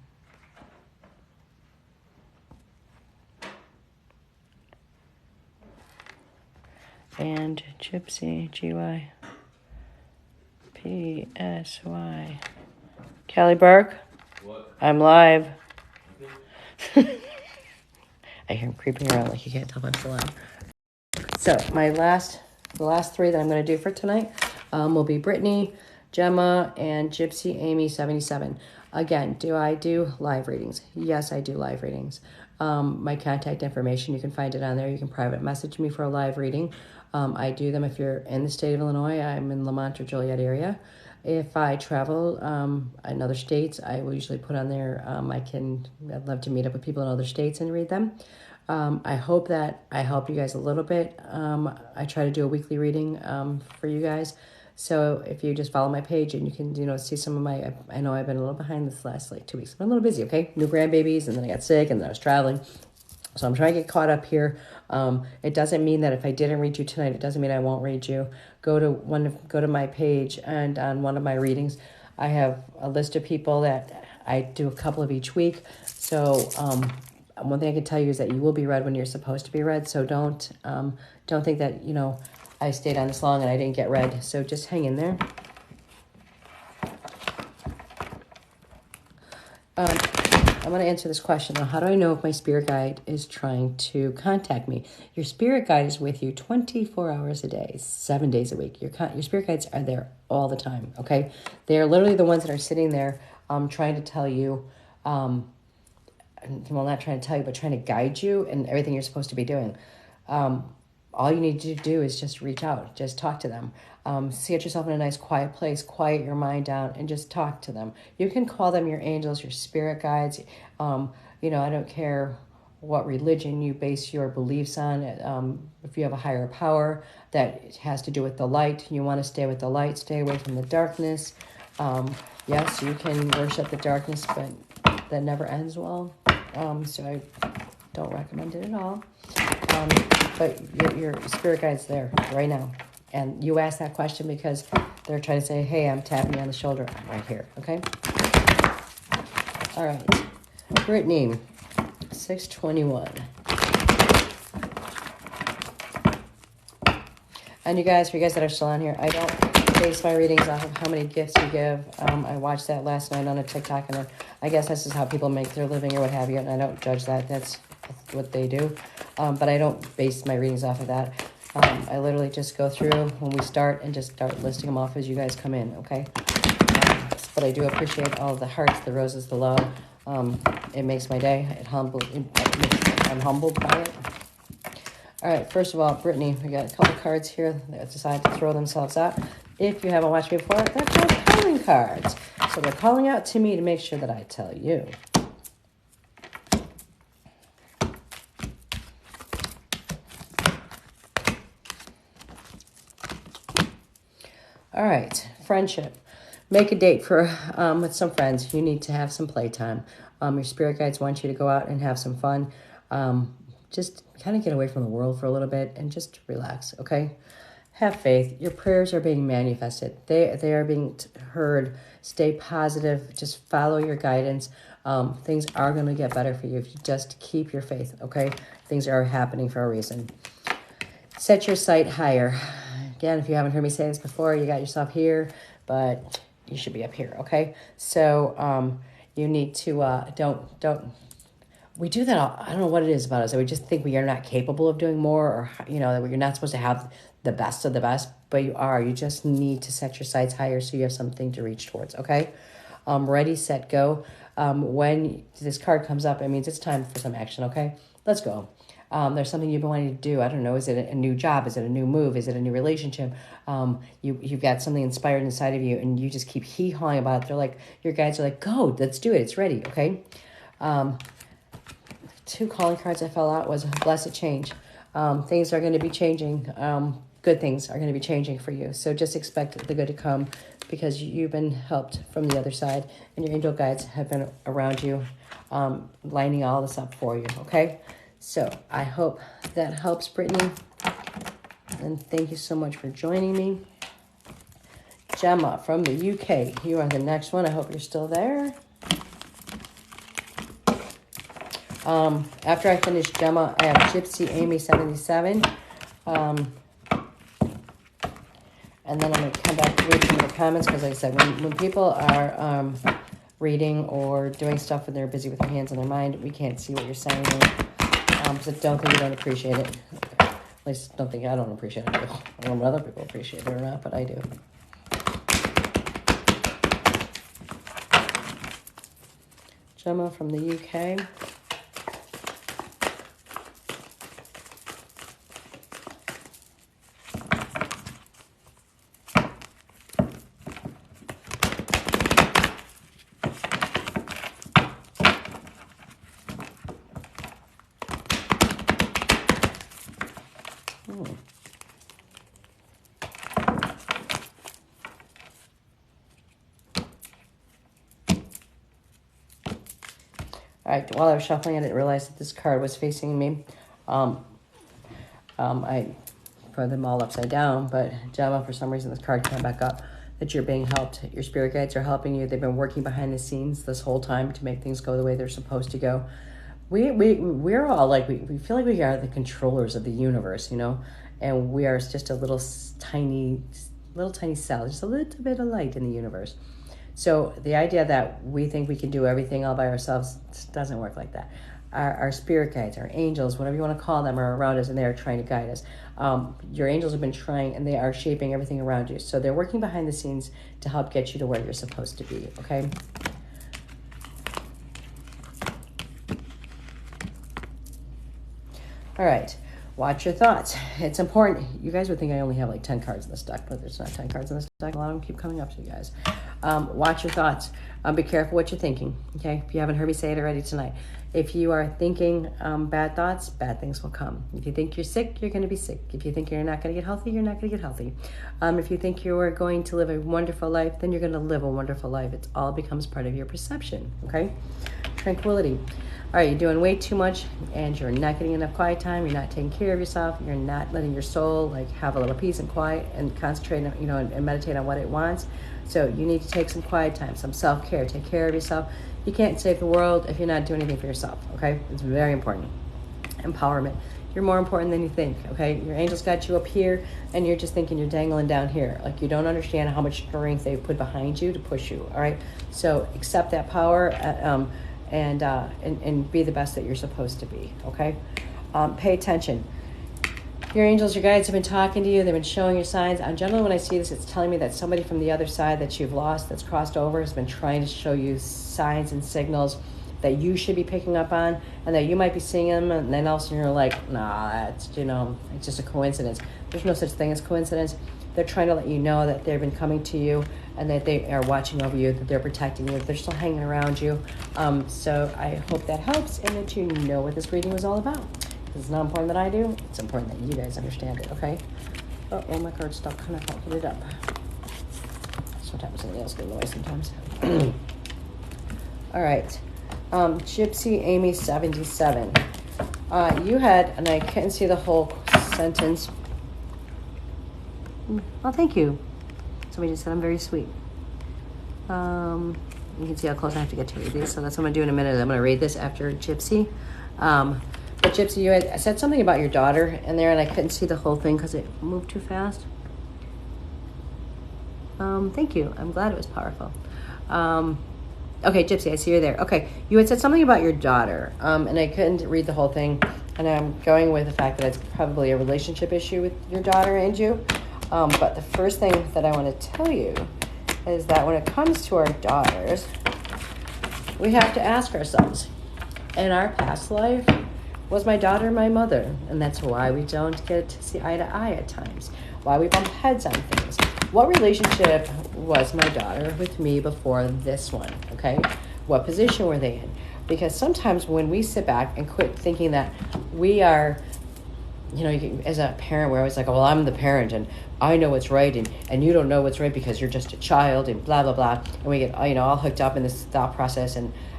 And Gypsy, G-Y-P-S-Y. Callie Burke? What? I'm live. Okay. I hear him creeping around like you can't tell if I'm still on. So the last three that I'm going to do for tonight will be Brittany, Gemma, and Gypsy Amy 77. Again, do I do live readings? Yes, I do live readings. My contact information, you can find it on there. You can private message me for a live reading. I do them if you're in the state of Illinois. I'm in Lamont or Joliet area. If I travel in other states, I will usually put on there, I'd love to meet up with people in other states and read them. I hope that I help you guys a little bit. I try to do a weekly reading for you guys. So if you just follow my page and you can, see some of my, I know I've been a little behind this last 2 weeks. I've been a little busy, okay? New grandbabies, and then I got sick, and then I was traveling. So I'm trying to get caught up here. It doesn't mean that if I didn't read you tonight, it doesn't mean I won't read you. Go to my page, and on one of my readings, I have a list of people that I do a couple of each week. So one thing I can tell you is that you will be read when you're supposed to be read. So don't think that I stayed on this long and I didn't get read. So just hang in there. I'm going to answer this question. Now, how do I know if my spirit guide is trying to contact me? Your spirit guide is with you 24 hours a day, 7 days a week. Your spirit guides are there all the time, okay? They are literally the ones that are sitting there trying to tell you, well, not trying to tell you, but trying to guide you in everything you're supposed to be doing. All you need to do is just reach out, just talk to them. Get yourself in a nice quiet place, quiet your mind down, and just talk to them. You can call them your angels, your spirit guides. I don't care what religion you base your beliefs on. If you have a higher power that has to do with the light, you want to stay with the light, stay away from the darkness. Yes, you can worship the darkness, but that never ends well. So I don't recommend it at all. But your spirit guide's there right now. And you ask that question because they're trying to say, hey, I'm tapping you on the shoulder. I'm right here, okay? All right. Brittany, 621. And for you guys that are still on here, I don't base my readings off of how many gifts you give. I watched that last night on a TikTok, and I guess this is how people make their living or what have you, and I don't judge that. That's what they do. But I don't base my readings off of that. I literally just go through when we start and just start listing them off as you guys come in, okay? But I do appreciate all the hearts, the roses, the love. It makes my day. I'm humbled by it. All right, first of all, Brittany, we got a couple cards here that decide to throw themselves out. If you haven't watched me before, they're called calling cards. So they're calling out to me to make sure that I tell you. All right, friendship. Make a date for with some friends. You need to have some playtime. Your spirit guides want you to go out and have some fun. Just kind of get away from the world for a little bit and just relax, okay? Have faith. Your prayers are being manifested. They are being heard. Stay positive. Just follow your guidance. Things are going to get better for you if you just keep your faith, okay? Things are happening for a reason. Set your sight higher. Again, if you haven't heard me say this before, you got yourself here, but you should be up here, okay? So you need to, don't, we do that, I don't know what it is about us. We just think we are not capable of doing more, or, that you're not supposed to have the best of the best, but you are. You just need to set your sights higher so you have something to reach towards, okay? Ready, set, go. When this card comes up, it means it's time for some action, okay? Let's go. There's something you've been wanting to do. I don't know. Is it a new job? Is it a new move? Is it a new relationship? You've got something inspired inside of you, and you just keep hee-hawing about it. They're like, your guides are like, go, let's do it. It's ready, okay? 2 calling cards I fell out was blessed change. Things are going to be changing. Good things are going to be changing for you. So just expect the good to come because you've been helped from the other side, and your angel guides have been around you, lining all this up for you, okay? So I hope that helps, Brittany. And thank you so much for joining me. Gemma from the UK. You are the next one. I hope you're still there. After I finish Gemma, I have Gypsy Amy 77. And then I'm going to come back to read some of the comments because, like I said, when people are reading or doing stuff when they're busy with their hands and their mind, we can't see what you're saying. So don't think you don't appreciate it. At least don't think I don't appreciate it. I don't know if other people appreciate it or not, but I do. Gemma from the UK. All right, while I was shuffling, I didn't realize that this card was facing me. I put them all upside down, but Gemma, for some reason, this card came back up, that you're being helped. Your spirit guides are helping you. They've been working behind the scenes this whole time to make things go the way they're supposed to go. We're all like, we feel like we are the controllers of the universe, you know, and we are just a little tiny cell, just a little bit of light in the universe. So the idea that we think we can do everything all by ourselves doesn't work like that. Our spirit guides, our angels, whatever you want to call them, are around us, and they are trying to guide us. Your angels have been trying, and they are shaping everything around you. So they're working behind the scenes to help get you to where you're supposed to be, okay? All right. Watch your thoughts. It's important. You guys would think I only have like 10 cards in this deck, but there's not 10 cards in this deck. A lot of them keep coming up to you guys. Watch your thoughts. Be careful what you're thinking, okay? If you haven't heard me say it already tonight. If you are thinking bad thoughts, bad things will come. If you think you're sick, you're going to be sick. If you think you're not going to get healthy, you're not going to get healthy. If you think you are going to live a wonderful life, then you're going to live a wonderful life. It all becomes part of your perception, okay? Tranquility. All right, you're doing way too much and you're not getting enough quiet time. You're not taking care of yourself. You're not letting your soul like have a little peace and quiet and concentrate, you know, and meditate on what it wants. So you need to take some quiet time, some self-care. Take care of yourself. You can't save the world if you're not doing anything for yourself, okay? It's very important. Empowerment. You're more important than you think, okay? Your angels got you up here and you're just thinking you're dangling down here. Like you don't understand how much strength they put behind you to push you, all right? So accept that power and be the best that you're supposed to be, okay? Pay attention. Your angels, your guides have been talking to you. They've been showing you signs. Generally, when I see this, it's telling me that somebody from the other side that you've lost, that's crossed over, has been trying to show you signs and signals that you should be picking up on, and that you might be seeing them, and then all of a sudden you're like, nah, that's, you know, it's just a coincidence. There's no such thing as coincidence. They're trying to let you know that they've been coming to you and that they are watching over you, that they're protecting you, that they're still hanging around you. So I hope that helps and that you know what this reading was all about. It's not important that I do. It's important that you guys understand it, okay? Oh, well, my card stopped kind of popping it up. Sometimes something else gets in the way sometimes. All right. Gypsy Amy 77. You had, and I couldn't see the whole sentence. Well, thank you. Somebody just said I'm very sweet. You can see how close I have to get to read these. So that's what I'm going to do in a minute. I'm going to read this after Gypsy. But Gypsy, you had said something about your daughter in there, and I couldn't see the whole thing because it moved too fast. Thank you. I'm glad it was powerful. Okay, Gypsy, I see you're there. Okay, you had said something about your daughter, and I couldn't read the whole thing, and I'm going with the fact that it's probably a relationship issue with your daughter and you. But the first thing that I want to tell you is that when it comes to our daughters, we have to ask ourselves, in our past life, was my daughter my mother? And that's why we don't get to see eye to eye at times, why we bump heads on things. What relationship was my daughter with me before this one, okay? What position were they in? Because sometimes when we sit back and quit thinking that we are, you know, as a parent, we're always like, oh, well, I'm the parent and I know what's right and you don't know what's right because you're just a child and blah, blah, blah. And we get, you know, all hooked up in this thought process.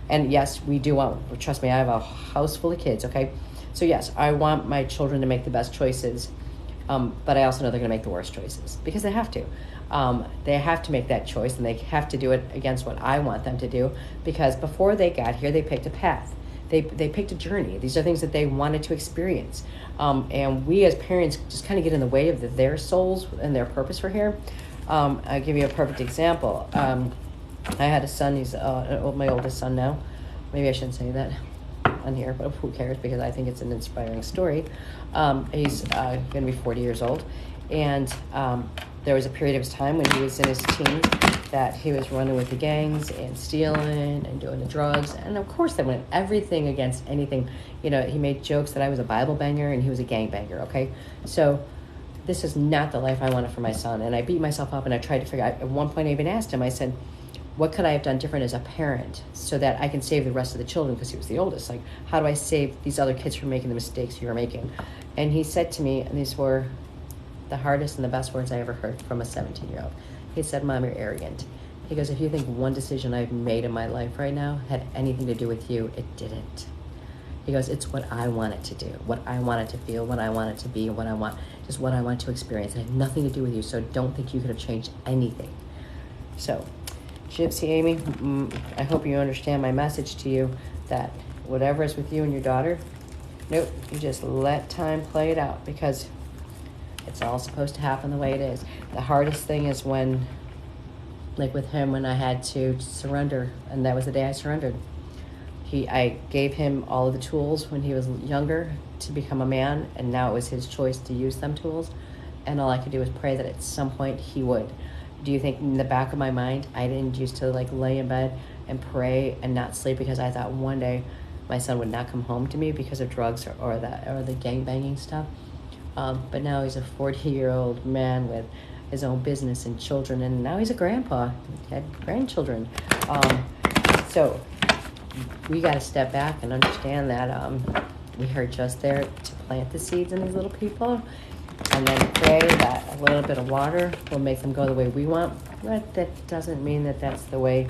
And yes, we do want, trust me, I have a house full of kids, okay? So yes, I want my children to make the best choices But I also know they're going to make the worst choices because they have to. They have to make that choice, and they have to do it against what I want them to do, because before they got here, they picked a path. They picked a journey. These are things that they wanted to experience. And we as parents just kind of get in the way of their souls and their purpose for here. I'll give you a perfect example. I had a son, he's my oldest son now. Maybe I shouldn't say that on here, but who cares, because I think it's an inspiring story. He's going to be 40 years old. And there was a period of his time when he was in his teens that he was running with the gangs and stealing and doing the drugs. And of course, they went everything against anything. You know, he made jokes that I was a Bible banger and he was a gang banger, okay? So this is not the life I wanted for my son. And I beat myself up, and I tried to figure out. At one point, I even asked him, I said, what could I have done different as a parent so that I can save the rest of the children, because he was the oldest? Like, how do I save these other kids from making the mistakes you're making? And he said to me, and these were the hardest and the best words I ever heard from a 17-year-old. He said, Mom, you're arrogant. He goes, if you think one decision I've made in my life right now had anything to do with you, it didn't. He goes, it's what I wanted to do, what I wanted to feel, what I wanted to be, what I want to experience. It had nothing to do with you, so don't think you could have changed anything. So, Gypsy Amy, I hope you understand my message to you, that whatever is with you and your daughter, nope, you just let time play it out, because it's all supposed to happen the way it is. The hardest thing is when, like with him, when I had to surrender, and that was the day I surrendered. I gave him all of the tools when he was younger to become a man, and now it was his choice to use them tools. And all I could do was pray that at some point he would. Do you think in the back of my mind I didn't used to like lay in bed and pray and not sleep because I thought one day my son would not come home to me because of drugs or the gangbanging stuff? But now he's a 40-year-old man with his own business and children, and now he's a grandpa. He had grandchildren. So we got to step back and understand that we are just there to plant the seeds in these little people, and then pray that a little bit of water will make them go the way we want. But that doesn't mean that that's the way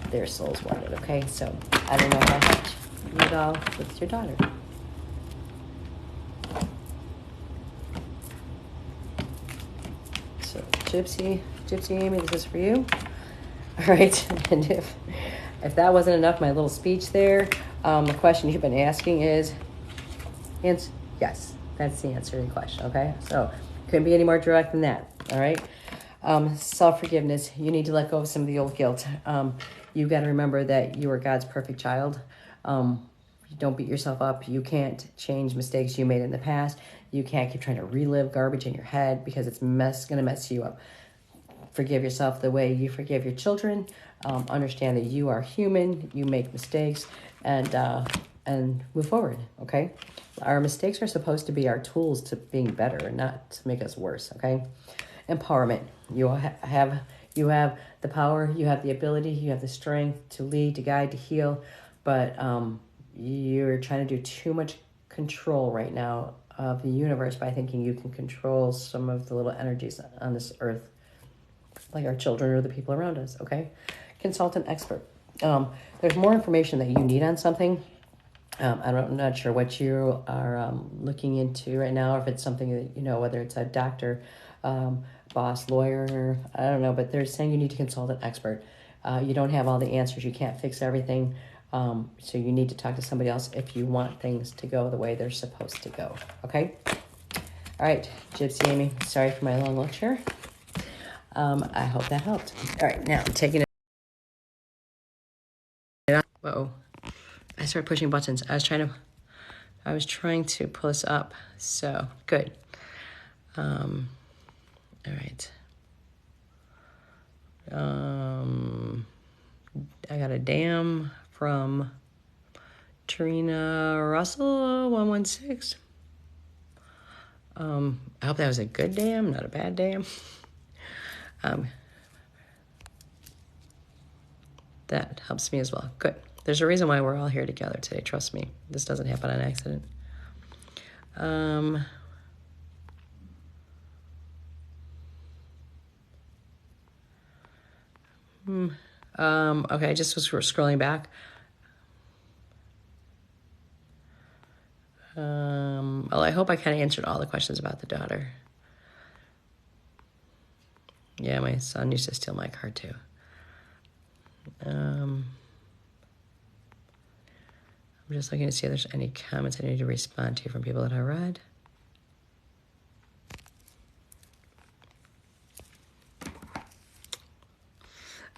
their souls want it, okay? So I don't know if I helped you at all with your daughter. So Gypsy Amy, this is for you. All right, and if that wasn't enough, my little speech there, the question you've been asking is, yes, that's the answer to the question, okay? So couldn't be any more direct than that, all right? Self-forgiveness, you need to let go of some of the old guilt. You got to remember that you are God's perfect child. Don't beat yourself up. You can't change mistakes you made in the past. You can't keep trying to relive garbage in your head, because it's going to mess you up. Forgive yourself the way you forgive your children. Understand that you are human. You make mistakes, and move forward, okay? Our mistakes are supposed to be our tools to being better, and not to make us worse, okay? Empowerment. You have the power, you have the ability, you have the strength to lead, to guide, to heal, but you're trying to do too much control right now of the universe by thinking you can control some of the little energies on this earth, like our children or the people around us, okay? Consult an expert. There's more information that you need on something. I'm not sure what you are looking into right now, or if it's something that, you know, whether it's a doctor, boss, lawyer, I don't know, but they're saying you need to consult an expert. You don't have all the answers. You can't fix everything. So you need to talk to somebody else if you want things to go the way they're supposed to go. Okay? All right, Gypsy Amy, sorry for my long lecture. I hope that helped. All right, now I'm taking it. Whoa. I started pushing buttons. I was trying to pull this up. So, good. All right. I got a damn from Tarina Russell 116. I hope that was a good damn, not a bad damn. That helps me as well. Good. There's a reason why we're all here together today. Trust me. This doesn't happen on accident. Okay, I just was scrolling back. Well, I hope I kind of answered all the questions about the daughter. Yeah, my son used to steal my car too. I'm just looking to see if there's any comments I need to respond to from people that I read.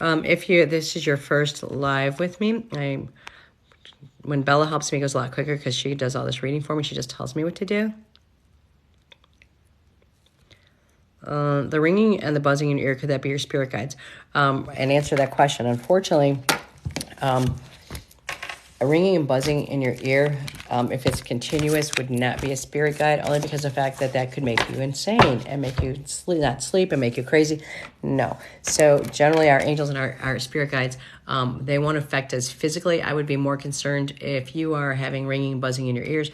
If this is your first live with me, when Bella helps me, it goes a lot quicker because she does all this reading for me. She just tells me what to do. The ringing and the buzzing in your ear, could that be your spirit guides? And answer that question. Unfortunately, a ringing and buzzing in your ear, if it's continuous, would not be a spirit guide, only because of the fact that that could make you insane and make you not sleep and make you crazy. No. So generally our angels and our spirit guides, they won't affect us physically. I would be more concerned if you are having ringing and buzzing in your ears.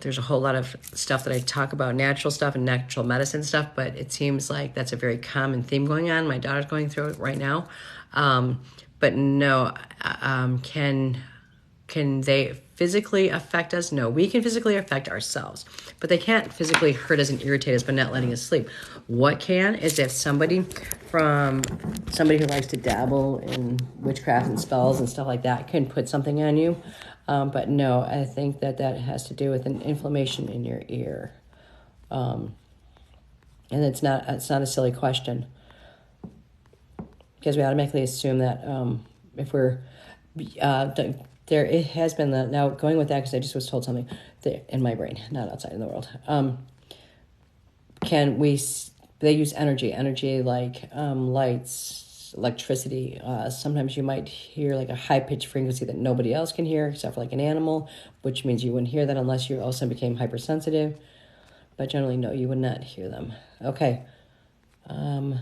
There's a whole lot of stuff that I talk about, natural stuff and natural medicine stuff, but it seems like that's a very common theme going on. My daughter's going through it right now. But no, can they physically affect us? No, we can physically affect ourselves, but they can't physically hurt us and irritate us by not letting us sleep. What can is if somebody who likes to dabble in witchcraft and spells and stuff like that can put something on you. But no, I think that has to do with an inflammation in your ear. And it's not a silly question, because we automatically assume that if we're there, it has been now going with that, because I just was told something in my brain, not outside in the world. They use energy like lights, electricity. Sometimes you might hear like a high-pitched frequency that nobody else can hear except for like an animal, which means you wouldn't hear that unless you also became hypersensitive. But generally, no, you would not hear them. Okay. All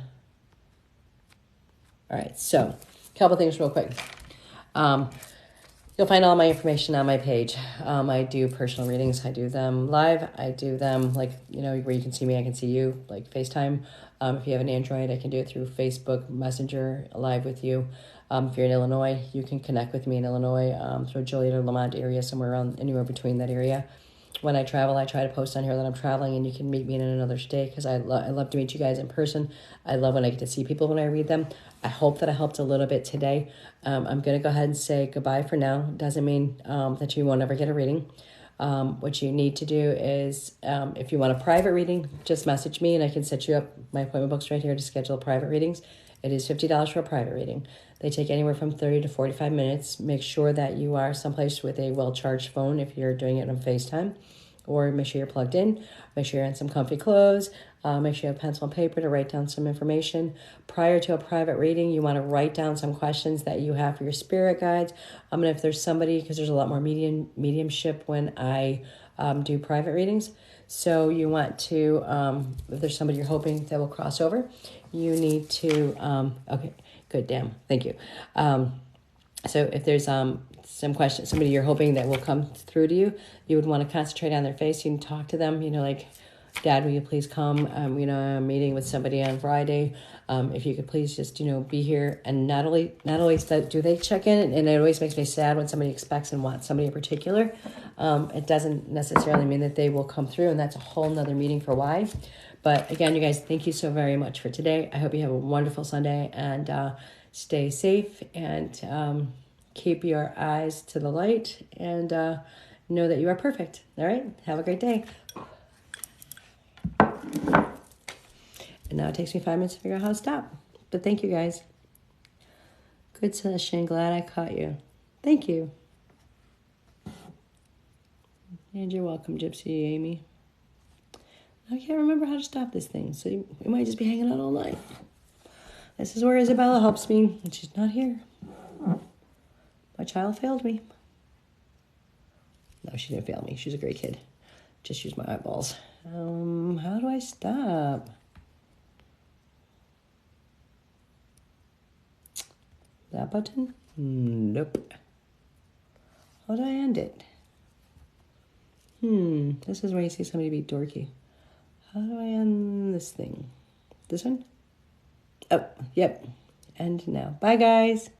right, so a couple things real quick. You'll find all my information on my page. I do personal readings. I do them live. I do them where you can see me, I can see you, like FaceTime. If you have an Android, I can do it through Facebook Messenger live with you. If you're in Illinois, you can connect with me in Illinois through Joliet or Lamont area, somewhere around anywhere between that area. When I travel, I try to post on here that I'm traveling, and you can meet me in another state, because I love to meet you guys in person. I love when I get to see people when I read them. I hope that I helped a little bit today. I'm going to go ahead and say goodbye for now. Doesn't mean that you won't ever get a reading. What you need to do is, if you want a private reading, just message me, and I can set you up. My appointment book's right here to schedule private readings. It is $50 for a private reading. They take anywhere from 30 to 45 minutes. Make sure that you are someplace with a well-charged phone if you're doing it on FaceTime, or make sure you're plugged in. Make sure you're in some comfy clothes. Make sure you have pencil and paper to write down some information. Prior to a private reading, you want to write down some questions that you have for your spirit guides. And if there's somebody, because there's a lot more mediumship when I do private readings. So you want to, if there's somebody you're hoping that will cross over, you need to, okay, good, damn, thank you. So if there's some question, somebody you're hoping that will come through to you, you would want to concentrate on their face. You can talk to them, like, Dad, will you please come? I'm meeting with somebody on Friday. If you could please just, be here. And not only do they check in, and it always makes me sad when somebody expects and wants somebody in particular. It doesn't necessarily mean that they will come through, and that's a whole nother meeting for why. But again, you guys, thank you so very much for today. I hope you have a wonderful Sunday, and stay safe, and keep your eyes to the light, and know that you are perfect. All right? Have a great day. And now it takes me 5 minutes to figure out how to stop. But thank you, guys. Good session. Glad I caught you. Thank you. And you're welcome, Gypsy Amy. I can't remember how to stop this thing, so we might just be hanging out all night. This is where Isabella helps me, and she's not here. My child failed me. No, she didn't fail me. She's a great kid. Just use my eyeballs. How do I stop? That button? Nope. How do I end it? This is where you see somebody be dorky. How do I end this thing? This one? Oh, yep. End now. Bye, guys.